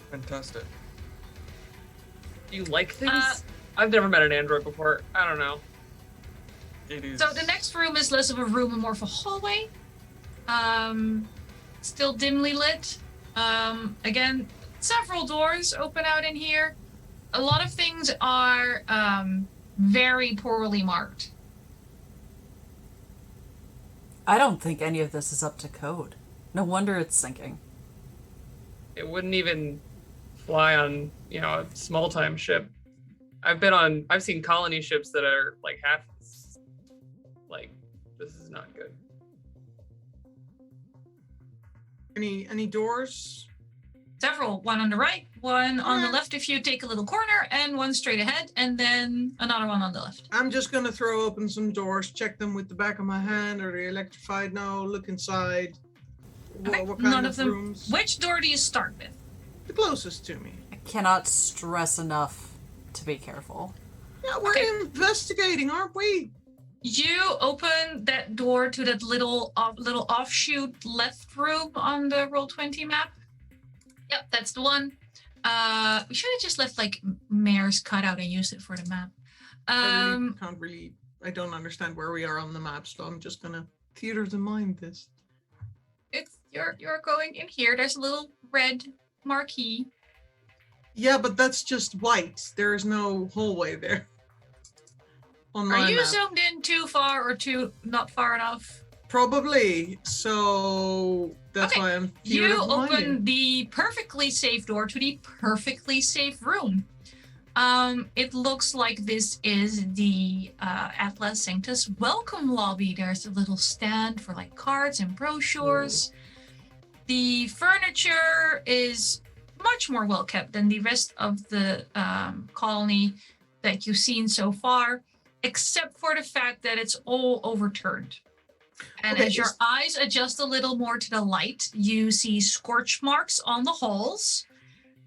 Fantastic. Do you like things? I've never met an android before. I don't know. It is. So the next room is less of a room and more of a hallway. Still dimly lit. Again, several doors open out in here. A lot of things are very poorly marked. I don't think any of this is up to code. No wonder it's sinking. it wouldn't even fly on, a small time ship. I've seen colony ships that are like half, like, this is not good. Any doors? Several. One on the right, one on the Yeah. left if you take a little corner, and one straight ahead, and then another one on the left. I'm just gonna throw open some doors, check them with the back of my hand. Are they electrified? No. Look inside. Okay, What kind none of of them. rooms? Which door do you start with? The closest to me. I cannot stress enough to be careful. Yeah, we're Okay. investigating, aren't we? You open that door to that little offshoot left room on the Roll20 map. Yep, that's the one. We should have just left like Mayor's cutout and used it for the map. I don't understand where we are on the map, so I'm just gonna theater of the mind this. You're going in here. There's a little red marquee. Yeah, but that's just white. There is no hallway there. On Are my you map. zoomed in too far or too not far enough? Probably. So that's Okay, why I'm theater You of the minding. open the perfectly safe door to the perfectly safe room. It looks like this is the Atlas Sanctus welcome lobby. There's a little stand for like cards and brochures. The furniture is much more well kept than the rest of the colony that you've seen so far, except for the fact that it's all overturned. And Okay, as your eyes adjust a little more to the light, you see scorch marks on the halls.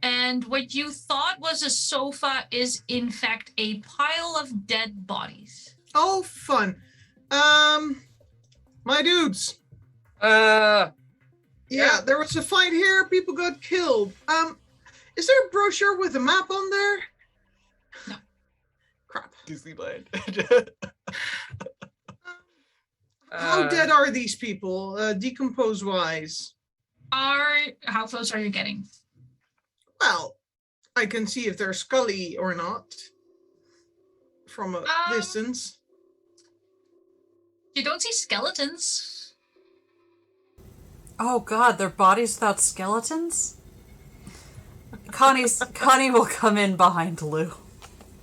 And what you thought was a sofa is in fact a pile of dead bodies. Oh, fun. My dudes. Yeah, there was a fight here. People got killed. Is there a brochure with a map on there? No. Crap. Disneyland. How dead are these people, decompose wise? How close are you getting? Well, I can see if they're scully or not from a distance. You don't see skeletons. Oh god, they're bodies without skeletons? Connie will come in behind Lou.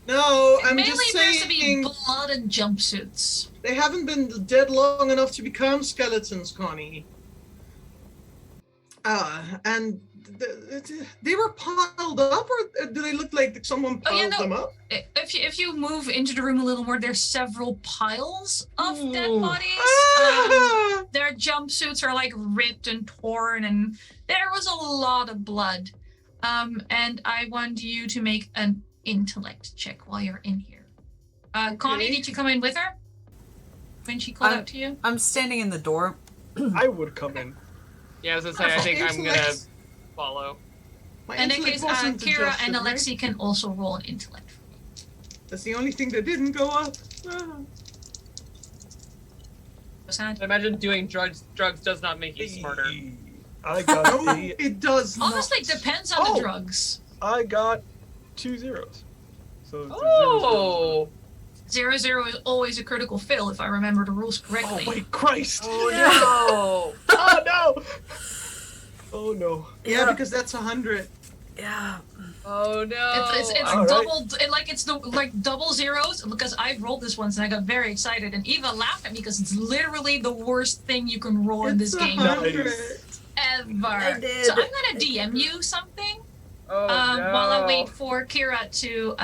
No, I'm Mainly just appears to be saying blood and jumpsuits. they haven't been dead long enough to become skeletons, Connie. And they were piled up, or do they look like someone piled them up? If you move into the room a little more, there's several piles of dead Ooh. bodies. Their jumpsuits are like ripped and torn, and there was a lot of blood. And I want you to make an intellect check while you're in here. Connie, did you come in with her when she called out to you? I'm standing in the door. I would come in. Yeah, I was gonna say, I think I'm gonna follow. My In that intellect case, wasn't Kira and adjusted, right? Alexi can also roll an intellect. That's the only thing that didn't go up. What's that? I imagine doing drugs does not make you smarter. I got No, it does not. Honestly, it depends on the drugs. I got 2 zeros. So it's a 0, 0, 0. Oh! 0-0 is always a critical fail if I remember the rules correctly. Oh my Christ! Oh no! Oh no! Oh no! Yeah, because that's 100. Yeah. Oh no! It's All right. double, it's double zeros, because I've rolled this once and I got very excited, and Eva laughed at me because it's literally the worst thing you can roll in this It's game 100. ever. I did. So I'm gonna DM you something Oh no! while I wait for Kira to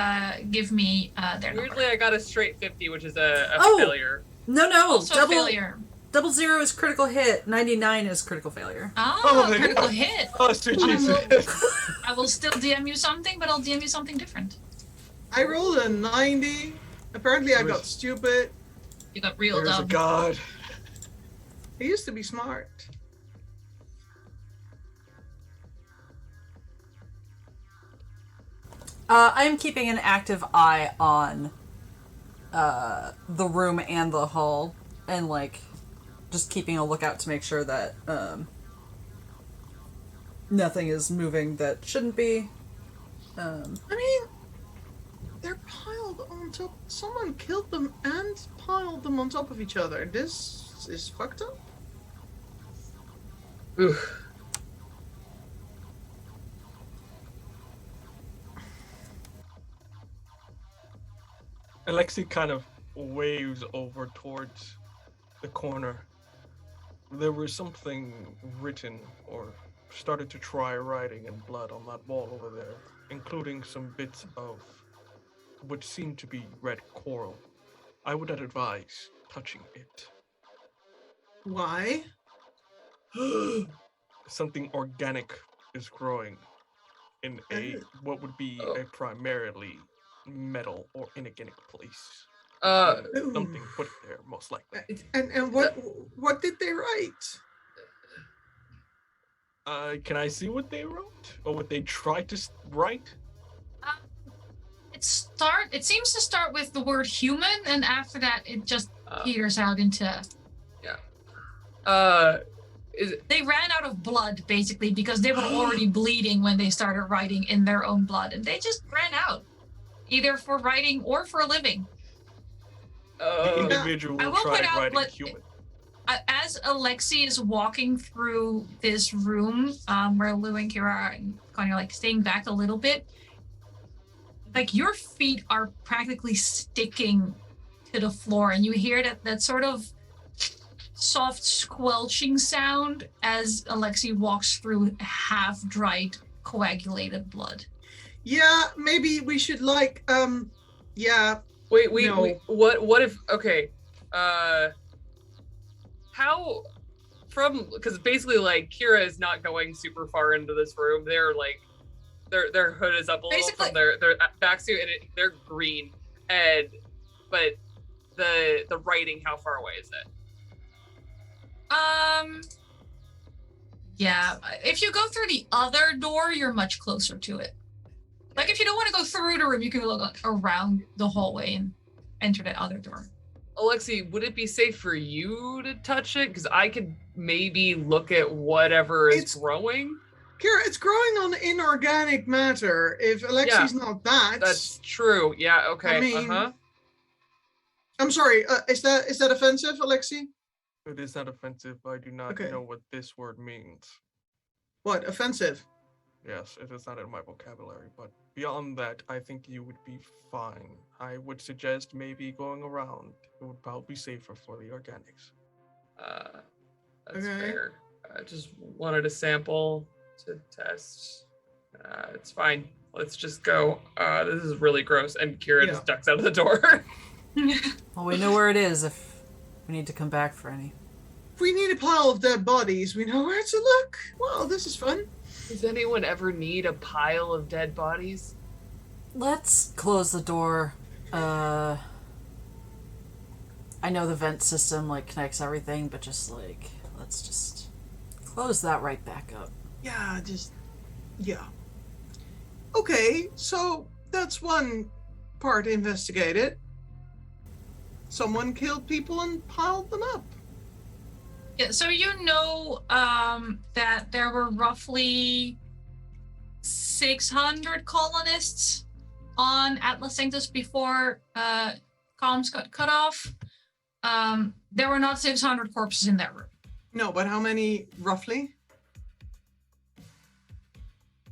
give me their number. Weirdly, I got a straight 50, which is a Oh! failure. No. Also failure. Double zero is critical hit. 99 is critical failure. Oh, my critical God. hit. Oh, sweet Jesus! I will still DM you something, but I'll DM you something different. I rolled a 90. Apparently, I got stupid. You got real There's a dumb. God. I used to be smart. I'm keeping an active eye on the room and the hall, and like just keeping a lookout to make sure that nothing is moving that shouldn't be. I mean, they're piled on top. Someone killed them and piled them on top of each other. This is fucked up. Oof. Alexi kind of waves over towards the corner. There was something written or started to try writing in blood on that wall over there, including some bits of what seemed to be red coral. I would not advise touching it. Why? Something organic is growing in what would be a primarily metal or inorganic place. Something put it there, most likely. And what did they write? Can I see what they wrote or what they tried to write? It seems to start with the word human, and after that, it just peters out into. They ran out of blood basically because they were already bleeding when they started writing in their own blood, and they just ran out, either for writing or for a living. The individual tried writing human. As Alexi is walking through this room, where Lou and Kira are kind of like staying back a little bit, like your feet are practically sticking to the floor, and you hear that sort of soft squelching sound as Alexi walks through half-dried, coagulated blood. Yeah, maybe we should Wait, what if, okay, how, because basically, like, Kira is not going super far into this room. They're, like, their hood is up a little from their back suit, and they're green, but the writing, how far away is it? Yeah, if you go through the other door, you're much closer to it. Like, if you don't want to go through the room, you can look around the hallway and enter that other door. Alexi, would it be safe for you to touch it? Because I could maybe look at whatever is growing. Kira, it's growing on inorganic matter. If Alexi's not that's true. Yeah, okay. I mean, I'm sorry, is that offensive, Alexi? It is not offensive. I do not know what this word means. What, offensive? Yes, it is not in my vocabulary, but beyond that, I think you would be fine. I would suggest maybe going around. It would probably be safer for the organics. That's fair. I just wanted a sample to test. It's fine. Let's just go. This is really gross. And Kira just ducks out of the door. Well, we know where it is if we need to come back for any. If we need a pile of dead bodies, we know where to look. Well, this is fun. Does anyone ever need a pile of dead bodies? Let's close the door. I know the vent system, like, connects everything, but just, like, let's just close that right back up. Yeah, Okay, so that's one part investigated. Someone killed people and piled them up. Yeah, so you know that there were roughly 600 colonists on Atlas Sanctus before comms got cut off. There were not 600 corpses in that room. No, but how many roughly?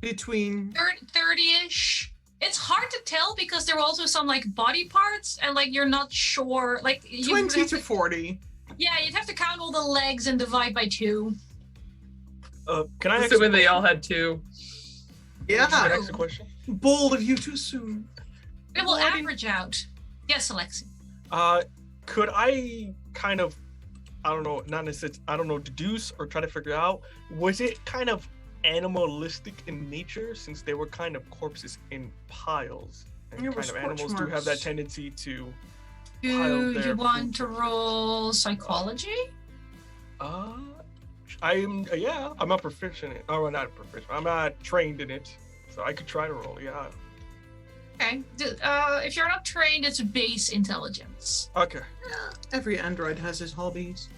Between 30-ish. It's hard to tell because there were also some like body parts and like you're not sure. Like 20 to 40. Yeah, you'd have to count all the legs and divide by 2. Can I assuming they all had 2? Yeah. Can I ask a question? Bold of you to assume. It will average out. Yes, Alexi. Could I kind of, I don't know, not necessarily, I don't know, deduce or try to figure out, was it kind of animalistic in nature since they were kind of corpses in piles? And kind of animals do have that tendency to pile their you want to roll psychology? I'm not proficient in it. Oh, not proficient. I'm not trained in it, so I could try to roll. Yeah. Okay. If you're not trained, it's base intelligence. Okay. Yeah, every android has his hobbies.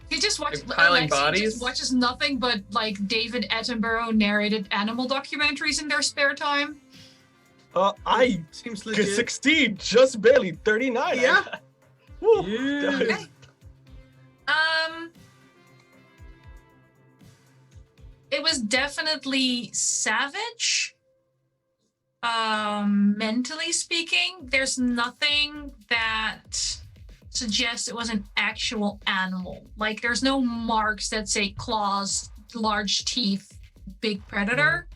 He just watches bodies. Watches nothing but like David Attenborough narrated animal documentaries in their spare time. I seems could legit. 16, just barely 39. Yeah. Woo. Yeah. Okay. It was definitely savage. Mentally speaking, there's nothing that suggests it was an actual animal. Like, there's no marks that say claws, large teeth, big predator.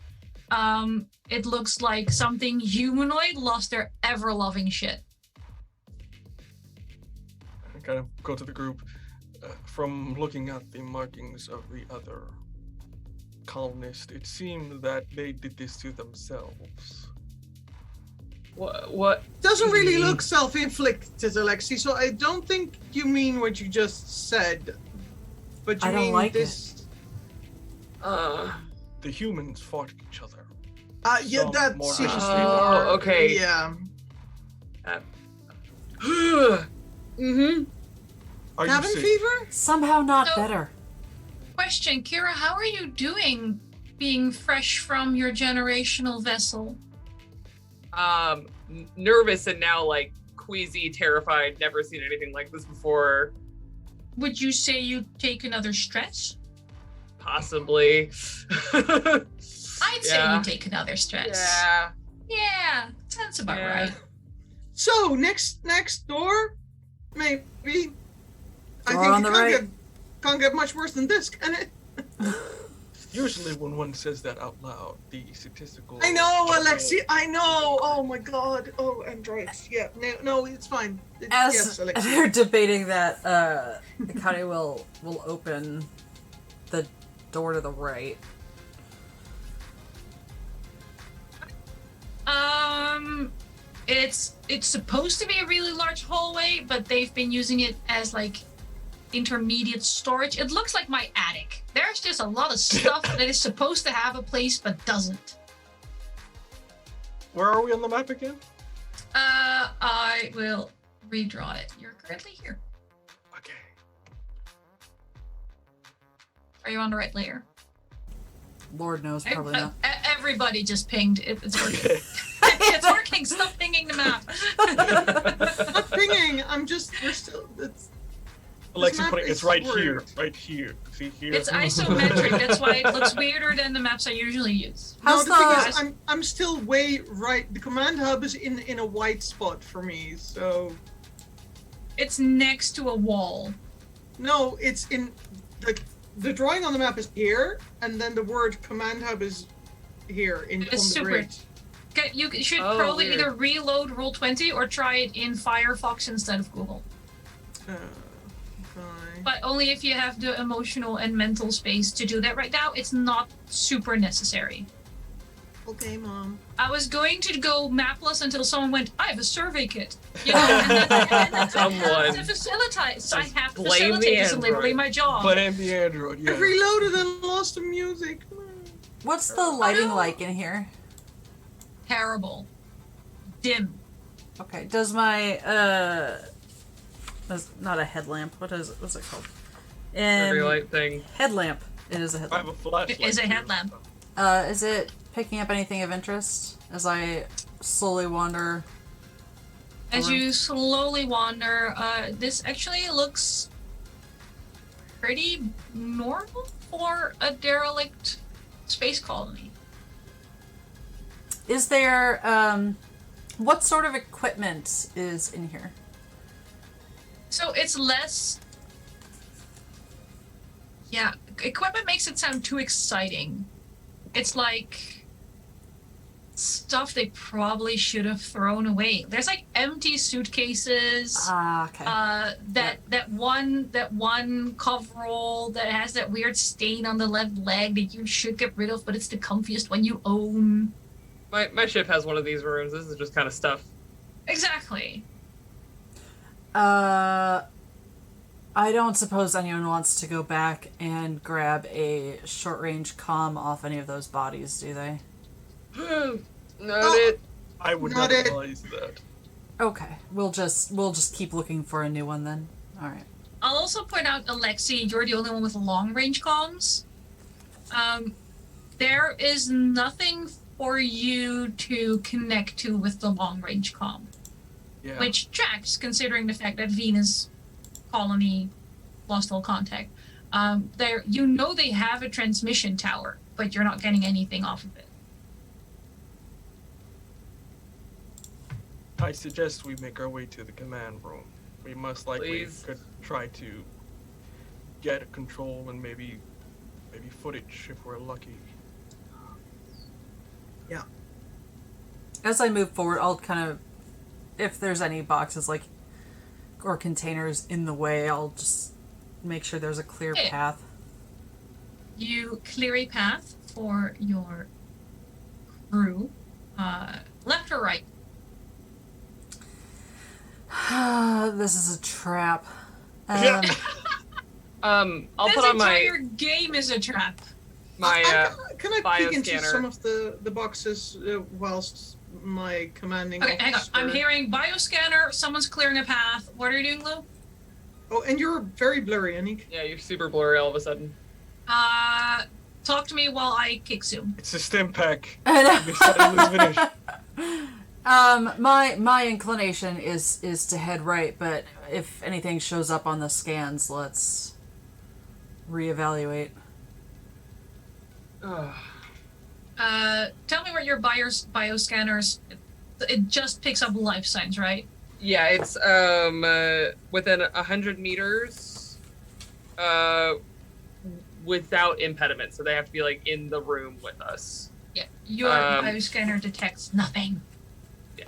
It looks like something humanoid lost their ever-loving shit. I kind of go to the group. From looking at the markings of the other colonists, it seemed that they did this to themselves. What? Doesn't really look self-inflicted, Alexi, so I don't think you mean what you just said. But you I don't mean like this. The humans fought each other. Yeah, Some that more seems viciously than Oh, others. okay. Yeah. Mm-hmm. Are you Cabin sick? fever? Somehow not No. better. Question, Kira, how are you doing being fresh from your generational vessel? Nervous and now like queasy, terrified, never seen anything like this before. Would you say you take another stress? Possibly. I'd say Yeah. you take another stress. Yeah. Yeah, sounds about Yeah. right. So, next door? Maybe. I Door think on it the can't get much worse than this, can it? Usually when one says that out loud, the statistical... I know, Alexi, I know! Oh my god. Oh, I'm right. Yeah, no, it's fine. As Yes, Alexi. they're debating that, Akane will open the door to the right. It's supposed to be a really large hallway, but they've been using it as like intermediate storage. It looks like my attic. There's just a lot of stuff that is supposed to have a place but doesn't. Where are we on the map again? I will redraw it. You're currently here. Okay. Are you on the right layer? Lord knows, probably not. Everybody just pinged. It's working. Okay. It's working. Stop pinging the map. Not pinging, we're still, Alexi map putting is it's right weird. here. Right here. See here? It's isometric. That's why it looks weirder than the maps I usually use. No, How's the thing the- is, I'm still way right. The command hub is in a white spot for me, so It's next to a wall. no, it's in the drawing on the map is here, and then the word command hub is here on the super. grid. Okay, you should Oh, probably weird. either reload Roll20 or try it in Firefox instead of Google. Okay. But only if you have the emotional and mental space to do that right now. It's not super necessary. Okay, Mom. I was going to go mapless until someone went, I have a survey kit. You know, and that's Someone. to facilitate. So I Just have to blame the facilitate. It's literally Android. my job. Blame the Android, yeah. I reloaded and lost the music. What's the lighting no. like in here? Terrible. Dim. Okay, does my, that's not a headlamp. What's it called? Every light thing. Headlamp. It is a I have headlamp. a flashlight. It is a here. headlamp. Is it picking up anything of interest as I slowly wander? As Over. you slowly wander, this actually looks pretty normal for a derelict space colony. Is there, what sort of equipment is in here? So it's less. Yeah, equipment makes it sound too exciting. It's like stuff they probably should have thrown away. There's like empty suitcases. Ah, okay. That one coverall that has that weird stain on the left leg that you should get rid of, but it's the comfiest one you own. My ship has one of these rooms. This is just kind of stuff. Exactly. I don't suppose anyone wants to go back and grab a short-range comm off any of those bodies, do they? Not it. I would Not not it. advise that. Okay, we'll just keep looking for a new one then. All right. I'll also point out, Alexi, you're the only one with long-range comms. There is nothing for you to connect to with the long-range comm, Yeah. which tracks considering the fact that Venus colony lost all contact. They have a transmission tower, but you're not getting anything off of it. I suggest we make our way to the command room. We most likely Please. could try to get control and maybe footage if we're lucky. Yeah. As I move forward, I'll kind of, if there's any boxes like or containers in the way, I'll just make sure there's a clear Yeah. path. You clear a path for your crew. Left or right? This is a trap. Yeah. I'll This put on entire game is a trap. my Can I peek into bioscanner. some of the boxes whilst my commanding Okay, hang on. officer... I'm hearing bioscanner. Someone's clearing a path. What are you doing, Lou? Oh, and you're very blurry, Anniek. Yeah, you're super blurry all of a sudden. Talk to me while I kick Zoom. It's a stim pack. We suddenly finish. My inclination is to head right, but if anything shows up on the scans, let's reevaluate. Ugh. Tell me what your bioscanners. It just picks up life signs, right? Yeah, it's within 100 meters, without impediment. So they have to be like in the room with us. Yeah. Your bioscanner detects nothing. Yeah.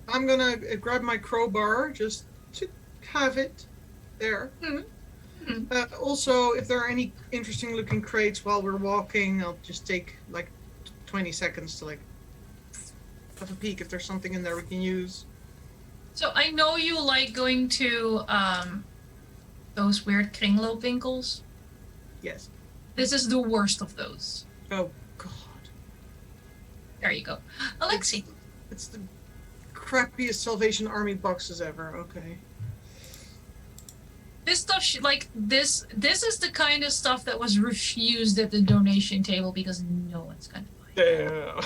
I'm gonna grab my crowbar just to have it there. Also, if there are any interesting looking crates while we're walking, I'll just take like 20 seconds to like have a peek if there's something in there we can use. So I know you like going to those weird kringloopwinkels. Yes. This is the worst of those. Oh God. There you go. Alexi. It's the crappiest Salvation Army boxes ever. Okay. This stuff, this is the kind of stuff that was refused at the donation table because no one's gonna buy it. Damn.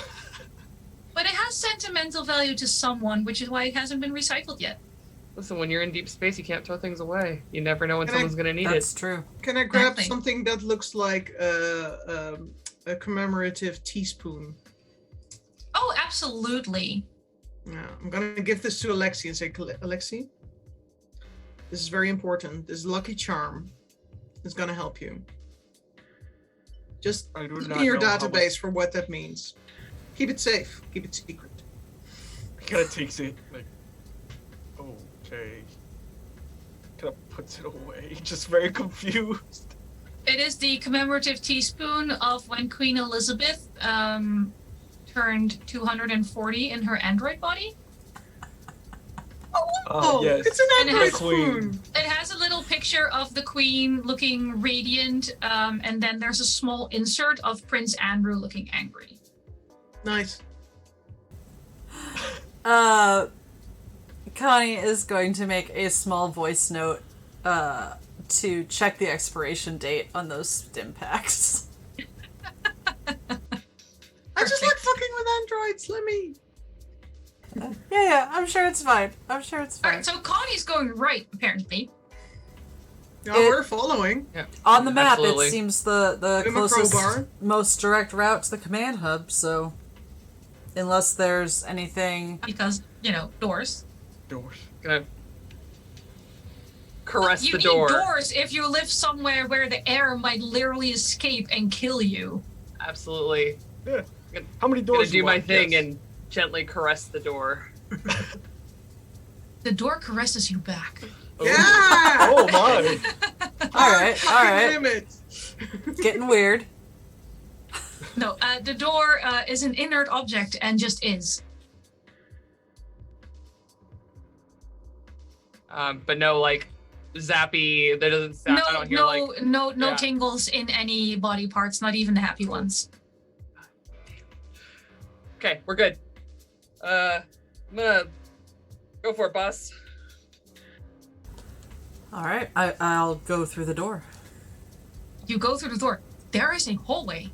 But it has sentimental value to someone, which is why it hasn't been recycled yet. Listen, when you're in deep space, you can't throw things away. You never know when Can I- someone's gonna need That's it. true. Can I grab Exactly. something that looks like a commemorative teaspoon? Oh, absolutely. Yeah, I'm gonna give this to Alexi and say, Alexi, this is very important. This lucky charm is gonna help you. Just I do look not in your know how much- database for what that means. Keep it safe. Keep it secret. He kind of takes it like, okay. Kind of puts it away, just very confused. It is the commemorative teaspoon of when Queen Elizabeth turned 240 in her android body. Oh, yes. it's an And it android has- spoon. It has a little picture of the Queen looking radiant, and then there's a small insert of Prince Andrew looking angry. Nice. Connie is going to make a small voice note to check the expiration date on those stim packs. I just like fucking with androids. Let me. Yeah, I'm sure it's fine. I'm sure it's All fine. right, so Connie's going right, apparently. Yeah, It- we're following. Yeah. On the map, Absolutely. it seems the Give him a closest, crowbar. most direct route to the command hub, so unless there's anything... Because, doors. Doors. Gonna caress You the need door. doors if you live somewhere where the air might literally escape and kill you. Absolutely. Yeah. How many Gonna doors do you my want? thing Yes. and gently caress the door. The door caresses you back. Yeah. Oh my. Alright, Fucking alright. limits. Getting weird. No, the door is an inert object and just is. But no, like, zappy, there doesn't sound, I don't hear, like... no yeah. tingles in any body parts, not even the happy ones. Okay, we're good. I'm gonna go for it, boss. Alright, I'll go through the door. You go through the door. There is a hallway.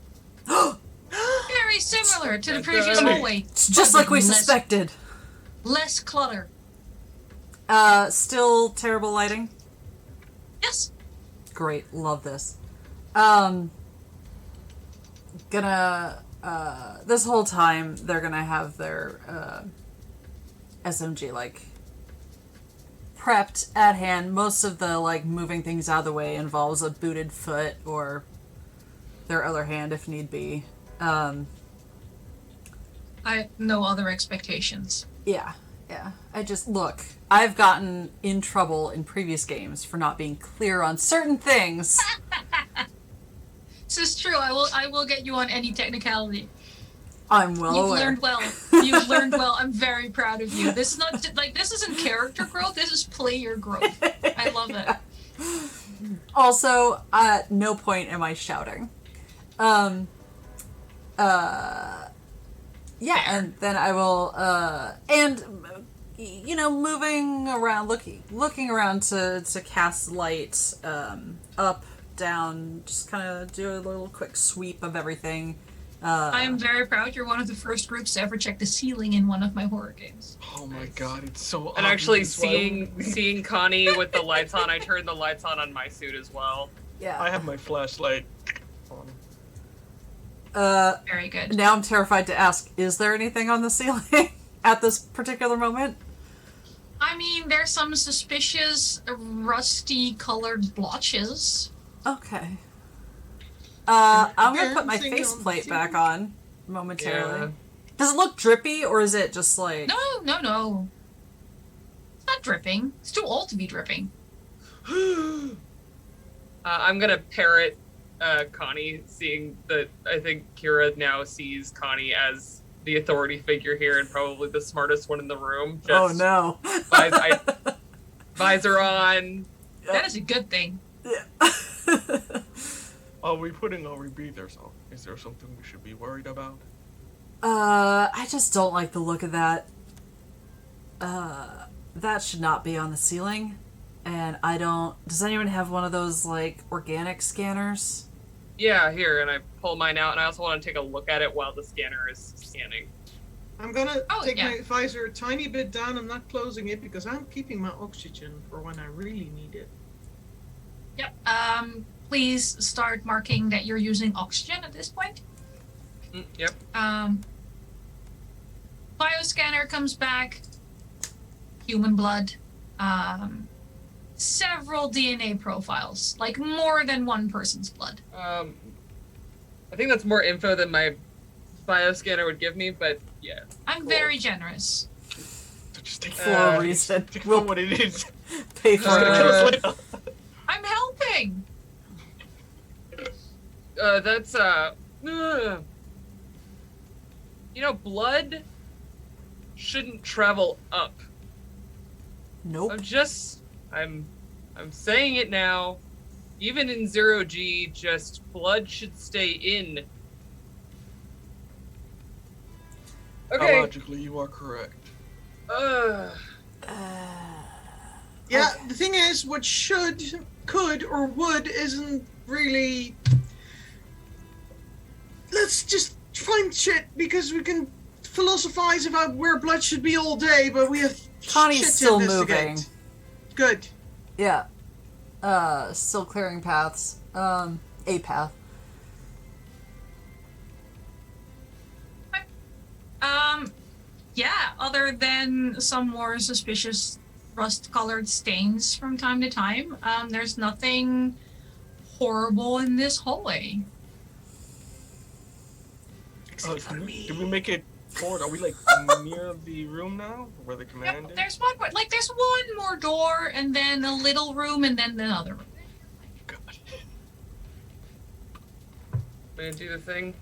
Very similar to the previous Okay. hallway. It's just but like we less- suspected. Less clutter. Still terrible lighting. Yes. Great, love this. Gonna this whole time they're gonna have their SMG like prepped at hand. Most of the like moving things out of the way involves a booted foot or their other hand if need be. I have no other expectations. Yeah. I just look. I've gotten in trouble in previous games for not being clear on certain things. This is true. I will get you on any technicality. I'm well You've aware. learned well. You've learned well. I'm very proud of you. This is not like this isn't character growth. This is player growth. I love it. Also, at no point am I shouting. Yeah, and then I will, moving around, looking around to cast light, up, down, just kind of do a little quick sweep of everything. I am very proud. You're one of the first groups to ever check the ceiling in one of my horror games. Oh my god, it's so And actually obvious. seeing Connie with the lights on, I turned the lights on my suit as well. Yeah. I have my flashlight on. Very good. Now I'm terrified to ask, is there anything on the ceiling at this particular moment? I mean, there's some suspicious rusty colored blotches. Okay. I'm gonna put my Dancing on the faceplate back on momentarily. Yeah. Does it look drippy, or is it just like... No. It's not dripping. It's too old to be dripping. I'm gonna parrot Connie, seeing that I think Kira now sees Connie as the authority figure here and probably the smartest one in the room. Oh Just no. visor on. That is a good thing. Yeah. Are we putting our rebreathers on? Is there something we should be worried about? I just don't like the look of that. That should not be on the ceiling. And I don't... Does anyone have one of those, like, organic scanners? Yeah, here, and I pull mine out, and I also want to take a look at it while the scanner is scanning. I'm gonna take yeah. my visor a tiny bit down. I'm not closing it because I'm keeping my oxygen for when I really need it. Yep. Please start marking that you're using oxygen at this point. Yep. Bioscanner comes back. Human blood. Several DNA profiles, like more than one person's blood. I think that's more info than my bioscanner would give me, but yeah. I'm Cool. very generous. So just take For a reason. Take for what it is. Pay It's for gonna kill it. us later. I'm helping. That's blood shouldn't travel up. Nope. I'm saying it now. Even in 0G, just blood should stay in. Okay. Biologically, you are correct. Yeah, the thing is, what should, could, or would isn't really... Let's just find shit, because we can philosophize about where blood should be all day, but we have Connie's shit to still investigate. moving. Good. Yeah. Still clearing paths. A path. Yeah, other than some more suspicious rust-colored stains from time to time, there's nothing horrible in this hallway. Did we make it forward? Are we like near the room now, where the command is? There's one more, there's one more door, and then a little room, and then another room. God. Gonna do the thing.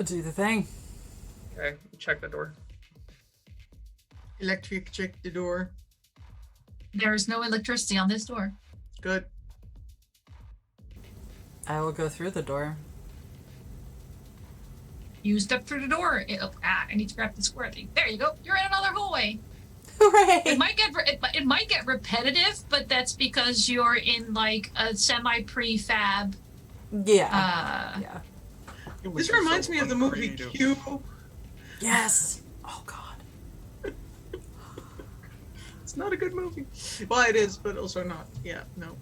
Do the thing. Okay, check the door. Electric, check the door. There's no electricity on this door. Good. I will go through the door. You step through the door. I need to grab the square thing. There you go. You're in another hallway. Hooray! It might get repetitive, but that's because you're in like a semi-prefab. Yeah. Yeah. It was This reminds so me of the movie uncreative. Q. Yes. Oh God. It's not a good movie. Well, it is, but also not. Yeah, no.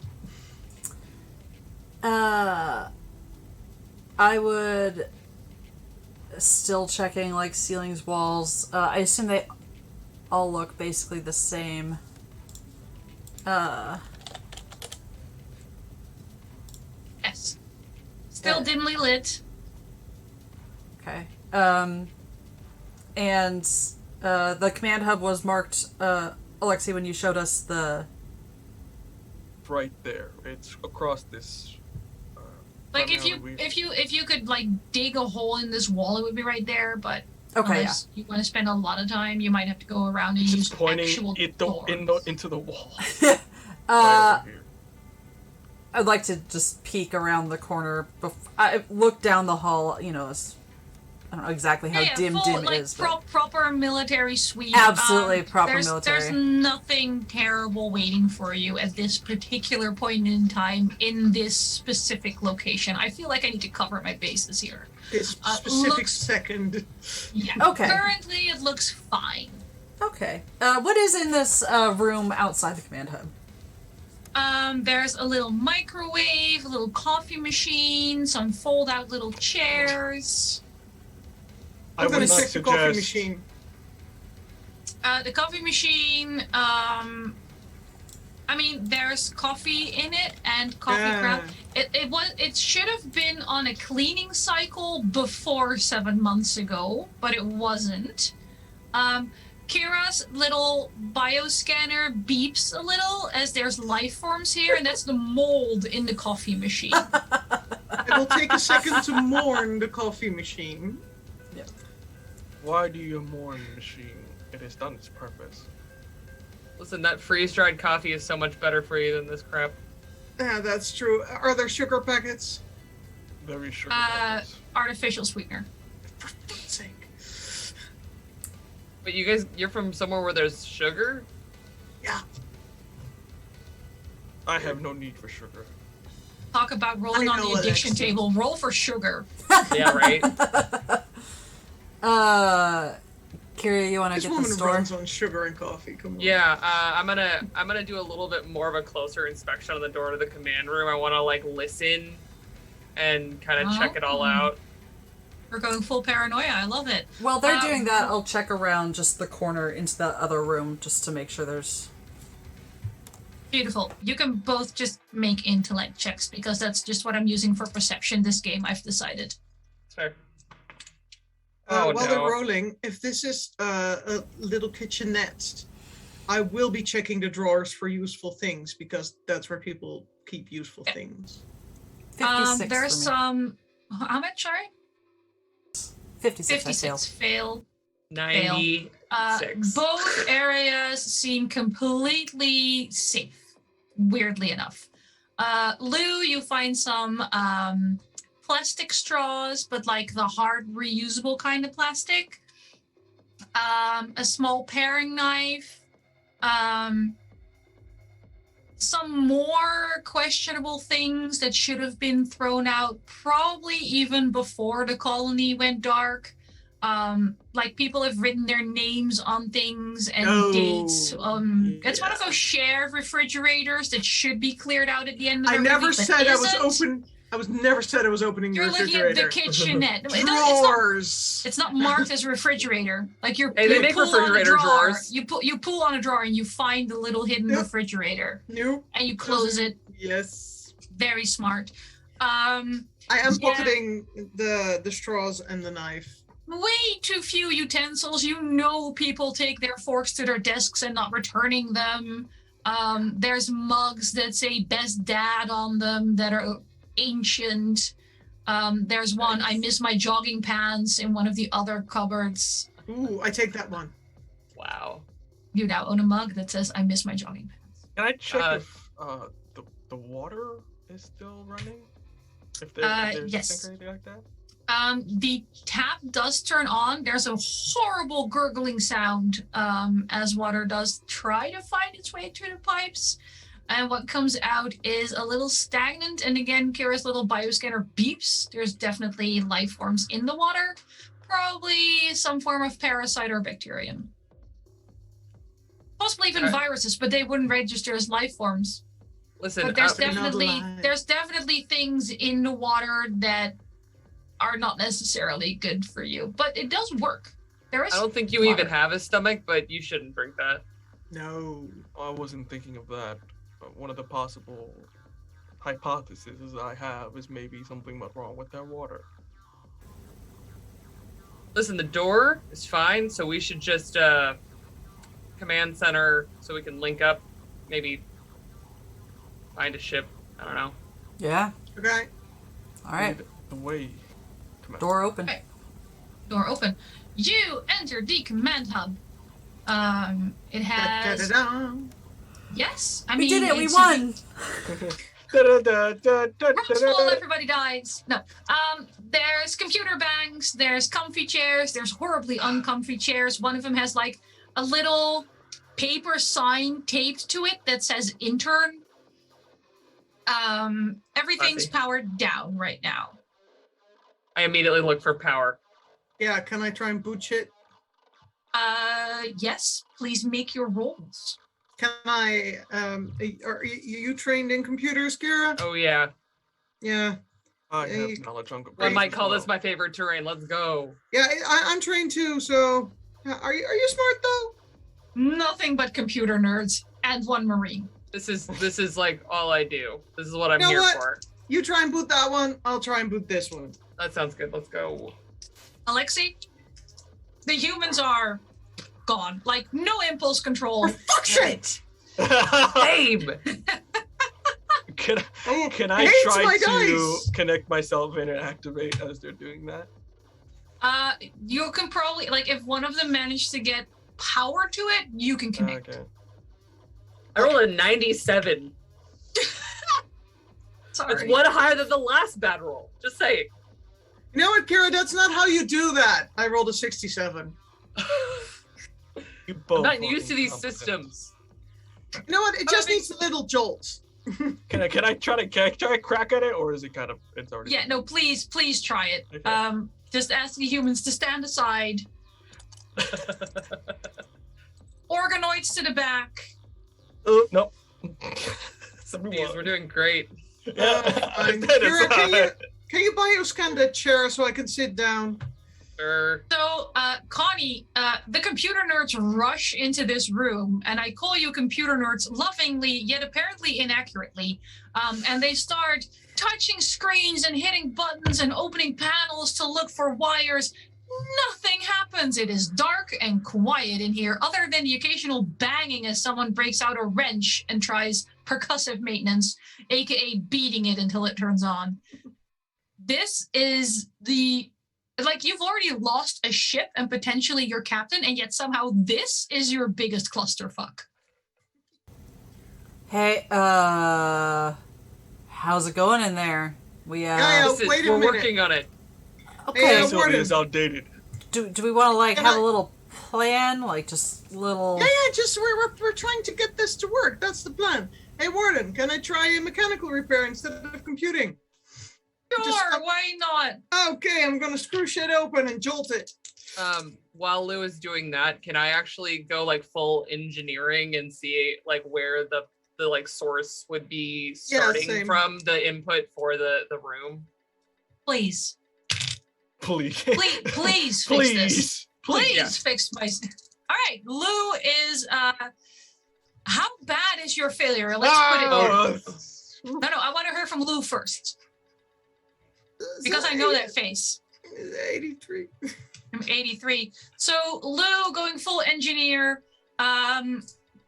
I would still checking like ceilings, walls. I assume they all look basically the same. Yes. Still dimly lit. Okay. And the command hub was marked, Alexi, when you showed us the... Right there. It's across this. Like if you could like dig a hole in this wall, it would be right there. But Okay, unless you want to spend a lot of time, you might have to go around and use Just pointing actual into the wall. I'd like to just peek around the corner. I look down the hall, you know, I don't know exactly how dim like, it is. But... proper military suite. Absolutely proper military. There's nothing terrible waiting for you at this particular point in time in this specific location. I feel like I need to cover my bases here. This specific second. Yeah. Okay. Currently, it looks fine. Okay. What is in this room outside the command hub? There's a little microwave, a little coffee machine, some fold-out little chairs. I'm going to check the coffee machine. The coffee machine, I mean, there's coffee in it and coffee crap. It should have been on a cleaning cycle before 7 months ago, but it wasn't. Kira's little bioscanner beeps a little as there's life forms here, and that's the mold in the coffee machine. It will take a second to mourn the coffee machine. Yep. Why do you mourn the machine? It has done its purpose. Listen, that freeze-dried coffee is so much better for you than this crap. Yeah, that's true. Are there sugar packets? Very sugar packets. Artificial sweetener. For fuck's sake. But you guys, you're from somewhere where there's sugar? Yeah. I have no need for sugar. Talk about rolling on the addiction table. Roll for sugar. Yeah, right? Kira, you want to get the store? This woman runs on sugar and coffee. Come on. Yeah, I'm gonna do a little bit more of a closer inspection on the door to the command room. I want to like listen and kind of check it all out. We're going full paranoia. I love it. While they're doing that, I'll check around just the corner into that other room just to make sure there's... Beautiful. You can both just make intellect checks because that's just what I'm using for perception this game, I've decided. Fair. While they're rolling, if this is a little kitchenette, I will be checking the drawers for useful things because that's where people keep useful things. 56 there's for me. some... How much, sorry? 56 fail. 96. Both areas seem completely safe, weirdly enough. Lou, you find some plastic straws, but like the hard reusable kind of plastic. A small paring knife. Some more questionable things that should have been thrown out probably even before the colony went dark. Like people have written their names on things and dates. It's one of those shared refrigerators that should be cleared out at the end of the I never said I was open. I was never said I was opening the refrigerator. You're looking at the kitchenette. Drawers. It's not marked as a refrigerator. Like they make refrigerator drawers. You pull on a drawer and you find the little hidden refrigerator. Nope. And you close it. Yes. Very smart. I am pocketing the straws and the knife. Way too few utensils. You know people take their forks to their desks and not returning them. There's mugs that say best dad on them that are ancient. There's one, I miss my jogging pants, in one of the other cupboards. Ooh, I take that one. Wow. You now own a mug that says I miss my jogging pants. Can I check if the water is still running? If there's yes. a sink or anything like that? The tap does turn on. There's a horrible gurgling sound as water does try to find its way through the pipes. And what comes out is a little stagnant. And again, Kira's little bioscanner beeps. There's definitely life forms in the water. Probably some form of parasite or bacterium. Possibly even viruses, but they wouldn't register as life forms. Listen, but there's definitely things in the water that are not necessarily good for you, but it does work. There is I don't think you water. even have a stomach, but you shouldn't drink that. No. I wasn't thinking of that. One of the possible hypotheses I have is maybe something went wrong with that water. Listen, the door is fine, so we should just command center so we can link up, maybe find a ship. I don't know. Yeah. Okay. All right. Lead the way. Come on. Door open. Okay. Door open. You enter the command hub. It has. Da-da-da-da. Yes, I We mean did it. We it's- won. Room's full, everybody dies. No. There's computer banks, there's comfy chairs, there's horribly uncomfy chairs. One of them has like a little paper sign taped to it that says intern. Everything's Classy. powered down right now. I immediately look for power. Yeah, can I try and boot shit? Yes, please make your rolls. Can I, are you trained in computers, Kira? Oh yeah. Yeah. I Hey, have knowledge on I might as call this well. my favorite terrain. Let's go. Yeah, I'm trained too, so are you smart though? Nothing but computer nerds and one Marine. This is like all I do. This is what I'm You know here what? for. You try and boot that one, I'll try and boot this one. That sounds good. Let's go. Alexei, the humans are gone. Like, no impulse control. Fuck shit! Aim! Can Oh, I hates try my to dice. connect myself in and activate as they're doing that? You can probably, like, if one of them managed to get power to it, you can connect. Okay. I rolled a 97. Sorry. It's one higher than the last bad roll. Just saying. You know what, Kira? That's not how you do that. I rolled a 67. You both I'm not fucking used to these competent. systems. You know what? It just needs a little jolt. Can I try to crack at it, or is it kind of it's already? Yeah, no, please try it. Okay. Just ask the humans to stand aside. Organoids to the back. Oh no. Jeez, we're doing great. Yeah, Fine. that is Kira, can you bioscan that chair so I can sit down? Sure. So, Connie, the computer nerds rush into this room, and I call you computer nerds lovingly, yet apparently inaccurately. And they start touching screens and hitting buttons and opening panels to look for wires. Nothing happens. It is dark and quiet in here, other than the occasional banging as someone breaks out a wrench and tries percussive maintenance, aka beating it until it turns on. This is like, you've already lost a ship and potentially your captain, and yet somehow this is your biggest clusterfuck. Hey, how's it going in there? We Yeah, wait a we're minute. working on it. okay. Hey, Sylvia is outdated. Do we want to like Can have I- a little plan, like just little? Yeah, just we're trying to get this to work. That's the plan. Hey, Warden, can I try a mechanical repair instead of computing? Sure, Just- why not? Okay, I'm gonna screw shit open and jolt it. While Lou is doing that, can I actually go like full engineering and see like where the like source would be Yeah, starting same. from the input for the room? Please, Please. please fix this. Please Yeah. fix my. All right, Lou is. How bad is your failure? Let's put it here. No, I want to hear from Lou first because I know that face. 83. I'm 83. So Lou going full engineer,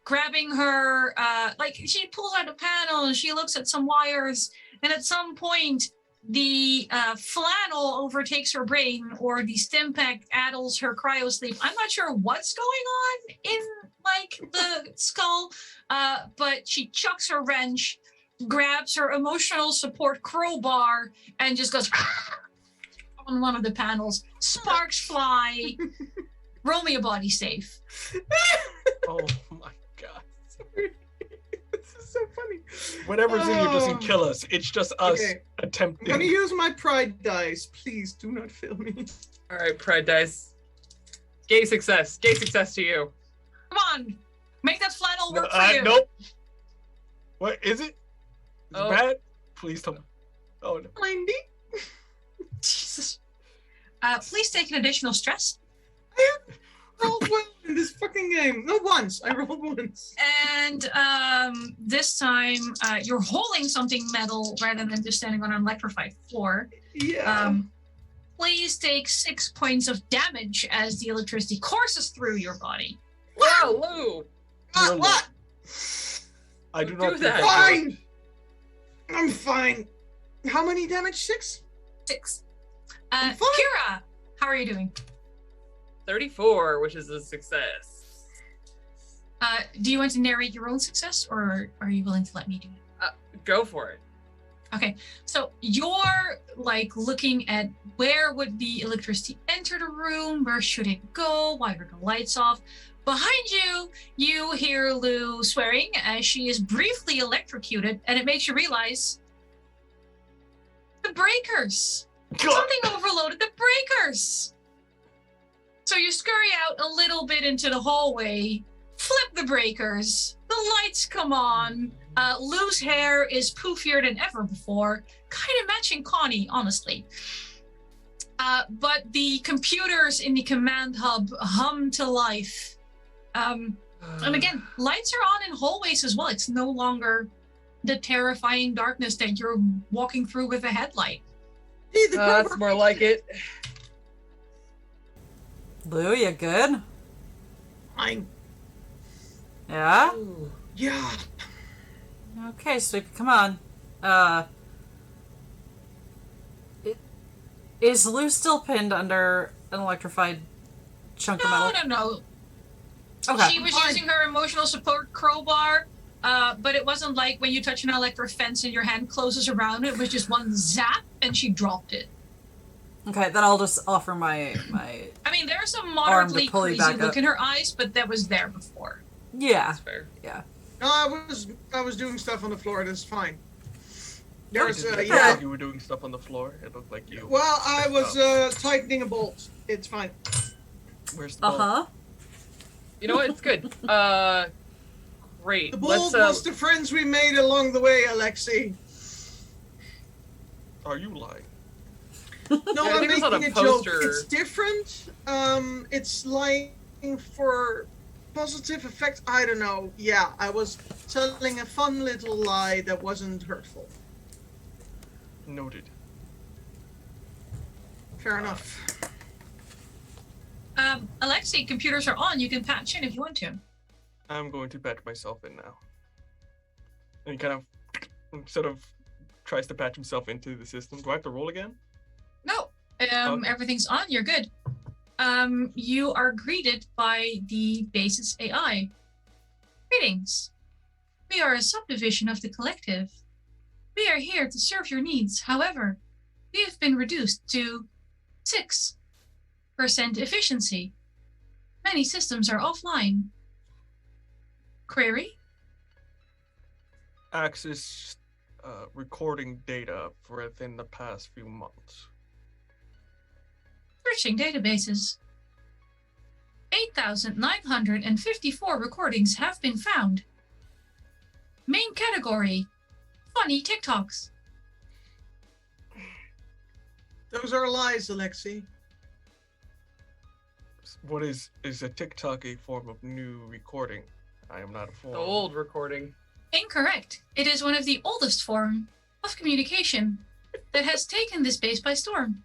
grabbing her, like she pulls out a panel and she looks at some wires, and at some point the flannel overtakes her brain, or the stim pack addles her cryo sleep. I'm not sure what's going on in like the skull, but she chucks her wrench, grabs her emotional support crowbar, and just goes on one of the panels. Sparks fly. Roll me a body safe. Oh my god. Sorry. This is so funny. Whatever's in here doesn't Oh. kill us. It's just us Okay, I'm attempting. gonna use my pride dice. Please do not fail me. All right, pride dice. Gay success. Gay success to you. Come on. Make that flannel work for you. Nope. What is it? Is Oh. it bad? Please tell me. Oh no. 90. Jesus. Please take an additional stress. I rolled well in this fucking game. No, once. I rolled once. And this time, you're holding something metal rather than just standing on an electrified floor. Yeah. Please take 6 points of damage as the electricity courses through your body. Wow, Lou! What? I do Do not that. Fine. I'm fine. How many damage? 6? 6. I'm fine. Kira, how are you doing? 34, which is a success. Do you want to narrate your own success, or are you willing to let me do it? Go for it. Okay, so you're like looking at where would the electricity enter the room, where should it go, why are the lights off? Behind you, you hear Lou swearing as she is briefly electrocuted, and it makes you realize the breakers. Something overloaded the breakers. So you scurry out a little bit into the hallway, flip the breakers, the lights come on. Lou's hair is poofier than ever before, kind of matching Connie, honestly. But the computers in the command hub hum to life. And again, lights are on in hallways as well. It's no longer the terrifying darkness that you're walking through with a headlight. That's more like it. Lou, you good? Fine. Yeah? Ooh. Yeah. Okay, Sweepy, come on. Is Lou still pinned under an electrified chunk of metal? No. Okay. She was using her emotional support crowbar, but it wasn't like when you touch an electric fence and your hand closes around it. It was just one zap, and she dropped it. Okay, then I'll just offer my I mean, there's a Arm moderately to pull you crazy back look up. in her eyes, but that was there before. yeah. That's fair. Yeah. No, I was doing stuff on the floor. That's fine. There's It didn't look yeah. like you were doing stuff on the floor. It looked like you. Well, I was tightening a bolt. It's fine. Where's the ball? Uh-huh. You know what? It's good. Great. The bolt Let's, was the friends we made along the way, Alexi. Are you lying? No, Yeah, I I'm think it was on making a a joke. poster. It's different. It's like for positive effect. I don't know. Yeah, I was telling a fun little lie that wasn't hurtful. Noted. Fair enough. Alexi, computers are on. You can patch in if you want to. I'm going to patch myself in now. And he kind of sort of tries to patch himself into the system. Do I have to roll again? No, Okay. everything's on. You're good. You are greeted by the basis AI. Greetings. We are a subdivision of the collective. We are here to serve your needs. However, we have been reduced to 6% efficiency. Many systems are offline. Query? Access recording data for within the past few months. Searching databases. 8,954 recordings have been found. Main category: funny TikToks. Those are lies, Alexi. What is a TikTok a form of new recording? I am not a form. the old recording. Incorrect. It is one of the oldest form of communication that has taken this base by storm.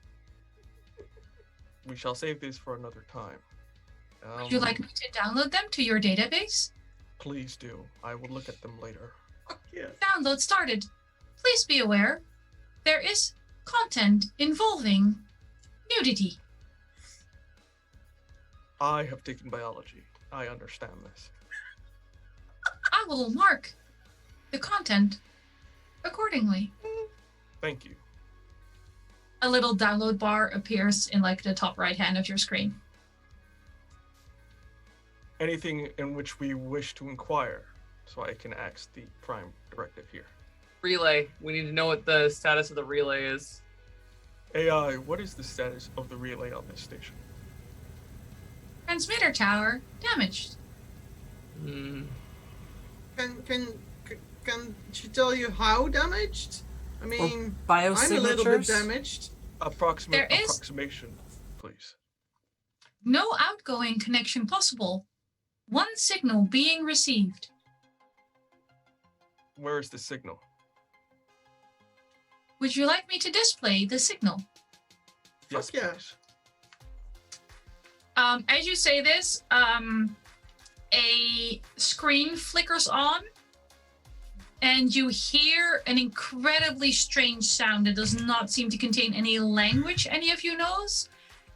We shall save this for another time. Would you like me to download them to your database? Please do. I will look at them later. Fuck yeah. Download started. Please be aware, there is content involving nudity. I have taken biology. I understand this. I will mark the content accordingly. Thank you. A little download bar appears in like the top right hand of your screen. Anything in which we wish to inquire, so I can ask the prime directive here. Relay. We need to know what the status of the relay is. AI, what is the status of the relay on this station? Transmitter tower damaged. Hmm. Can she tell you how damaged? I mean, Biosignatures? I'm a little bit damaged. approximation, please. No outgoing connection possible. One signal being received. Where is the signal? Would you like me to display the signal? Yes, yeah. please. As you say this, a screen flickers on, and you hear an incredibly strange sound that does not seem to contain any language any of you knows.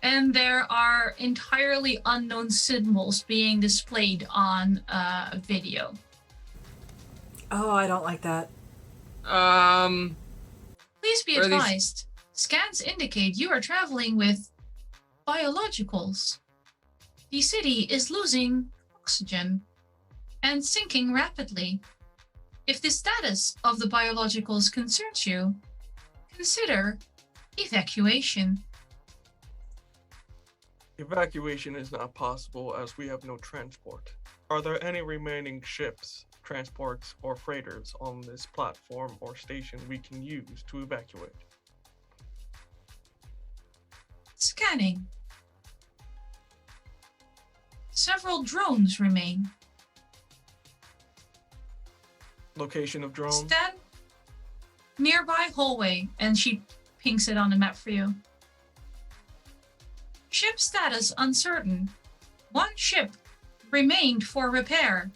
And there are entirely unknown symbols being displayed on a video. Oh, I don't like that. Please be advised, scans indicate you are traveling with biologicals. The city is losing oxygen and sinking rapidly. If the status of the biologicals concerns you, consider evacuation. Evacuation is not possible as we have no transport. Are there any remaining ships, transports, or freighters on this platform or station we can use to evacuate? Scanning. Several drones remain. Location of drone? Stand nearby hallway, and she pinks it on the map for you. Ship status uncertain. One ship remained for repair.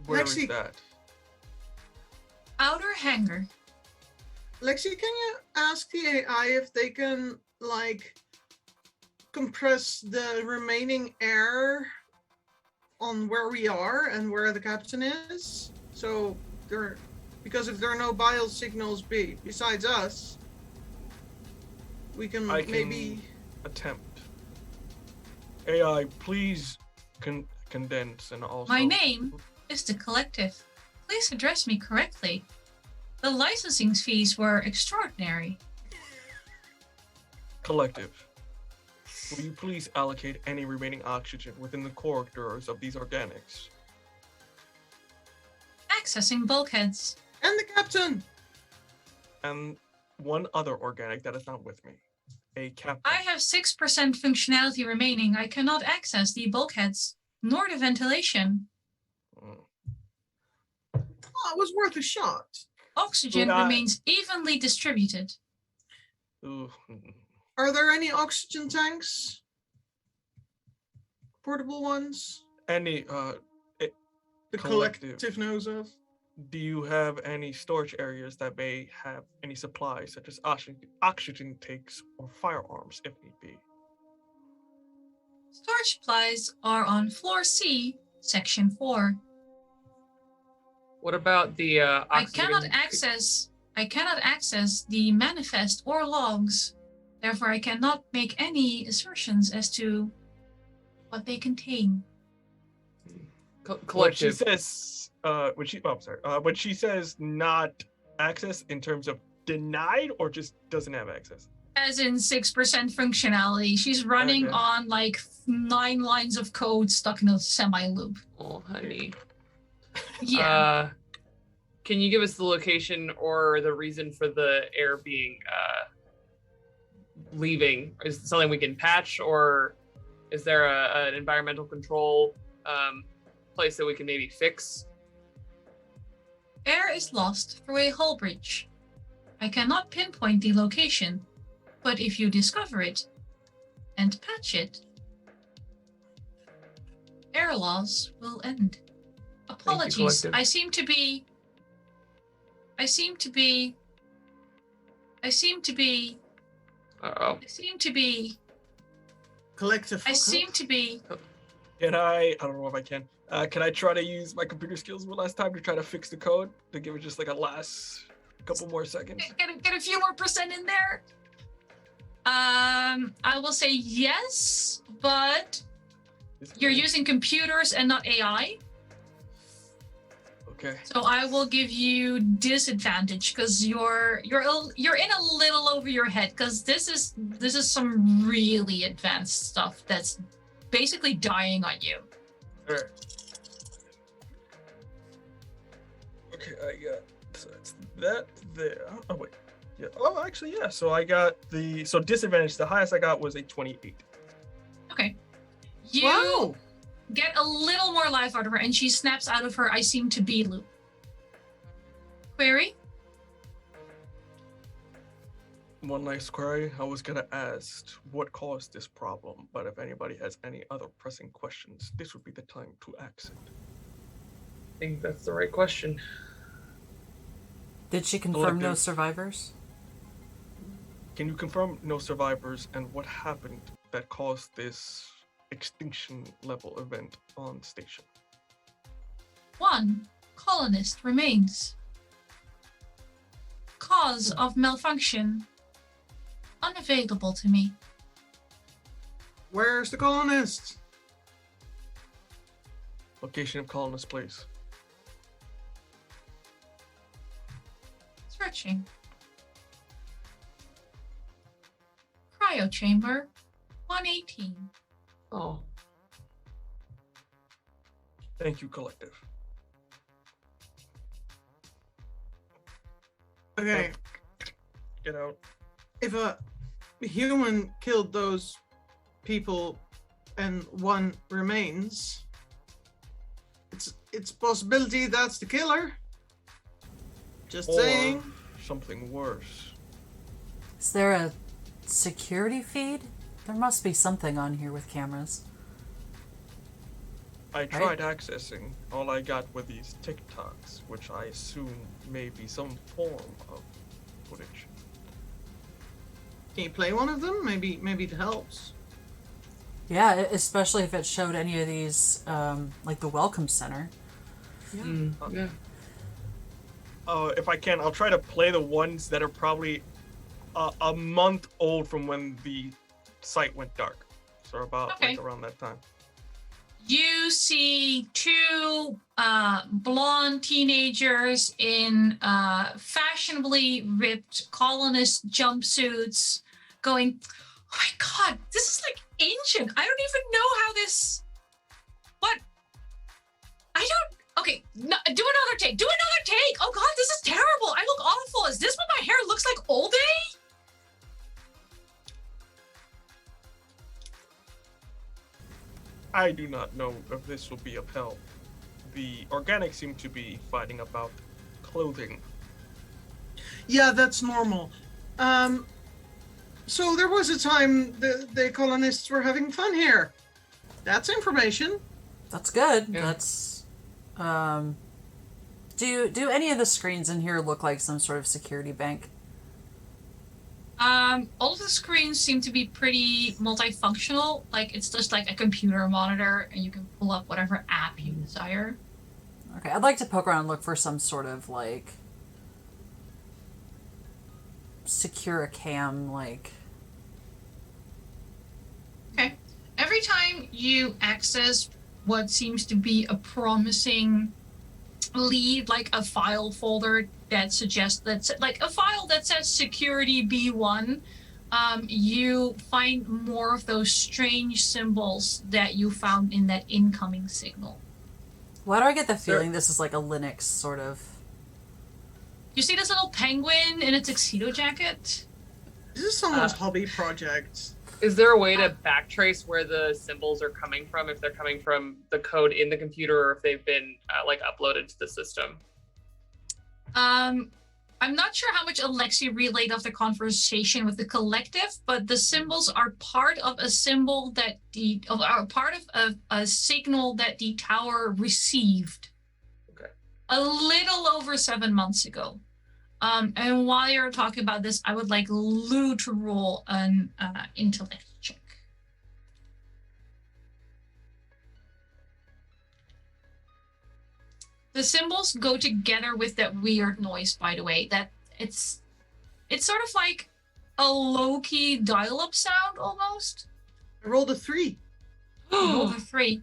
Where is Lexi. that? Outer hangar. Lexi, can you ask the AI if they can, like, compress the remaining air on where we are and where the captain is? So because if there are no bio signals besides us, we can maybe attempt. AI, please condense and also. My name is the Collective. Please address me correctly. The licensing fees were extraordinary. Collective. Will you please allocate any remaining oxygen within the corridors of these organics? Accessing bulkheads. and the captain. And one other organic that is not with me. A captain. I have 6% functionality remaining. I cannot access the bulkheads, nor the ventilation. Oh, it was worth a shot. Oxygen remains evenly distributed. Ooh. Are there any oxygen tanks? Portable ones? Any The collective. collective knows of? Do you have any storage areas that may have any supplies such as oxygen tanks or firearms if need be? Storage supplies are on floor C, section 4. What about the oxygen? I cannot access the manifest or logs. Therefore, I cannot make any assertions as to what they contain. What she says, when she says not access in terms of denied or just doesn't have access? As in 6% functionality. She's running on like 9 lines of code stuck in a semi-loop. Oh, honey. Yeah. Can you give us the location or the reason for the air being leaving? Is it something we can patch, or is there an environmental control place that we can maybe fix? Air is lost through a hull breach. I cannot pinpoint the location, but if you discover it and patch it, air loss will end. Apologies. I seem to be Collective. Can I don't know if I can I try to use my computer skills one last time to try to fix the code to give it just like a last couple more seconds? Get a few more percent in there. I will say yes, but you're using computers and not AI. Okay. So I will give you disadvantage because you're in a little over your head because this is some really advanced stuff that's basically dying on you. All right. Okay, I got so that's that there. Oh wait, Yeah. Oh, actually, yeah. So I got so disadvantage. The highest I got was a 28. Okay. You Wow. get a little more life out of her, and she snaps out of her "I seem to be" loop. Query? One nice query. I was gonna ask what caused this problem, but if anybody has any other pressing questions, this would be the time to ask it. I think that's the right question. Did she confirm no Collective. survivors? Can you confirm no survivors and what happened that caused this extinction level event on station? 1 colonist remains. Cause of malfunction unavailable to me. Where's the colonist? Location of colonist place. Searching. Cryo chamber 118. Oh, Thank you, collective. Okay, Get out. if a human killed those people and one remains, it's a possibility that's the killer. Just Or saying. something worse. Is there a security feed? There must be something on here with cameras. I tried accessing. All I got were these TikToks, which I assume may be some form of footage. Can you play one of them? Maybe it helps. Yeah, especially if it showed any of these, like the Welcome Center. yeah. If I can, I'll try to play the ones that are probably a month old from when the site went dark. So about Okay. like around that time. You see 2 blonde teenagers in fashionably ripped colonist jumpsuits going, "Oh my god, this is like ancient. I don't even know how this. What? I don't. Okay, no, do another take. Do another take. Oh god, this is terrible. I look awful. Is this what my hair looks like all day?" I do not know if this will be upheld. The organics seem to be fighting about clothing. Yeah, that's normal. So there was a time the colonists were having fun here. That's information. That's good. Yeah. That's, do any of the screens in here look like some sort of security bank? All of the screens seem to be pretty multifunctional. Like it's just like a computer monitor, and you can pull up whatever app you desire. Okay, I'd like to poke around and look for some sort of, like, secure cam, like... Okay. Every time you access what seems to be a promising lead, like a file folder that suggests that, like a file that says security B1, you find more of those strange symbols that you found in that incoming signal. Why do I get the feeling this is like a Linux sort of... You see this little penguin in a tuxedo jacket? This is someone's hobby project. Is there a way to backtrace where the symbols are coming from, if they're coming from the code in the computer or if they've been like uploaded to the system? I'm not sure how much Alexi relayed of the conversation with the collective, but the symbols are part of a symbol that are part of a signal that the tower received. Okay. A little over 7 months ago. And while you're talking about this, I would like Lou to roll an intellect check. The symbols go together with that weird noise, by the way. That it's sort of like a low-key dial-up sound almost. I rolled a 3. Roll the 3.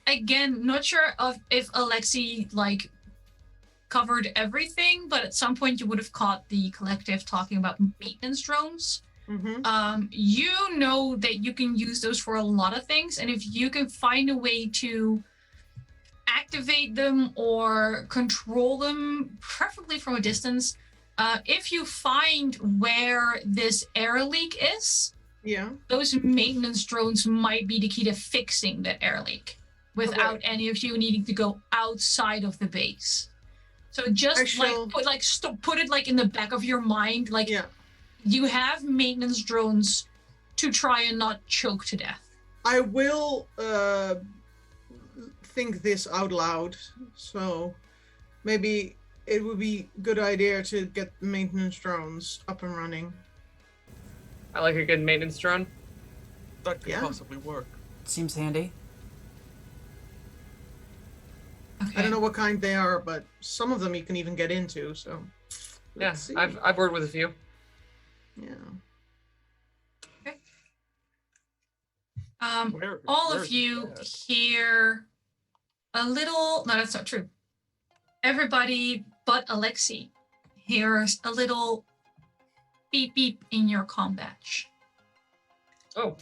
Again, not sure if Alexi like covered everything, but at some point you would have caught the collective talking about maintenance drones. Mm-hmm. You know that you can use those for a lot of things, and if you can find a way to activate them or control them, preferably from a distance, if you find where this air leak is, Yeah. those maintenance drones might be the key to fixing the air leak without Okay. any of you needing to go outside of the base. So just put it like in the back of your mind, like you have maintenance drones to try and not choke to death. I will think this out loud. So maybe it would be a good idea to get maintenance drones up and running. I like a good maintenance drone. That could possibly work. Seems handy. Okay. I don't know what kind they are, but some of them you can even get into. So let's see. I've worked with a few. Yeah. Okay. All of you hear a little. No, that's not true. Everybody but Alexi hears a little beep beep in your comm badge. Oh.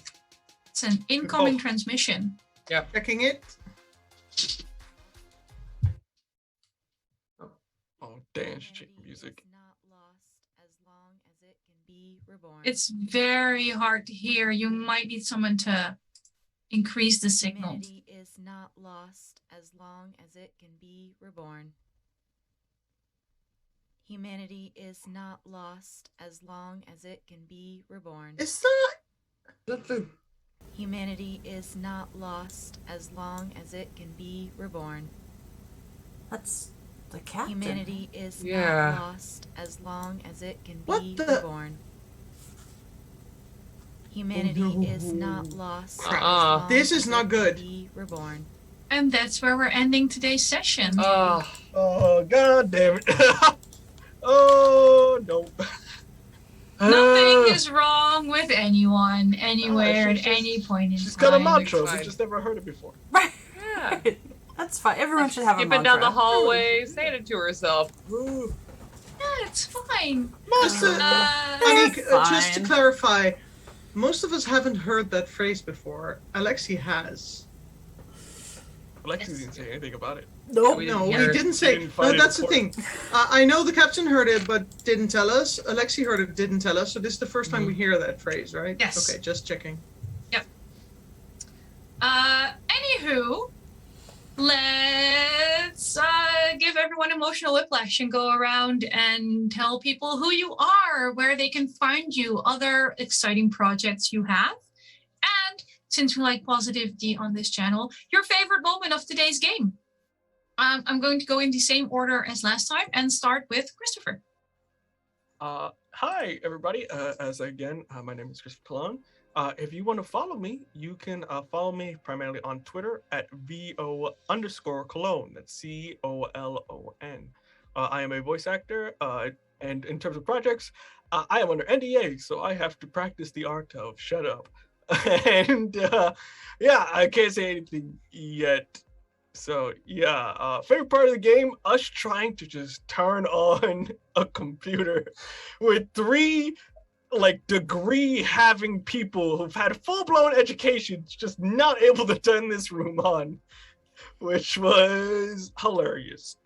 It's an incoming transmission. Yeah. Checking it. Oh, dance music. It's very hard to hear. You might need someone to increase the signal. Humanity is not lost as long as it can be reborn. Humanity is not lost as long as it can be reborn. Is that the... Humanity is not lost as long as it can be reborn. That's the captain. Humanity is not lost as long as it can be reborn. Humanity is not lost as long this is as not it good. can be reborn. And that's where we're ending today's session. Oh, god damn it. Oh, no. Nothing is wrong with anyone, anywhere, at any point in time. She's got a mantra. We just never heard it before. Right. Yeah. That's fine. Everyone should have a Skipping mantra. down the hallway, saying it to herself. Yeah, it's fine. Anniek, just to clarify, most of us haven't heard that phrase before. Alexi has. Alexi didn't say anything about it. No, we didn't say. No, that's the thing. I know the captain heard it, but didn't tell us. Alexi heard it, didn't tell us. So this is the first time we hear that phrase, right? Yes. Okay, just checking. Yep. Anywho, let's give everyone emotional whiplash and go around and tell people who you are, where they can find you, other exciting projects you have, and since we like positivity on this channel, your favorite moment of today's game. I'm going to go in the same order as last time and start with Christopher. Hi, everybody. My name is Christopher Cologne. If you want to follow me, you can follow me primarily on Twitter at VO_Cologne. That's COLON. I am a voice actor, and in terms of projects, I am under NDA, so I have to practice the art of shut up. And I can't say anything yet. So favorite part of the game, us trying to just turn on a computer with 3 degree having people who've had full-blown educations just not able to turn this room on, which was hilarious.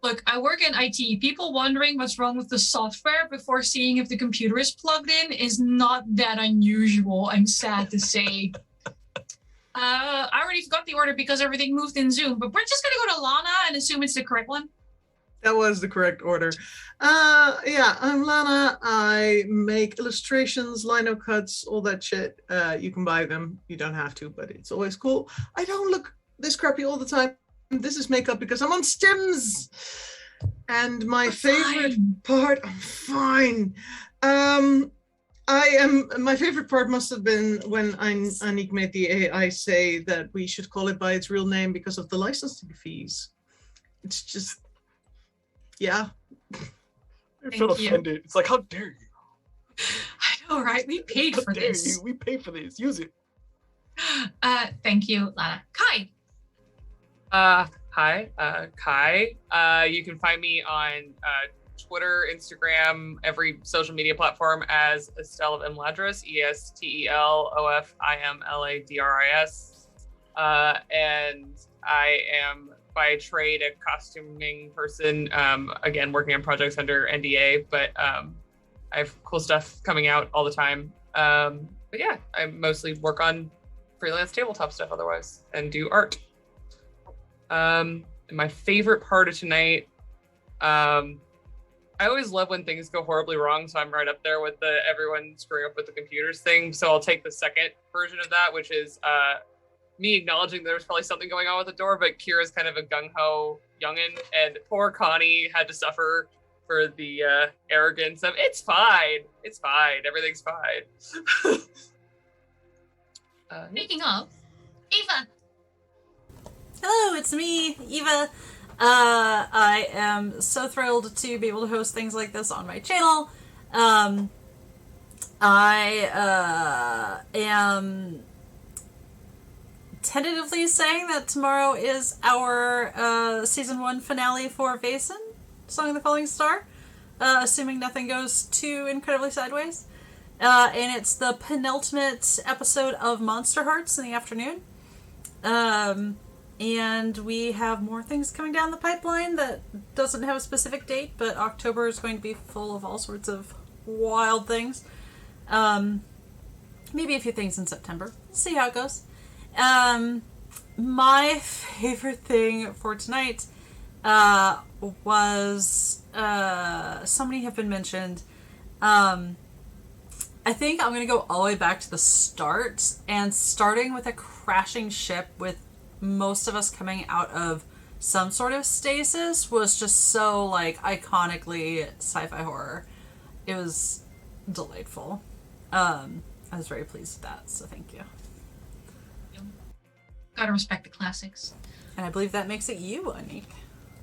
Look, I work in IT. People wondering what's wrong with the software before seeing if the computer is plugged in is not that unusual, I'm sad to say. I already forgot the order because everything moved in Zoom, but we're just gonna go to Lana and assume it's the correct one. That was the correct order. I'm Lana. I make illustrations, lino cuts, all that shit. You can buy them. You don't have to, but it's always cool. I don't look this crappy all the time. This is makeup because I'm on stims. And my favorite part, I'm fine. My favorite part must have been when Anniek made the AI say that we should call it by its real name because of the licensing fees. It's just, yeah. I feel offended. It's like, how dare you? I know, right? We paid for this. We paid for this. Use it. Thank you, Lana. Kai. Hi, Kai. You can find me on Twitter, Instagram, every social media platform as Estelle of Imladris, ESTELOFIMLADRIS. And I am by trade a costuming person, again, working on projects under NDA, but I have cool stuff coming out all the time. But yeah, I mostly work on freelance tabletop stuff otherwise and do art. My favorite part of tonight, I always love when things go horribly wrong, so I'm right up there with the everyone screwing up with the computers thing. So I'll take the second version of that, which is me acknowledging there's probably something going on with the door, but Kira's kind of a gung-ho youngin', and poor Connie had to suffer for the arrogance of, it's fine, everything's fine. Speaking of, Eva! Hello, it's me, Eva. I am so thrilled to be able to host things like this on my channel. I am tentatively saying that tomorrow is our season 1 finale for Vaesen, Song of the Falling Star, assuming nothing goes too incredibly sideways. And it's the penultimate episode of Monster Hearts in the afternoon. And we have more things coming down the pipeline that doesn't have a specific date, but October is going to be full of all sorts of wild things. Maybe a few things in September. We'll see how it goes. My favorite thing for tonight was so many have been mentioned. I think I'm going to go all the way back to the start, and starting with a crashing ship with most of us coming out of some sort of stasis was just so, like, iconically sci-fi horror. It was delightful. I was very pleased with that, so thank you. Gotta respect the classics. And I believe that makes it you, Anniek.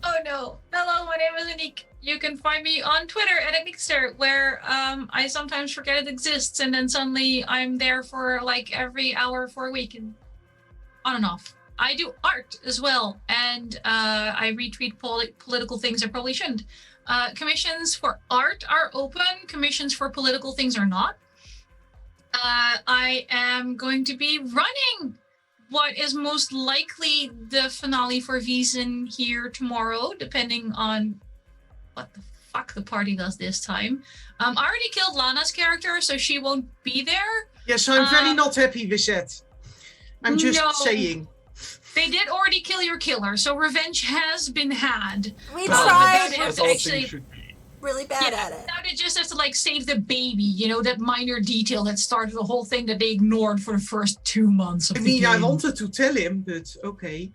Oh no. Hello, my name is Anniek. You can find me on Twitter at Anniekster, where I sometimes forget it exists, and then suddenly I'm there for like every hour for a week, and on and off. I do art as well, and I retweet political things I probably shouldn't. Commissions for art are open. Commissions for political things are not. I am going to be running what is most likely the finale for Vaesen here tomorrow, depending on what the fuck the party does this time. I already killed Lana's character, so she won't be there. Yes, I'm very not happy with that. I'm just saying. They did already kill your killer, so revenge has been had. We tried. That's all things should be. Really bad at it. Now they just have to like save the baby, you know, that minor detail that started the whole thing that they ignored for the first 2 months of the game. I wanted to tell him, but okay.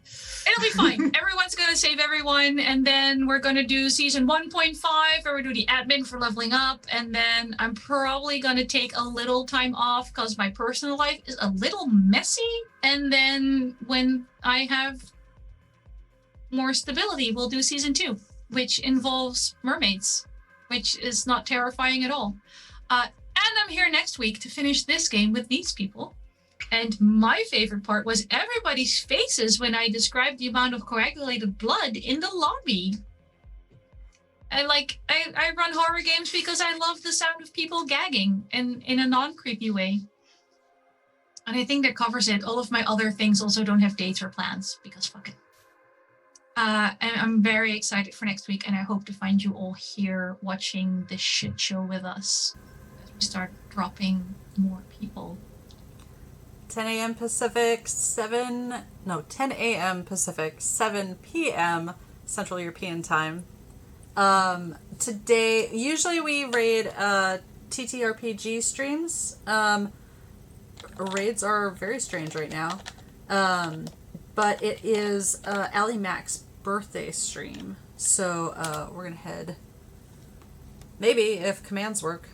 It'll be fine. Everyone's gonna save everyone, and then we're gonna do season 1.5, where we do the admin for leveling up, and then I'm probably gonna take a little time off because my personal life is a little messy, and then when I have more stability, we'll do season 2, which involves mermaids, which is not terrifying at all. And I'm here next week to finish this game with these people. And my favorite part was everybody's faces when I described the amount of coagulated blood in the lobby. I run horror games because I love the sound of people gagging and in a non-creepy way. And I think that covers it. All of my other things also don't have dates or plans because fuck it. And I'm very excited for next week, and I hope to find you all here watching this shit show with us as we start dropping more people. 10 a.m. Pacific, 10 a.m. Pacific, 7 p.m. Central European Time. Today, usually we raid TTRPG streams. Raids are very strange right now. But it is Allie Mac's birthday stream. So we're going to head, maybe, if commands work.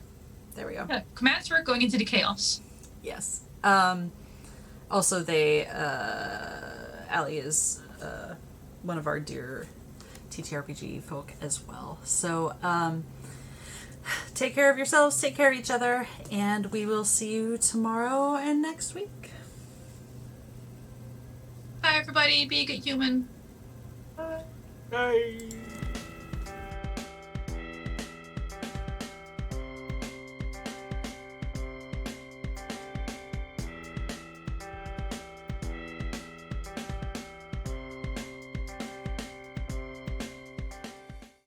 There we go. Yeah, commands work going into the chaos. Yes. Also, Allie is one of our dear TTRPG folk as well. So take care of yourselves, take care of each other, and we will see you tomorrow and next week. Bye, everybody. Be a good human. Bye.